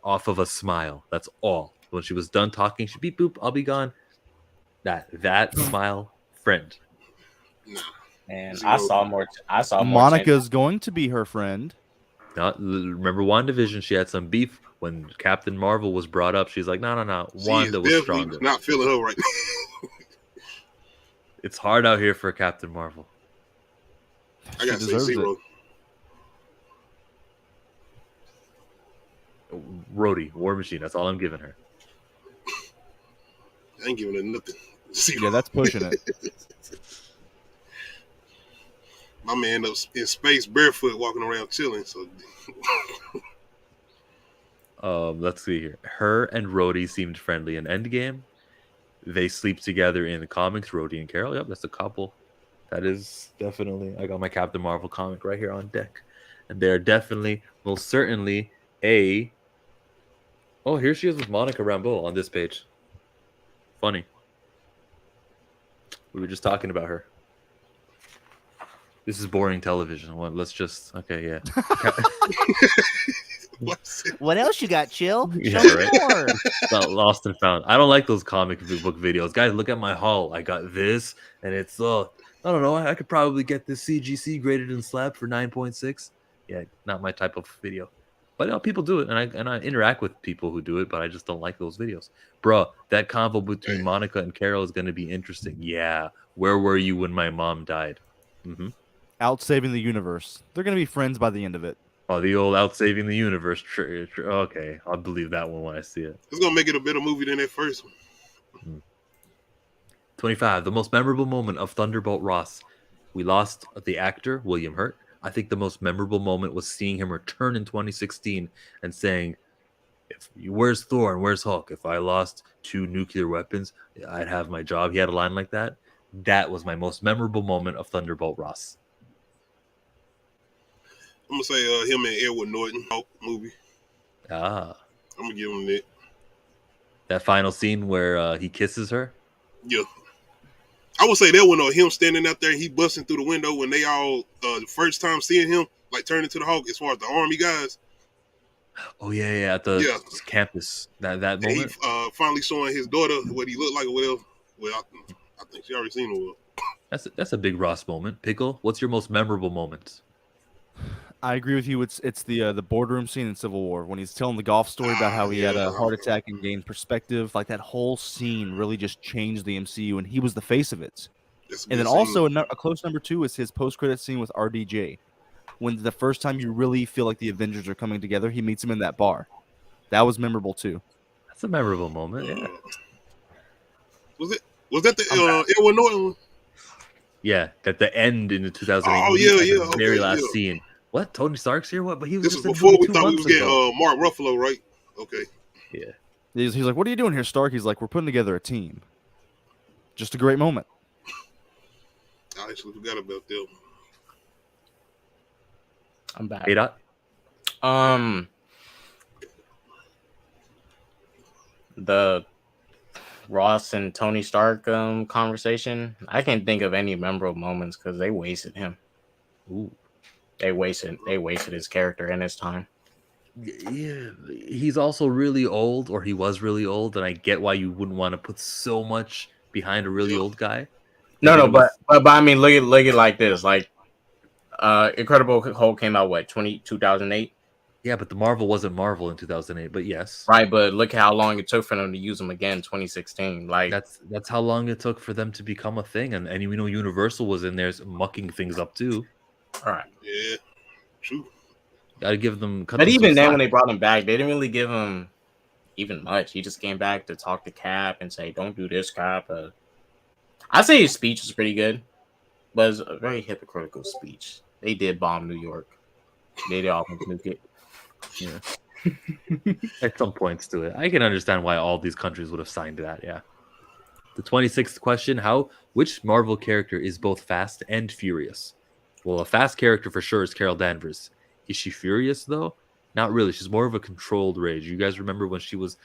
off of a smile. That's all. When she was done talking, she beep boop, I'll be gone. That smile, friend. And Zero. I saw more. Monica's going to be her friend. Remember WandaVision? She had some beef when Captain Marvel was brought up. She's like, no. She Wanda is was definitely stronger. not feeling her right now. It's hard out here for Captain Marvel. I gotta She say deserves 0. Rhodey, War Machine. That's all I'm giving her. I ain't giving her nothing. 0. Yeah, that's pushing it. My man up in space barefoot walking around chilling. So Let's see here. Her and Rhodey seemed friendly in Endgame. They sleep together in the comics, Rhodey and Carol. Yep, that's a couple. That is definitely... I got my Captain Marvel comic right here on deck. And they're definitely, most certainly, a... Oh, here she is with Monica Rambeau on this page. Funny. We were just talking about her. This is boring television. Well, let's just... Okay, yeah. What else you got, Chill? Yeah, Show me right. more. Not lost and found. I don't like those comic book videos. Guys, look at my haul. I got this, and it's I don't know. I could probably get this CGC graded and slabbed for 9.6. Yeah, not my type of video. But people do it, and I interact with people who do it, but I just don't like those videos. Bro, that convo between Monica and Carol is going to be interesting. Yeah, where were you when my mom died? Mm-hmm. Out saving the universe. They're going to be friends by the end of it. Oh, the old out saving the universe. Okay, I'll believe that one when I see it. it's gonna make it a better movie than that first one. 25. The most memorable moment of Thunderbolt Ross. We lost the actor, William Hurt. I think the most memorable moment was seeing him return in 2016 and saying, where's Thor and where's Hulk? If I lost 2 nuclear weapons, I'd have my job. He had a line like that. That was my most memorable moment of Thunderbolt Ross. I'm gonna say him and Edward Norton Hulk movie. Ah, I'm gonna give him that. that final scene where he kisses her. Yeah. I would say that one or him standing out there, he busting through the window when they all the first time seeing him like turn into the Hulk as far as the army guys. Oh yeah, at the campus. That And he moment. finally showing his daughter what he looked like or whatever. Well, I think she already seen him. That's a big Ross moment. Pickle, what's your most memorable moment? I agree with you. It's the boardroom scene in Civil War when he's telling the golf story about how he had a heart attack and gained perspective. Like that whole scene really just changed the MCU, and he was the face of it. And then also a close number 2 is his post-credit scene with RDJ. When the first time you really feel like the Avengers are coming together, he meets him in that bar. That was memorable too. That's a memorable moment. Yeah. Was that the Edward Norton one? Yeah, at the end in the 2008. Oh yeah. The very last scene. What? Tony Stark's here? What? But he was This just was before we thought we was was getting Mark Ruffalo, right? Okay. Yeah. He's like, "What are you doing here, Stark?" He's like, "We're putting together a team." Just a great moment. I actually forgot about that one. I'm back. Hey, Dot. The Ross and Tony Stark conversation. I can't think of any memorable moments because they wasted him. Ooh. They wasted his character and his time. Yeah, he's also really old, or he was really old, and I get why you wouldn't want to put so much behind a really old guy. But I mean, look at it like this. Like, Incredible Hulk came out 2008. Yeah, but the Marvel wasn't Marvel in 2008. But yes, right. But look how long it took for them to use them again, 2016. Like that's how long it took for them to become a thing, and you know Universal was in there mucking things up too. All right. Yeah. True. Gotta give them. But even then, when they brought him back, they didn't really give him even much. He just came back to talk to Cap and say, "Don't do this, Cap." I say his speech was pretty good, but it's a very hypocritical speech. They did bomb New York. They did all nuke it. Yeah. At some points to it, I can understand why all these countries would have signed that. Yeah. The 26th question: which Marvel character is both fast and furious? Well, a fast character for sure is Carol Danvers. Is she furious though? Not really. She's more of a controlled rage. You guys remember when she was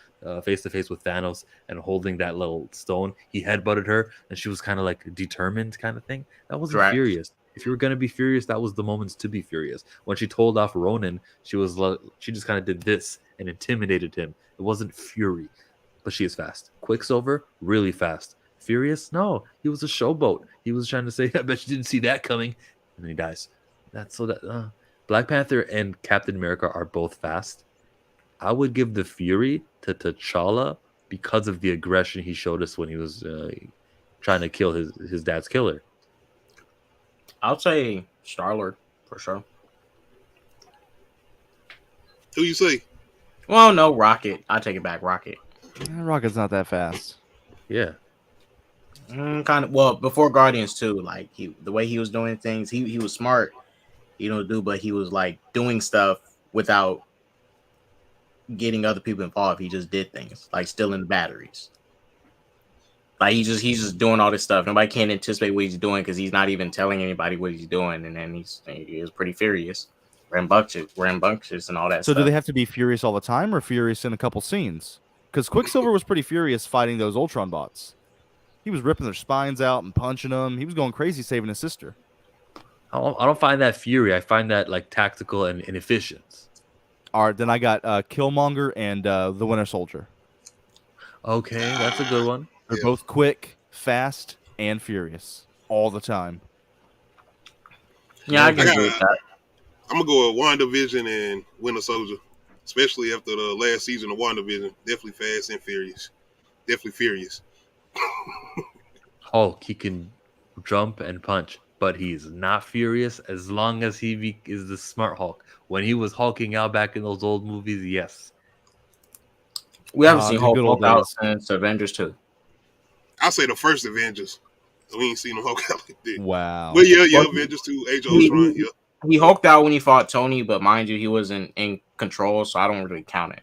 face to face with Thanos and holding that little stone? He headbutted her, and she was kind of like determined, kind of thing. That wasn't furious. If you were gonna be furious, that was the moments to be furious. When she told off Ronan, she just kind of did this and intimidated him. It wasn't fury, but she is fast. Quicksilver, really fast. Furious? No, he was a showboat. He was trying to say, "I bet you didn't see that coming," and then he dies. Black Panther and Captain America are both fast. I would give the fury to T'Challa because of the aggression he showed us when he was trying to kill his dad's killer. I'll say Star-Lord for sure. Who you say? Well, no, Rocket. I take it back, Rocket. Rocket's not that fast. Yeah. Kind of. Well, before Guardians too, like the way he was doing things, he was smart. But he was like doing stuff without getting other people involved. He just did things like stealing the batteries. Like he's just doing all this stuff. Nobody can anticipate what he's doing because he's not even telling anybody what he's doing. And then he is pretty furious, rambunctious, and all that. So stuff. do they have to be furious all the time, or furious in a couple scenes? Because Quicksilver was pretty furious fighting those Ultron bots. He was ripping their spines out and punching them. He was going crazy saving his sister. I don't find that fury. I find that like tactical and efficient. All right, then I got Killmonger and the Winter Soldier. Okay, that's a good one. They're both quick, fast, and furious all the time. Yeah, I can agree with that. I'm gonna go with WandaVision and Winter Soldier, especially after the last season of WandaVision. Definitely fast and furious. Definitely furious. Hulk, he can jump and punch, but he's not furious as long as he is the smart Hulk. When he was hulking out back in those old movies, yes. We haven't seen Hulk out since Avengers 2. I'll say the first Avengers. We ain't seen him Hulk out like that. Wow. Well, yeah, Avengers 2, Age of Ultron, yeah. He hulked out when he fought Tony, but mind you, he wasn't in control, so I don't really count it.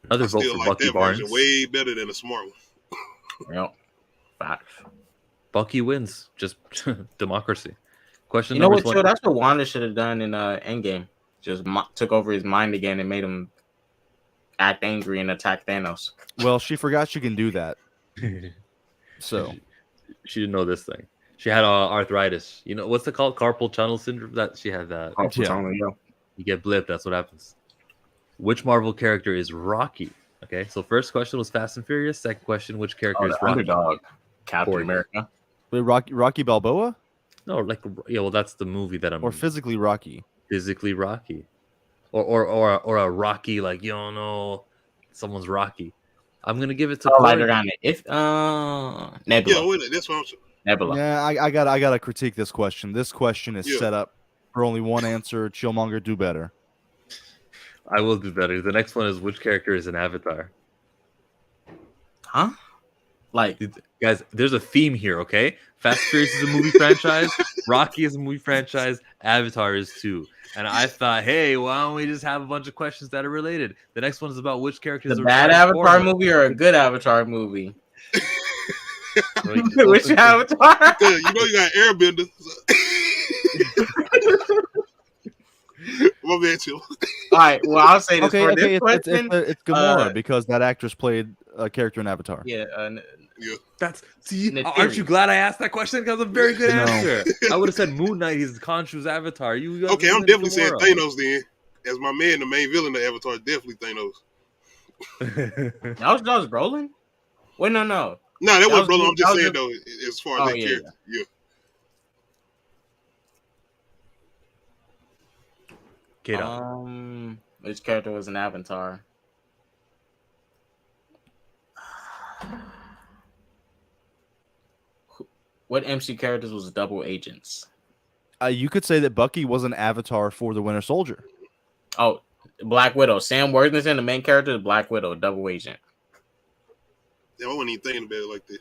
Another vote for Bucky Barnes. Way better than a smart one. Yep. Facts. Bucky wins. Just democracy. Question You know number what, 20. Chill? That's what Wanda should have done in Endgame. Just took over his mind again and made him act angry and attack Thanos. Well, she forgot she can do that. So She didn't know this thing. She had arthritis. You know what's it called? Carpal tunnel syndrome. That she had that. Oh, Yeah. You get blipped. That's what happens. Which Marvel character is Rocky? Okay, so first question was Fast and Furious. Second question, which character is the Rocky? underdog, Captain Corey. America. wait, Rocky Balboa No, like yeah. Well, that's the movie that I'm. or physically Rocky? Physically Rocky, or a Rocky, like you don't know, someone's Rocky. I'm gonna give it to Oh, like Corey. around it. If Yeah, Nebula. wait, that's what I'm saying. Nebula. Yeah, I gotta critique this question. This question is Yeah. set up for only one answer. Chillmonger, do better. I will do better. The next one is which character is an Avatar? Huh? Like Guys, there's a theme here, okay? Fast and Furious is a movie franchise. Rocky is a movie franchise. Avatar is too. And I thought, hey, why don't we just have a bunch of questions that are related? The next one is about which characters the are bad Transformers. Avatar movie or a good Avatar movie? So you- Which Avatar? Yeah, you know you got Airbender. My bad, Chill. All right. Well, I'll say this Okay, for okay, this it's question. Gamora because that actress played a character in Avatar. Yeah. That's see, In the aren't you theory. glad I asked that question? Because a very good No. answer. I would have said Moon Knight. He's Khonshu's Avatar. You Okay, I'm said definitely saying Gamora. Thanos then. As my man, the main villain of Avatar, definitely Thanos. That was Brolin? Wait, no. No, that was- wasn't brother. I'm just that was saying though, as far as Oh, that yeah, character. Yeah. K-Dot. Which character was an Avatar? What MC characters was double agents? You could say that Bucky was an Avatar for the Winter Soldier. Oh, Black Widow. Sam Worthington, the main character, is Black Widow, double agent. Yeah, I wasn't even thinking about it like that.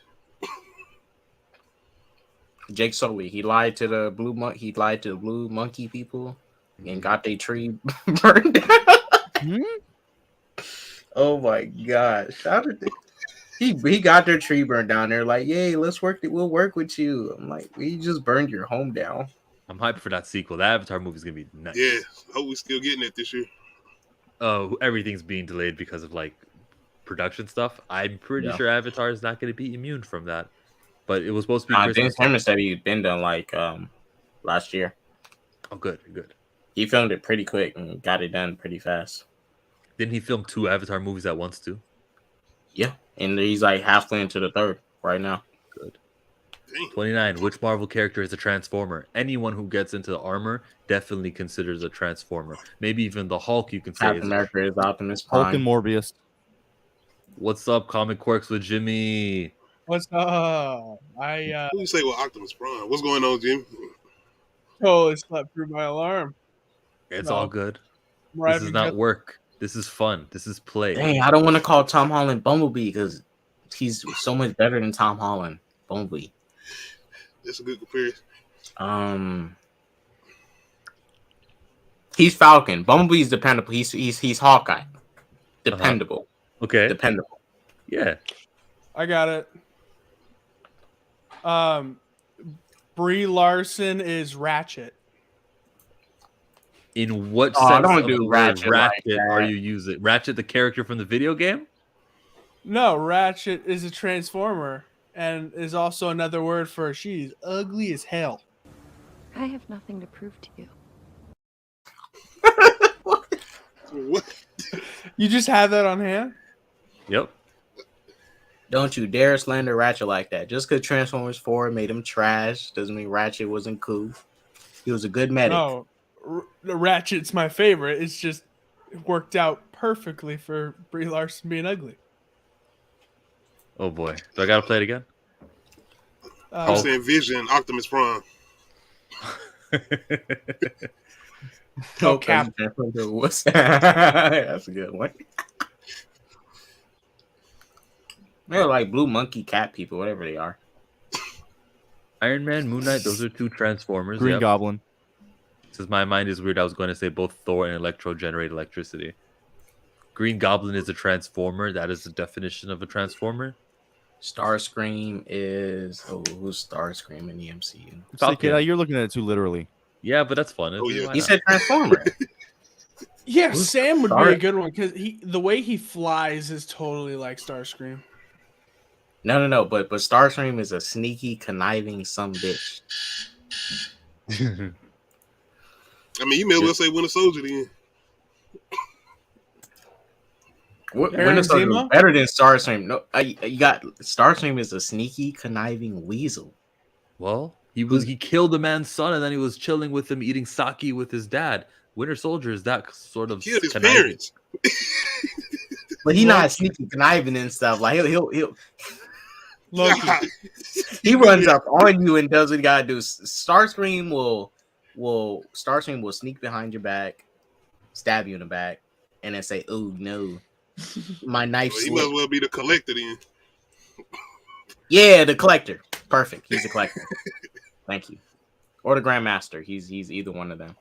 Jake Sully. He lied to the blue monkey people and got their tree burned down. Oh my gosh. How did he got their tree burned down? They're like, yay, we'll work with you. I'm like, we just burned your home down. I'm hyped for that sequel. The Avatar movie's gonna be nice. Yeah, hope we still getting it this year. Everything's being delayed because of like production stuff. I'm pretty sure Avatar is not gonna be immune from that. But it was supposed to be James Christmas. Cameron said he'd been done like last year. Oh, good. He filmed it pretty quick and got it done pretty fast. Didn't he film 2 Avatar movies at once too? Yeah, and he's like halfway into the third right now. Good. Dang. 29. Which Marvel character is a Transformer? Anyone who gets into the armor definitely considers a Transformer. Maybe even the Hulk you can say Captain is. America is Optimus Hulk and Prime. Morbius. What's up, Comic Quirks with Jimmy? What's up? Who you say with Optimus Prime? What's going on, Jim? Totally slept through my alarm. It's No. all good. We're This is having not just- work. This is fun. This is play. Dang, I don't want to call Tom Holland Bumblebee because he's so much better than Tom Holland. Bumblebee. That's a good comparison. He's Falcon. Bumblebee's dependable. He's Hawkeye. Dependable. Okay. Dependable. Yeah. I got it. Brie Larson is Ratchet. In what Oh, sense don't of do the word Ratchet like Ratchet are that. you using? Ratchet, the character from the video game? No, Ratchet is a transformer and is also another word for she's ugly as hell. I have nothing to prove to you. What? You just have that on hand? Yep. Don't you dare slander Ratchet like that. Just because Transformers 4 made him trash doesn't mean Ratchet wasn't cool. He was a good medic. No, Ratchet's my favorite. It's just it worked out perfectly for Brie Larson being ugly. Oh boy. Do I gotta play it again? I'm Uh, saying Vision, Optimus Prime. Oh, Cap. That's a good one. They're like blue monkey cat people, whatever they are. Iron Man, Moon Knight, those are 2 Transformers. Green Yep. Goblin. Since my mind is weird, I was going to say both Thor and Electro generate electricity. Green Goblin is a Transformer. That is the definition of a Transformer. Starscream is who's Starscream in the MCU? It's like, Falcon. you're looking at it too literally. Yeah, but that's fun. Oh, yeah. Why He not? said Transformer. Yeah, Who's Sam would be Star- a good one because the way he flies is totally like Starscream. No. But Starscream is a sneaky, conniving some bitch. I mean, you may as well say Winter Soldier then. Winter Soldier is better than Starscream. No, you got Starscream is a sneaky, conniving weasel. Well, he killed a man's son and then he was chilling with him eating sake with his dad. Winter Soldier is that sort of Killed his conniving. parents. But he's not sneaky, conniving and stuff. Like he'll Loki. he runs up on you and does what he gotta do. Starscream will sneak behind your back, stab you in the back, and then say, "Oh no, my knife." Well, he might as well be the Collector then. Yeah, the Collector. Perfect. He's the Collector. Thank you. Or the Grandmaster. He's either one of them.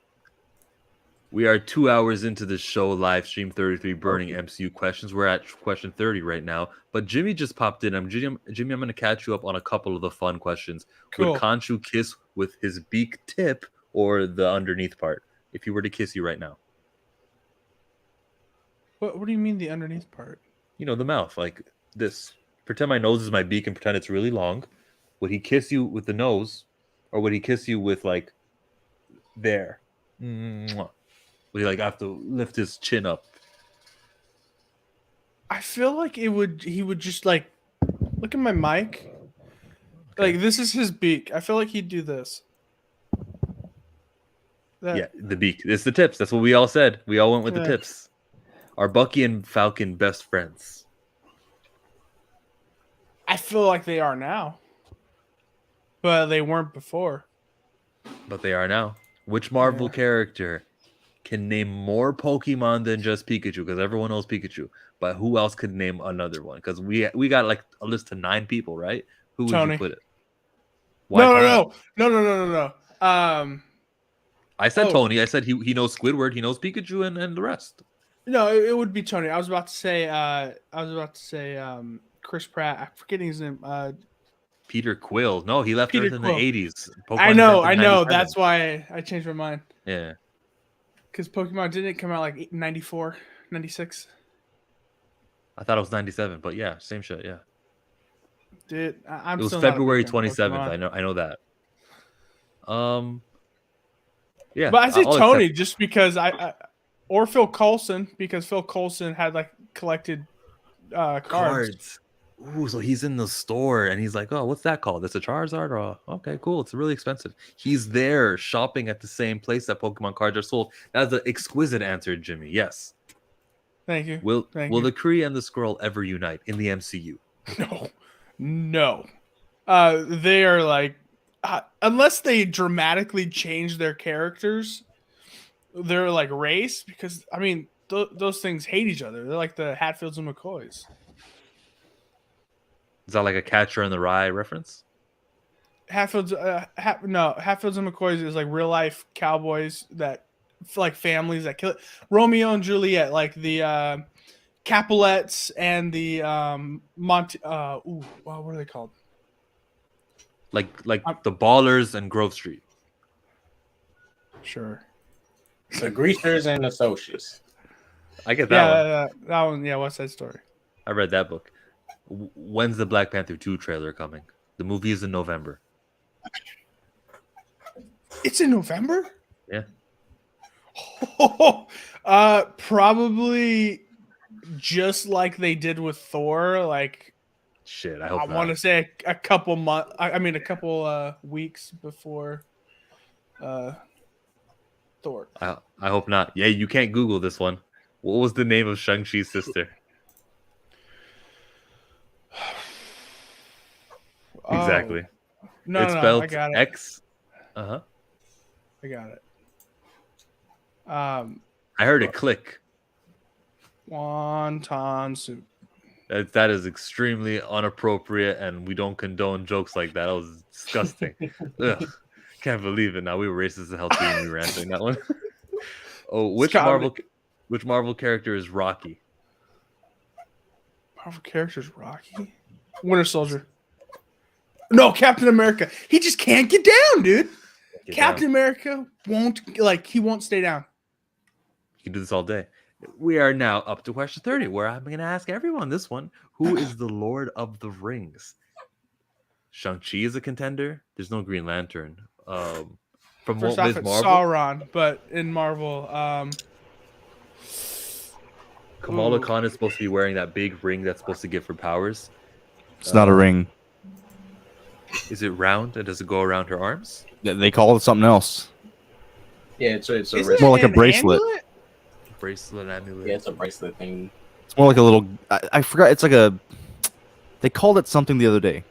We are 2 hours into the show, live stream 33 Burning MCU Questions. We're at question 30 right now, but Jimmy just popped in. Jimmy, I'm going to catch you up on a couple of the fun questions. Cool. Would Khonshu kiss with his beak tip or the underneath part? If he were to kiss you right now. What do you mean the underneath part? You know, the mouth, like this. Pretend my nose is my beak and pretend it's really long. Would he kiss you with the nose or would he kiss you with like there? Mwah. Would he like have to lift his chin up? I feel like he would just like look at my mic. Okay. Like this is his beak. I feel like he'd do this. Yeah, the beak. It's the tips. That's what we all said. We all went with the tips. Are Bucky and Falcon best friends? I feel like they are now. But they weren't before. But they are now. Which Marvel character can name more Pokemon than just Pikachu? Because everyone knows Pikachu. But who else could name another one? Because we got like a list of 9 people, right? Who would Tony. you put it? No. I said Tony. I said he knows Squidward. He knows Pikachu and the rest. No, it would be Tony. I was about to say Chris Pratt. I'm forgetting his name. Peter Quill. No, he left Earth in the 80s. Pokemon I know. That's why I changed my mind. Yeah. Because Pokemon didn't come out like 94, 96. I thought it was 97, but yeah, same shit. Yeah. Dude, I'm. It was still February not a big fan of 27th. Pokemon. I know that. Yeah. But I say I'll Tony accept. just because or Phil Coulson because Phil Coulson had like collected cards. Ooh, so he's in the store and he's like, "Oh, what's that called? It's a Charizard." Oh, okay, cool. It's really expensive. He's there shopping at the same place that Pokemon cards are sold. That's an exquisite answer, Jimmy. Yes. Thank you. Will you. the Kree and the Skrull ever unite in the MCU? No. They are like, unless they dramatically change their characters, they're like race because I mean those things hate each other. They're like the Hatfields and McCoys. Is that like a Catcher in the Rye reference? Hatfields and McCoys is like real life cowboys that like families that kill it. Romeo and Juliet, like the Capulets and the what are they called? Like the Ballers and Grove Street. Sure. The Greasers and Associates. I get that one. That one. Yeah, West Side Story. I read that book. When's the Black Panther 2 trailer coming? The movie is in November. It's in November? Yeah. Probably just like they did with Thor. Like, shit, I want to say a couple months. I mean, a couple weeks before Thor. I hope not. Yeah, you can't Google this one. What was the name of Shanxi's sister? Exactly. No, it's spelled I got it. X. I got it. I heard it click. Wonton soup. That is extremely inappropriate, and we don't condone jokes like that. That was disgusting. Ugh, can't believe it. Now we were racist as hell too when we were answering that one. Which Marvel character is Rocky? Marvel character is Rocky? Winter Soldier. No, Captain America. He just can't get down, dude. Captain America he won't stay down. You can do this all day. We are now up to question 30, where I'm going to ask everyone this one. Who is the Lord of the Rings? Shang-Chi is a contender. There's no Green Lantern. From First what off, with it's Marvel, Sauron, but in Marvel, Kamala Khan is supposed to be wearing that big ring that's supposed to give her powers. It's not a ring. Is it round and does it go around her arms? They call it something else. Yeah, it's a Isn't wrist. more like a an bracelet. amulet? Bracelet, amulet. Yeah, it's a bracelet thing. It's more like a little. I forgot. It's like a. They called it something the other day.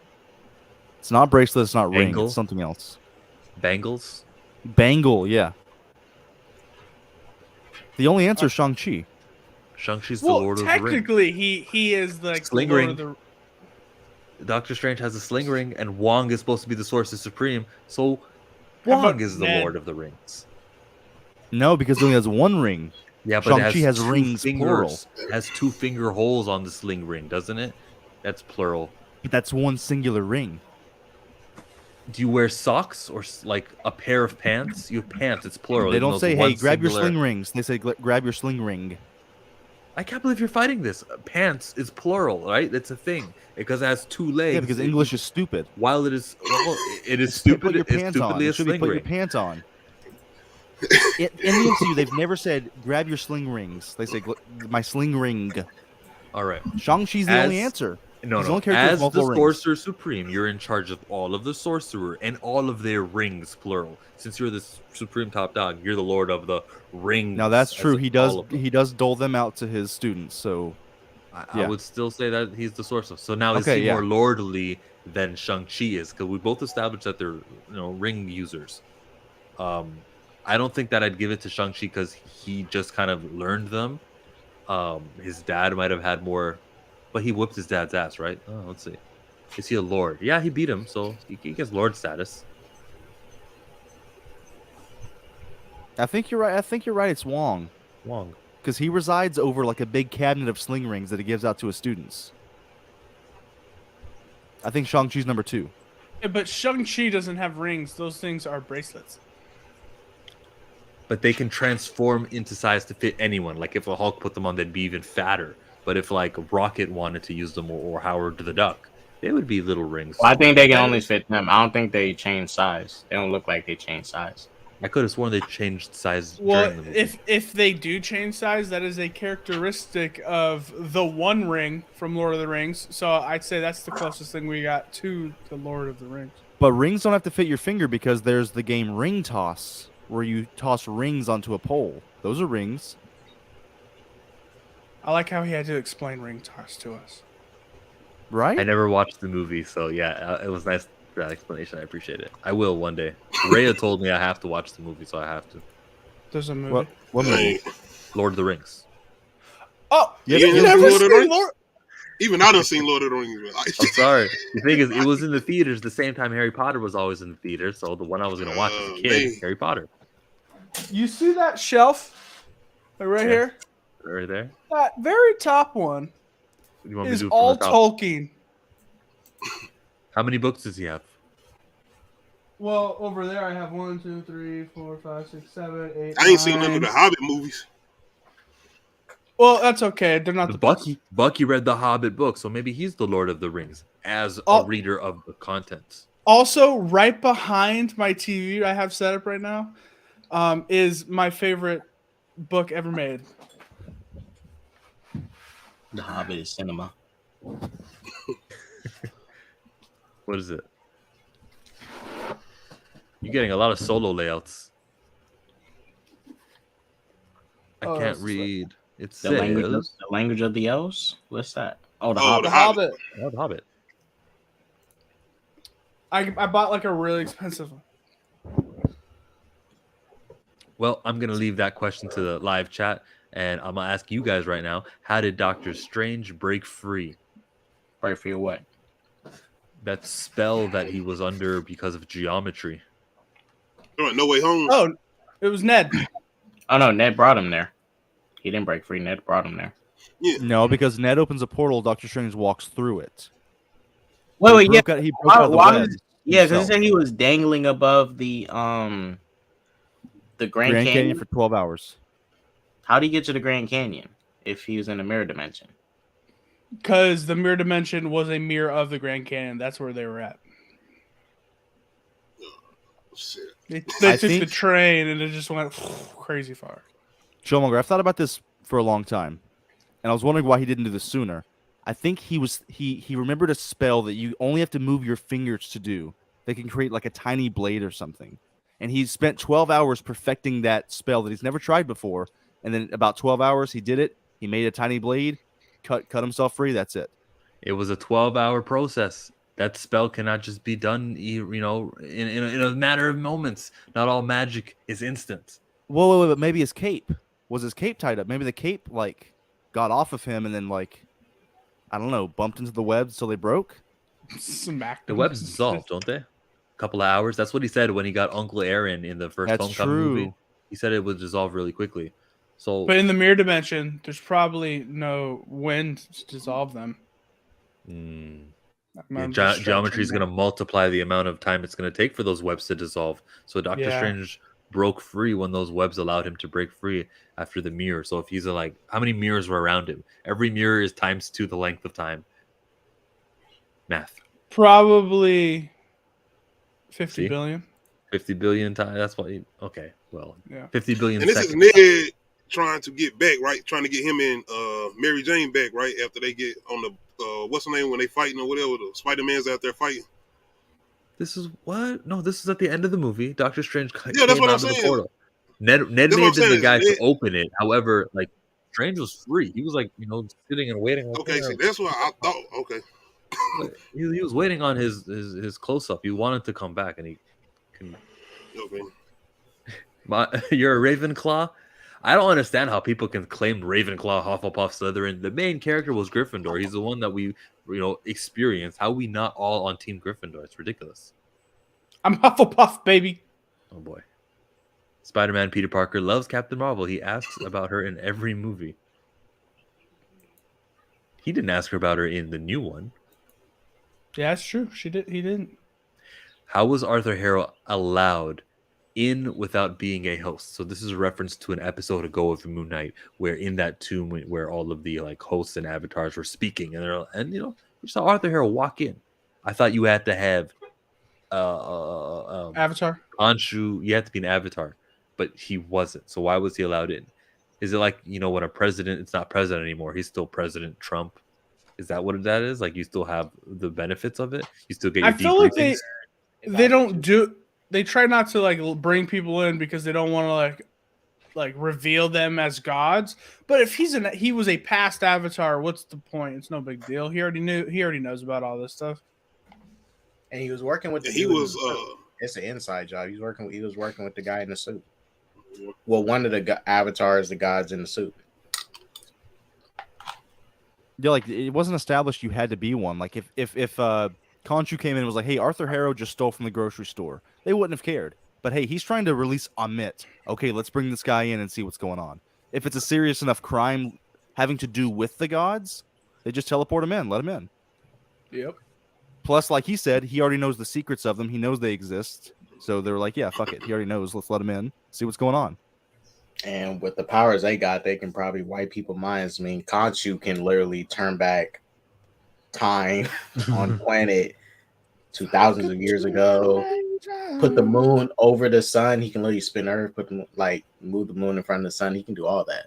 It's not bracelet. It's not ring. Bangle? It's something else. Bangles. Bangle. Yeah. The only answer is Shang-Chi. Shang-Chi's the Lord of the Rings. Technically, he is like Sling the Lord ring. of the. Doctor Strange has a sling ring, and Wong is supposed to be the Sorcerer Supreme. So How about Wong is the Ned? Lord of the Rings. No, because he only has one ring. Yeah, but Shang-Chi it has two rings, plural. fingers. It has 2 finger holes on the sling ring, doesn't it? That's plural. But that's one singular ring. Do you wear socks or like a pair of pants? You have pants. It's plural. They even though don't it's say, one "Hey, grab your singular- sling rings." They say, "Grab your sling ring." I can't believe you're fighting this. Pants is plural, right? It's a thing because it has 2 legs. Yeah, because English is stupid. While it is, well, it is Put stupid. your It's pants on. stupidly It a should be sling put your ring. pants on. In the MCU, they've never said, "Grab your sling rings." They say, "My sling ring." All right. Shang-Chi's the only answer. No, He's the no. only character with As the multiple rings. Sorcerer Supreme, you're in charge of all of the sorcerer and all of their rings, plural. Since you're the supreme top dog, you're the Lord of the Rings. Now that's as true. in He does. all of them. He does dole them out to his students. So I would still say that he's the sorcerer. So now is Okay, he yeah. more lordly than Shang-Chi is? Because we both established that they're ring users. I don't think that I'd give it to Shang-Chi because he just kind of learned them. His dad might have had more, but he whipped his dad's ass, right? Oh, let's see. Is he a lord? Yeah, he beat him, so he gets lord status. I think you're right. It's Wong. Wong. Because he resides over like a big cabinet of sling rings that he gives out to his students. I think Shang-Chi's number 2. Yeah, but Shang-Chi doesn't have rings. Those things are bracelets. But they can transform into size to fit anyone. Like if a Hulk put them on, they'd be even fatter. But if like Rocket wanted to use them, or Howard the Duck, they would be little rings. Well, I think they can only fit them. I don't think they change size. They don't look like they change size. I could have sworn they changed size Well, during the movie. if they do change size, that is a characteristic of the One Ring from Lord of the Rings. So I'd say that's the closest thing we got to the Lord of the Rings. But rings don't have to fit your finger because there's the game Ring Toss, where you toss rings onto a pole. Those are rings. I like how he had to explain ring toss to us. Right? I never watched the movie, so yeah, it was nice for that explanation. I appreciate it. I will one day. Rhea told me I have to watch the movie, so I have to. There's a movie. What movie? Lord of the Rings. Oh, Yeah, you've yeah, never Lord of the seen Rings? Lord? Even I done seen Lord of the Rings. I'm sorry. The thing is, it was in the theaters the same time Harry Potter was always in the theater, so the one I was going to watch as a kid, man. Harry Potter. You see that shelf? Like right Yeah. here? Right there. That very top one You want me to is do it from all the top? Tolkien. How many books does he have? Well, over there I have 1, 2, 3, 4, 5, 6, 7, 8. I ain't seen none of 9. the Hobbit movies. Well, that's okay. They're not the Bucky. Bucky read the Hobbit book, so maybe he's the Lord of the Rings as a Oh. reader of the content. Also, right behind my TV I have set up right now is my favorite book ever made. The Hobbit is cinema. What is it? You're getting a lot of solo layouts. I Oh, can't that's- read. It The language, says the language of the elves. What's that? Oh, the Oh, Hobbit. the The Hobbit. Oh, the Hobbit. I bought like a really expensive one. Well, I'm gonna leave that question to the live chat, and I'm gonna ask you guys right now: how did Doctor Strange break free? Right for your what? That spell that he was under because of geometry. No Way Home. Oh, it was Ned. Oh no, Ned brought him there. He didn't break free. Ned brought him there. Yeah. No, because Ned opens a portal, Doctor Strange walks through it. Wait, yeah. He broke out of the web. Yeah, because he said he was dangling above the Grand Canyon for 12 hours. How did he get to the Grand Canyon if he was in the mirror dimension? Because the mirror dimension was a mirror of the Grand Canyon. That's where they were at. Shit. They took the train and it just went crazy far. Showmonger, I've thought about this for a long time, and I was wondering why he didn't do this sooner. I think he remembered a spell that you only have to move your fingers to do. They can create like a tiny blade or something. And he spent 12 hours perfecting that spell that he's never tried before. And then about 12 hours, he did it. He made a tiny blade, cut himself free. That's it. It was a 12-hour process. That spell cannot just be done, in a matter of moments. Not all magic is instant. Whoa, but maybe his cape. Was his cape tied up? Maybe the cape, got off of him and then, I don't know, bumped into the webs so they broke? Smacked The him. webs dissolved, don't they? A couple of hours. That's what he said when he got Uncle Aaron in the first Homecoming movie. He said it would dissolve really quickly. So, but in the mirror dimension, there's probably no wind to dissolve them. Geometry is going to multiply the amount of time it's going to take for those webs to dissolve. So Doctor Strange broke free when those webs allowed him to break free after the mirror. So if he's how many mirrors were around him? Every mirror is times 2 the length of time. Math. Probably 50 billion. 50 billion times. That's what. Okay. Well. Yeah. 50 billion. And this seconds. is Ned trying to get back, right? Trying to get him and Mary Jane back, right? After they get on the what's the name when they fighting or whatever, the Spider-Man's out there fighting. This is what? No, this is at the end of the movie. Doctor Strange came that's what out I'm of the saying. portal. Ned may have been the guy to open it. However, Strange was free. He was sitting and waiting. Okay, see, that's what I thought. Okay. He was waiting on his close up. He wanted to come back, and he couldn't. Okay. You're a Ravenclaw. I don't understand how people can claim Ravenclaw, Hufflepuff, Slytherin. The main character was Gryffindor. He's the one that we, experienced. How are we not all on Team Gryffindor? It's ridiculous. I'm Hufflepuff, baby. Oh boy. Spider-Man Peter Parker loves Captain Marvel. He asks about her in every movie. He didn't ask her about her in the new one. Yeah, that's true. He didn't. How was Arthur Harrow allowed in without being a host? So this is a reference to an episode ago of Moon Knight, where in that tomb where all of the hosts and avatars were speaking, and we saw Arthur Harrow walk in. I thought you had to have Avatar. Khonshu, you had to be an avatar, but he wasn't. So why was he allowed in? Is it when a president, it's not president anymore, he's still President Trump? Is that what that is? You still have the benefits of it? You still get your I feel like debriefings? they don't do. They try not to bring people in because they don't want to reveal them as gods. But if he was a past avatar, what's the point? It's no big deal. He already knows about all this stuff. And he was working with it's an inside job. He was working with the guy in the suit. Well, one of the avatars, the gods in the suit. Yeah, it wasn't established you had to be one. If Khonshu came in and was like, "Hey, Arthur Harrow just stole from the grocery store," they wouldn't have cared. But hey, he's trying to release Amit. Okay, let's bring this guy in and see what's going on. If it's a serious enough crime having to do with the gods, they just teleport him in, let him in. Yep. Plus, like he said, he already knows the secrets of them. He knows they exist. So they were like, yeah, fuck it. He already knows. Let's let him in, see what's going on. And with the powers they got, they can probably wipe people's minds. I mean, Khonshu can literally turn back time on planet to thousands of years ago. Put the moon over the sun. He can literally spin Earth. Move the moon in front of the sun. He can do all that.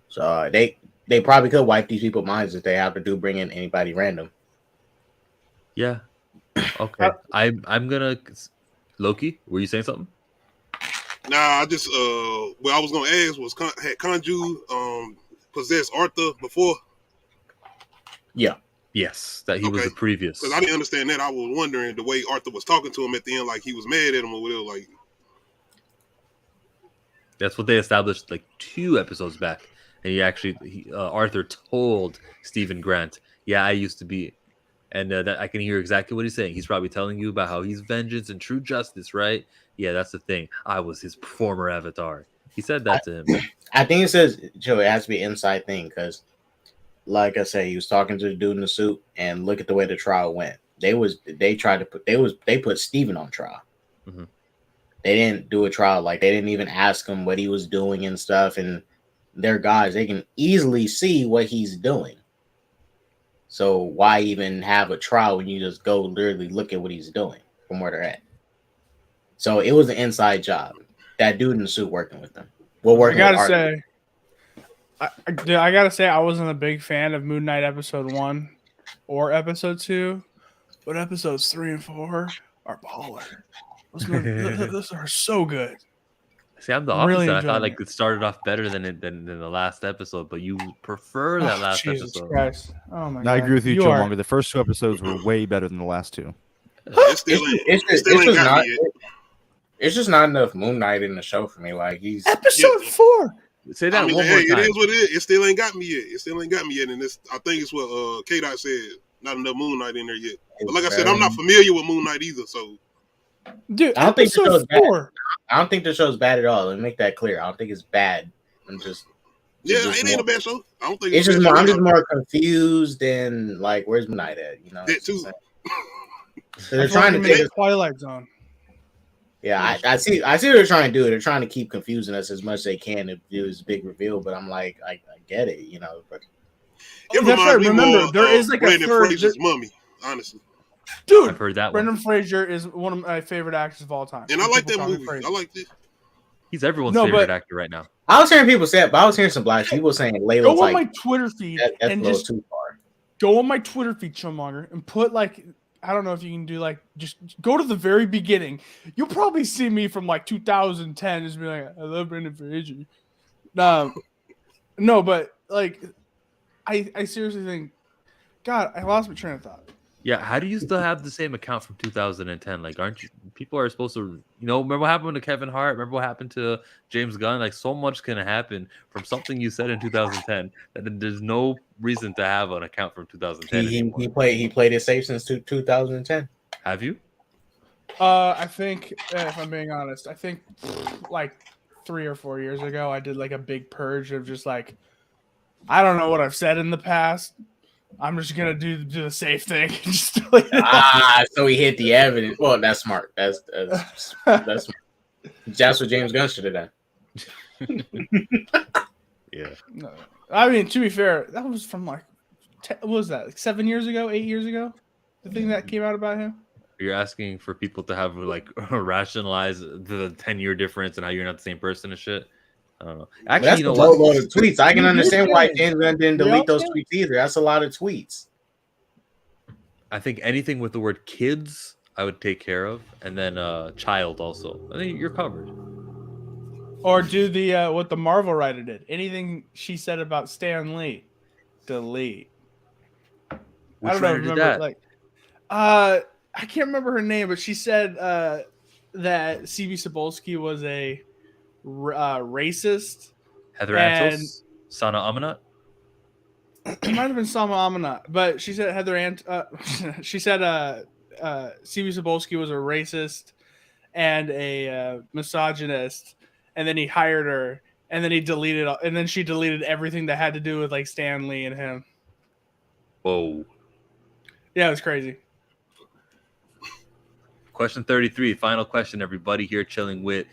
So they probably could wipe these people's minds if they have to bring in anybody random. Yeah. Okay. I'm gonna. Loki, were you saying something? Nah, I just what I was gonna ask was had Khonshu possessed Arthur before? Yeah. Yes, that he was the previous. Because I didn't understand that. I was wondering the way Arthur was talking to him at the end, like he was mad at him or whatever. That's what they established 2 episodes back, and Arthur told Stephen Grant, "Yeah, I used to be," and that I can hear exactly what he's saying. He's probably telling you about how he's vengeance and true justice, right? Yeah, that's the thing. I was his former avatar. He said that to him. I think it says, Joe, it has to be an inside thing because like I said, he was talking to the dude in the suit, and look at the way the trial went. They put Steven on trial. Mhm. They didn't do a trial, like they didn't even ask him what he was doing and stuff. And they're guys, they can easily see what he's doing. So why even have a trial when you just go literally look at what he's doing from where they're at? So it was an inside job. That dude in the suit working with them. Well, I working with gotta Arthur. say, I gotta say, I wasn't a big fan of Moon Knight episode 1 or episode 2, but episodes 3 and 4 are baller. Those are so good. See, I'm the I'm really opposite. I thought enjoying like it started off better than the last episode, but you prefer that last Jesus episode. Christ! Oh my And God! I agree with you, are- Killmonger. The first 2 episodes were way better than the last 2. It still ain't got me yet. It's just not enough Moon Knight in the show for me. Like he's Episode 4. Say that I mean, one hey, more it time. is what it is. It still ain't got me yet. And I think it's what K-Dot said. Not enough Moon Knight in there yet. But like I said, I'm not familiar with Moon Knight either. So, Dude, I don't think the episode show's bad. 4. I don't think the show's bad at all. Let me make that clear. I don't think it's bad. I'm just it ain't a bad show. I don't think it's just a bad more. show. I'm just more confused and like, where's Moon Knight at? You know, That too. So they're trying to take us. Twilight Zone. Yeah, I see. I see what they're trying to do. They're trying to keep confusing us as much as they can to do this big reveal. But I'm like, I get it, you know. But It That's right. reminds me Remember, more there of is like a Brandon third. Fraser's Mummy, honestly. Dude, I've heard that Brendan one. Fraser is one of my favorite actors of all time. And I like that People call me movie. Fraser. I like it. He's everyone's No, favorite but- actor right now. I was hearing people say it, but I was hearing some black people saying Layla's Go on like my Twitter feed that's and a little just too far. go on my Twitter feed, Chillmonger, and put like, I don't know if you can do like, just go to the very beginning. You'll probably see me from like 2010 just be like, I love Brendan Fraser. No, but like, I seriously think, God, I lost my train of thought. Yeah, how do you still have the same account from 2010? Like, aren't you? People are supposed to, remember what happened to Kevin Hart? Remember what happened to James Gunn? Like, so much can happen from something you said in 2010 that there's no reason to have an account from 2010 anymore. He played it safe since 2010. Have you? I think, if I'm being honest, I think like 3 or 4 years ago, I did like a big purge of just like, I don't know what I've said in the past. I'm just gonna do the safe thing. Just delete it. So he hit the evidence. Well, that's smart. That's smart. That's what James Gunn should have done. Yeah. No. I mean, to be fair, that was from like, what was that? Like 7 years ago, 8 years ago? The thing that came out about him? You're asking for people to have like rationalize the 10-year difference and how you're not the same person and shit. I don't know. Actually, That's you know a what? load of tweets. I can understand why James Gunn didn't delete those Yeah. tweets either. That's a lot of tweets. I think anything with the word kids, I would take care of, and then child also. I think you're covered. Or do the what the Marvel writer did. Anything she said about Stan Lee, delete. Which I don't know. writer did Remember, that? like, I can't remember her name, but she said that CB Cebulski was a racist. Heather and- Antos, Sana Amanat. It might have been Salma Amanat, but she said she said CB Cebulski was a racist and a misogynist, and then he hired her, and then she deleted everything that had to do with like Stan Lee and him. Whoa. Yeah, it was crazy. Question 33, final question, everybody here chilling with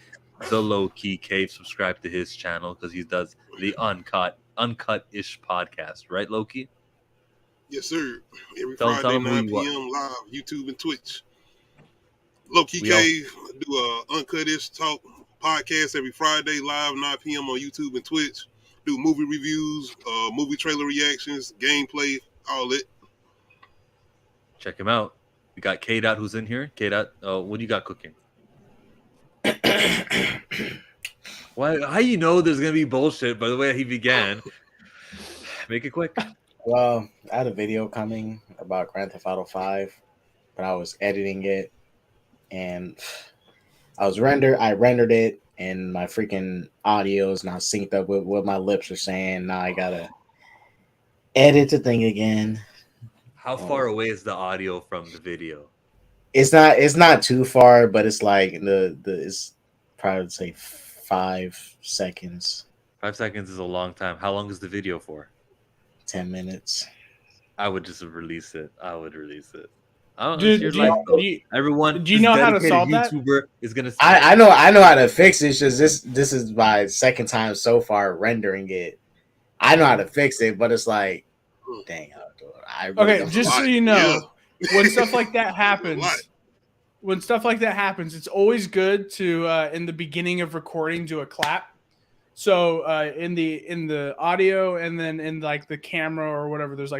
the Low Key Cave. Subscribe to his channel because he does the uncut-ish podcast, right, Loki? Yes, sir. Every Tell Friday, him who 9 you are. p.m. live, YouTube and Twitch. Low-Key We all- Cave, do a Uncut-ish Talk podcast every Friday, live, 9 p.m. on YouTube and Twitch. Do movie reviews, movie trailer reactions, gameplay, all that. Check him out. We got K-Dot who's in here. K-Dot, what do you got cooking? Why? How you know there's going to be bullshit by the way he began? Make it quick. Well, I had a video coming about Grand Theft Auto 5, but I was editing it, and I rendered it, and my freaking audio is not synced up with what my lips are saying. Now I gotta edit the thing again. How far away is the audio from the video? It's not too far, but it's like it's probably say 5 seconds. 5 seconds is a long time. How long is the video for? 10 minutes. I would just release it. I would release it. Oh, Dude, it's do your you- life, though. do you- Everyone, do you this know how to dedicated solve that? YouTuber is gonna. I know how to fix it. It's just this is my second time so far rendering it. I know how to fix it, but it's like, dang, how to do it. I really Okay, don't just know. so you know, Yeah. when stuff like that happens, lot. it's always good to in the beginning of recording do a clap. So in the audio and then in like the camera or whatever, there's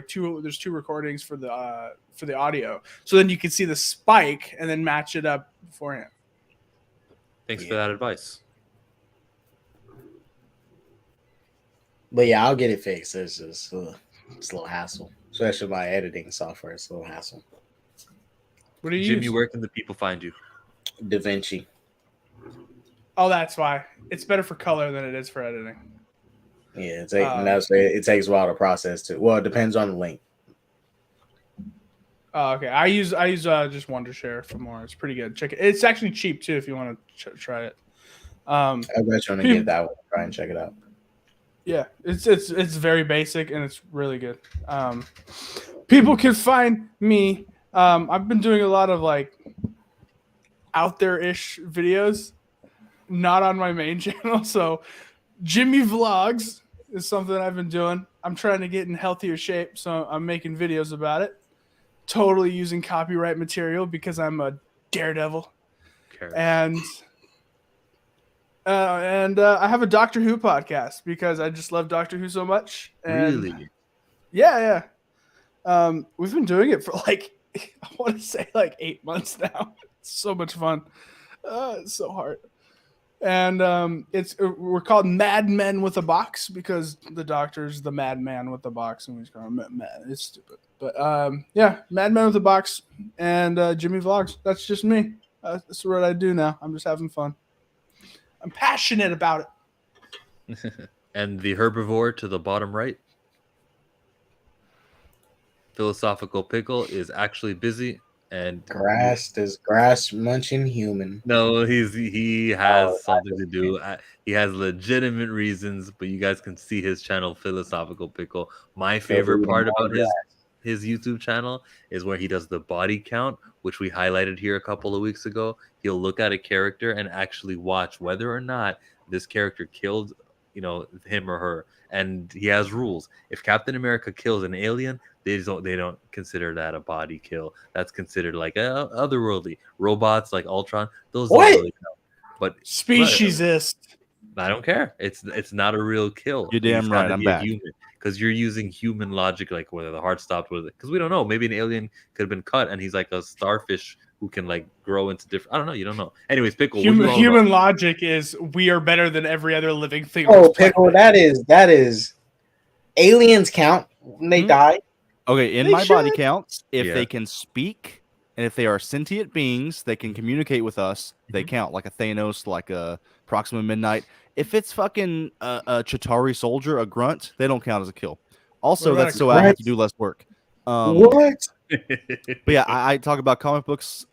two recordings for the audio. So then you can see the spike and then match it up beforehand. Thanks for that advice. But yeah, I'll get it fixed. It's just it's a little hassle, especially my editing software. It's a little hassle. What do you Jimmy, use? where can the people find you? DaVinci. Oh, that's why. It's better for color than it is for editing. Yeah, it takes a while to process too. Well, it depends on the link. Oh, okay. I use just Wondershare for more. It's pretty good. Check it. It's actually cheap too if you want to try it. I bet you want to give that one a try and check it out. Yeah, it's very basic and it's really good. People can find me. I've been doing a lot of like out there-ish videos, not on my main channel. So Jimmy Vlogs is something I've been doing. I'm trying to get in healthier shape, so I'm making videos about it. Totally using copyright material because I'm a daredevil. And I have a Doctor Who podcast because I just love Doctor Who so much. And Really? Yeah. We've been doing it for like, I want to say like 8 months now. It's so much fun. It's so hard. And we're called Mad Men with a Box because the Doctor's the madman with the box and we just call him Mad. It's stupid. But yeah, Mad Men with a Box and Jimmy Vlogs. That's just me. That's what I do now. I'm just having fun. I'm passionate about it. And the herbivore to the bottom right, Philosophical Pickle, is actually busy and grass munching human. No, he has something to do. He has legitimate reasons, but you guys can see his channel, Philosophical Pickle. My favorite part about his YouTube channel is where he does the body count, which we highlighted here a couple of weeks ago. He'll look at a character and actually watch whether or not this character killed, him or her. And he has rules. If Captain America kills an alien, they don't consider that a body kill. That's considered like otherworldly. Robots like Ultron, those don't really count. But Speciesist. I don't care. It's not a real kill. You're damn right. I'm back. Because you're using human logic, like whether the heart stopped with it. Because we don't know. Maybe an alien could have been cut, and he's like a starfish who can like grow into different. I don't know. You don't know. Anyways, Pickle. Human logic is we are better than every other living thing. Oh, Pickle, that is aliens count when they die. Okay, in my body counts, if they can speak and if they are sentient beings, they can communicate with us. They count like a Thanos, like a Proxima Midnight. If it's fucking a Chitauri soldier, a grunt, they don't count as a kill. Also, that's so I have to do less work. What? But yeah, I talk about comic books,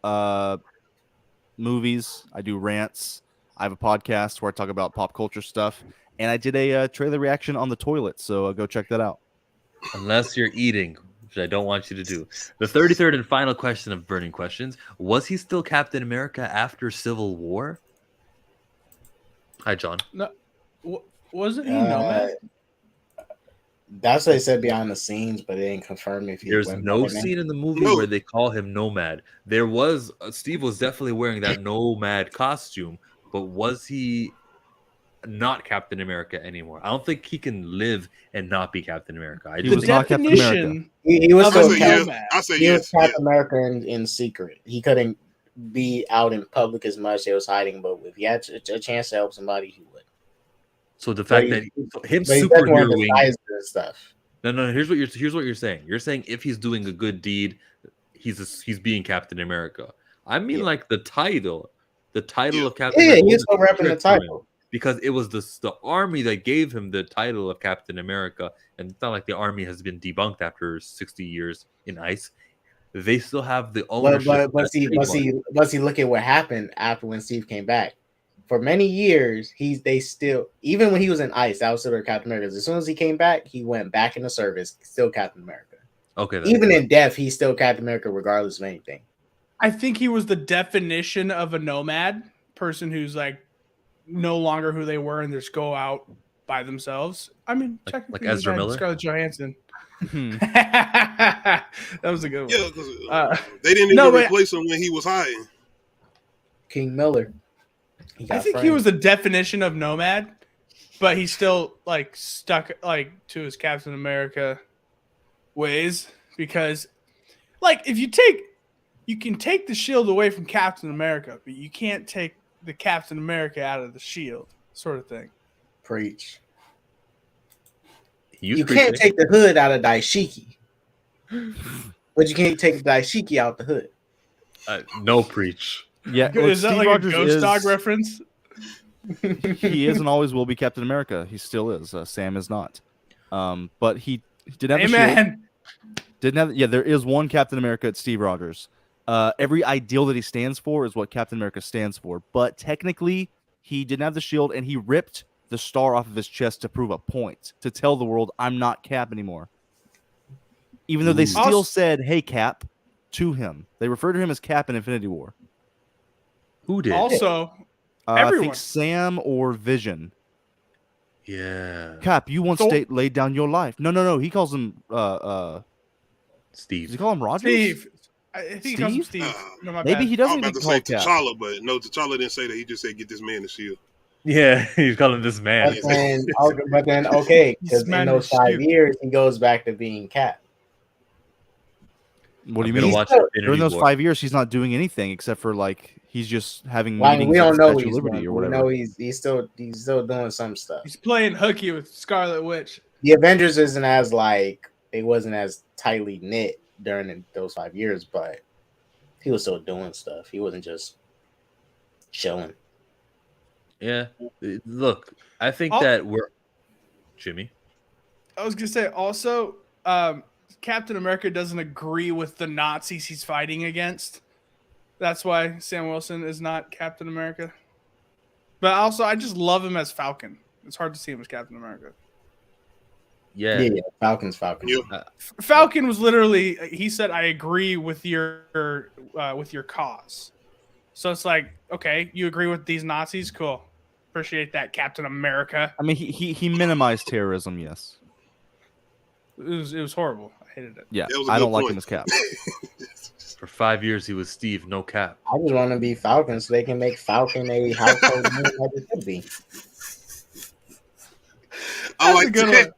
movies. I do rants. I have a podcast where I talk about pop culture stuff, and I did a trailer reaction on the toilet. So go check that out. Unless you're eating, which I don't want you to do. The 33rd and final question of Burning Questions: was he still Captain America after Civil War? Hi, John. No, wasn't he Nomad? That's what they said behind the scenes, but they didn't confirm if he. There's no scene in the movie where they call him Nomad. There was Steve was definitely wearing that Nomad costume, but was he not Captain America anymore? I don't think he can live and not be Captain America. He was not Captain America. He was still Captain America in secret. He couldn't be out in public as much. He was hiding, but if he had a chance to help somebody, he would. So the fact that him superheroing stuff. No. Here's what you're saying. You're saying if he's doing a good deed, he's being Captain America. I mean, like the title of Captain. Yeah, America he's still repping the title because it was the army that gave him the title of Captain America, and it's not like the army has been debunked after 60 years in ice. They still have the ownership. But see, look at what happened after when Steve came back. for many years, they still, even when he was in ice, that was still their Captain America. As soon as he came back, he went back into service, still Captain America. Okay. Even in death, he's still Captain America, regardless of anything. I think he was the definition of a nomad person who's like no longer who they were and just go out by themselves. I mean, like Ezra Miller, Scarlett Johansson. That was a good one. Yeah, because they didn't even replace him when he was hiding. King Miller. I think he was the definition of nomad, but he's still like stuck like to his Captain America ways because, like, if you can take the shield away from Captain America, but you can't take the Captain America out of the shield, sort of thing. Preach. You can't take the hood out of Daishiki, but you can't take the Daishiki out the hood. No preach. Yeah, is that Steve like Rogers a Ghost Dog reference? He is and always will be Captain America. He still is. Sam is not. But he did have. Amen. Didn't have. Yeah, there is one Captain America. It's Steve Rogers. Every ideal that he stands for is what Captain America stands for. But technically, he didn't have the shield, and he ripped the star off of his chest to prove a point, to tell the world, I'm not Cap anymore. Even though they still said, hey, Cap, to him. They referred to him as Cap in Infinity War. Who did? Also, I think Sam or Vision. Yeah. Cap, you once laid down your life. No. He calls him Steve. Does he call him Rogers? Steve. I think he calls him Steve. Maybe he doesn't I even was call about to say Cap. T'Challa, but no, T'Challa didn't say that. He just said, get this man the shield. Yeah, he's calling this man. But then, okay, because in those 5 years, he goes back to being Cap. What do you mean? During those 5 years, he's not doing anything except for like he's just having meetings. We don't know Statue of Liberty or whatever. We know he's still doing some stuff. He's playing hooky with Scarlet Witch. The Avengers isn't as like it wasn't as tightly knit during those 5 years, but he was still doing stuff. He wasn't just chilling. Yeah. Look, I think that we're Jimmy. I was gonna say also, Captain America doesn't agree with the Nazis he's fighting against. That's why Sam Wilson is not Captain America. But also, I just love him as Falcon. It's hard to see him as Captain America. Yeah, Falcon's Falcon. Yeah. Falcon was literally, he said, "I agree with your cause." So it's like, okay, you agree with these Nazis? Cool. Appreciate that, Captain America. I mean, he minimized terrorism, yes. It was horrible. I hated it. Yeah, I don't like him as Cap. For 5 years, he was Steve, no Cap. I just want to be Falcon so they can make Falcon a household name like it should be. I like that.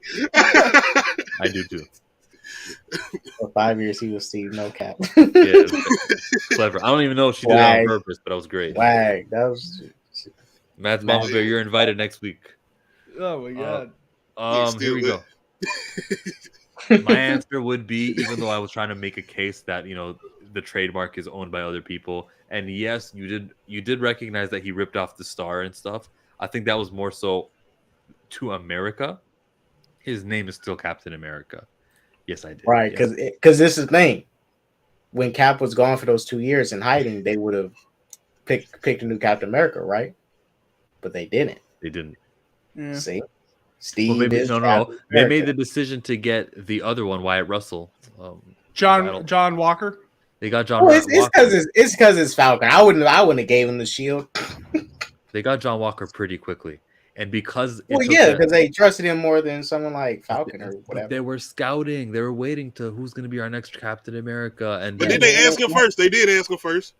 I do too. For 5 years, he was Steve, no Cap. Yeah, clever. I don't even know if she did it on purpose, but that was great. Wag. That was. Matt's Mama Bear, you're invited next week. Oh my god. Here we go. My answer would be, even though I was trying to make a case that the trademark is owned by other people, and yes, you did recognize that he ripped off the star and stuff. I think that was more so to America. His name is still Captain America. Yes, I did. Right, because this is the thing. When Cap was gone for those 2 years in hiding, they would have picked a new Captain America, right? But they didn't. They didn't. Yeah. See, Steve. No. They made the decision to get the other one, Wyatt Russell. John Walker. They got John. Well, it's because it's Falcon. I wouldn't have gave him the shield. They got John Walker pretty quickly, and because because they trusted him more than someone like Falcon or whatever. They were scouting. They were waiting to who's going to be our next Captain America. And but did they ask him first? They did ask him first.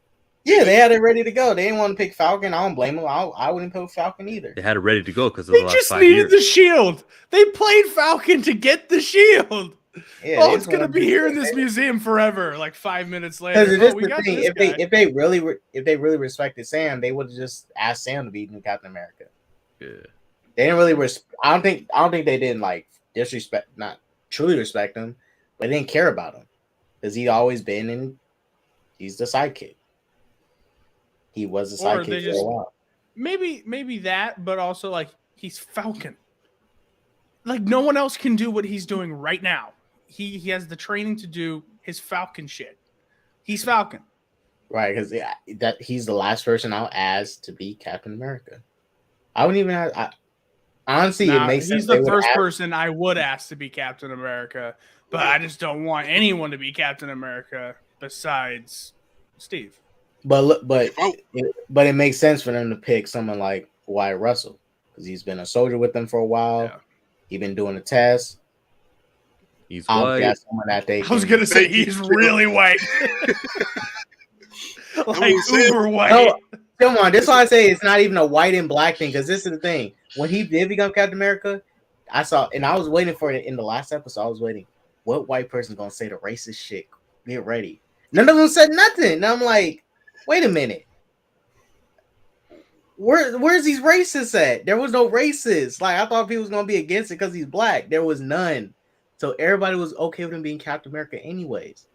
Yeah, they had it ready to go. They didn't want to pick Falcon. I don't blame them. I wouldn't pick Falcon either. They had it ready to go because they just needed the shield. They played Falcon to get the shield. Yeah, it's gonna be here in this museum forever. Like 5 minutes later, if they really respected Sam, they would have just asked Sam to be new Captain America. Yeah, they didn't really. I don't think they didn't like disrespect, not truly respect him, but they didn't care about him because he'd always been in. He's the sidekick. He was a sidekick for a while. Maybe that, but also like he's Falcon. Like no one else can do what he's doing right now. He has the training to do his Falcon shit. He's Falcon. Right, because that he's the last person I'll ask to be Captain America. I wouldn't even. Honestly, it makes sense. He's the first person I would ask to be Captain America, but I just don't want anyone to be Captain America besides Steve. But it makes sense for them to pick someone like Wyatt Russell because he's been a soldier with them for a while. Yeah. He's been doing the test. He's white. I was gonna say he's really white, like uber white. No, come on, that's why I say it's not even a white and black thing. Because this is the thing: when he did become Captain America, I saw, and I was waiting for it in the last episode. I was waiting, what white person's gonna say the racist shit? Get ready. None of them said nothing. And I'm like, wait a minute. Where's these racists at? There was no racists. Like I thought people was gonna be against it because he's black. There was none. So everybody was okay with him being Captain America, anyways.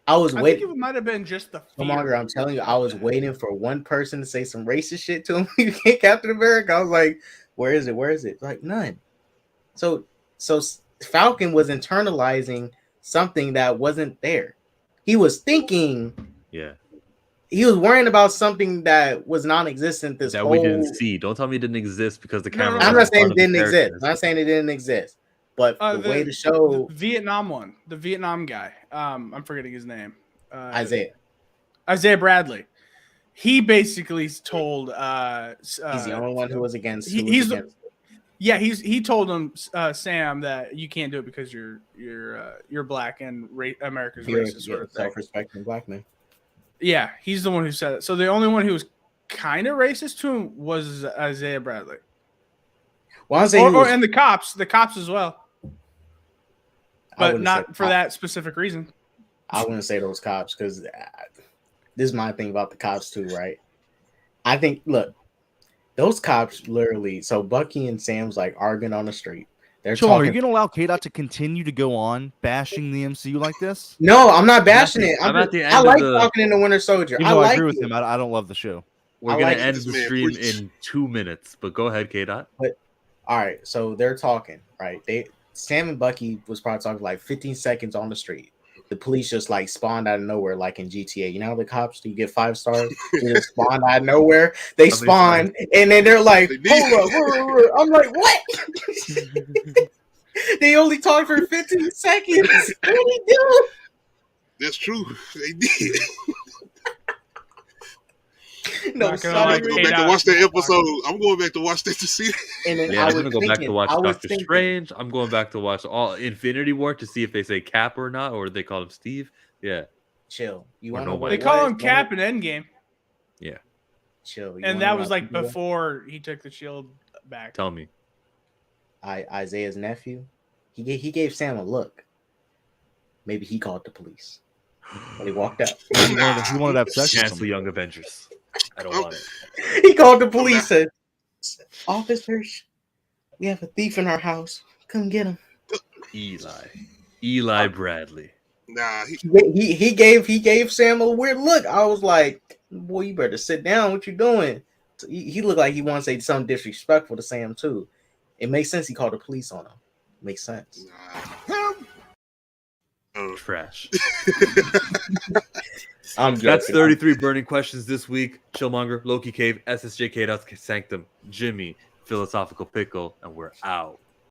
I waiting. Think it might have been just the fear. I'm telling you, I was waiting for one person to say some racist shit to him. You can't Captain America. I was like, where is it? Where is it? Like none. So Falcon was internalizing something that wasn't there. He was thinking. Yeah. He was worrying about something that was non-existent. We didn't see. Don't tell me it didn't exist because the camera. I'm not saying it didn't exist. I'm not saying it didn't exist. But the way to show the Vietnam one, the Vietnam guy, I'm forgetting his name. Isaiah Bradley. He basically told he's the only one who was against. He told him Sam that you can't do it because you're black and America's racist. Sort of self-respecting black man. Yeah, he's the one who said it. So the only one who was kind of racist to him was Isaiah Bradley. Well, and the cops as well. But not for that specific reason. I wouldn't say those cops because this is my thing about the cops too, right? I think, look, those cops literally. So Bucky and Sam's like arguing on the street. They're talking. Are you gonna allow K-Dot to continue to go on bashing the MCU like this? No, I'm not bashing it. I like Falcon and the Winter Soldier. I agree with him. I don't love the show. We're gonna end the stream in 2 minutes, but go ahead, K-Dot. But all right, so they're talking, right? Sam and Bucky was probably talking like 15 seconds on the street. The police just like spawned out of nowhere, like in GTA. You know how the cops do you get 5 stars? They just spawn out of nowhere. They spawn and then they're like, hold up. I'm like, what? They only talked for 15 seconds. What did he do? That's true. They did. No, I'm going to go back to watch that episode. I'm going back to watch that to see. And then I'm going to go back to watch Doctor Strange. I'm going back to watch all Infinity War to see if they say Cap or not, or they call him Steve. Yeah. Chill. You want to? They call him Cap in Endgame. Yeah. Chill. And that was like before he took the shield back. Tell me. Isaiah's nephew, he gave Sam a look. Maybe he called the police. But he walked out. He wanted to have sex. Cancel Young Avengers. I don't want it. He called the police. Said, "Officers, we have a thief in our house. Come get him." Eli Bradley. Nah, he gave Sam a weird look. I was like, "Boy, you better sit down. What you doing?" He looked like he wants to say something disrespectful to Sam too. It makes sense. He called the police on him. Makes sense. Trash. I'm joking. That's 33 burning questions this week. Chillmonger, Loki Cave, SSJ K-Dot's Sanctum, Jimmy, Philosophical Pickle, and we're out.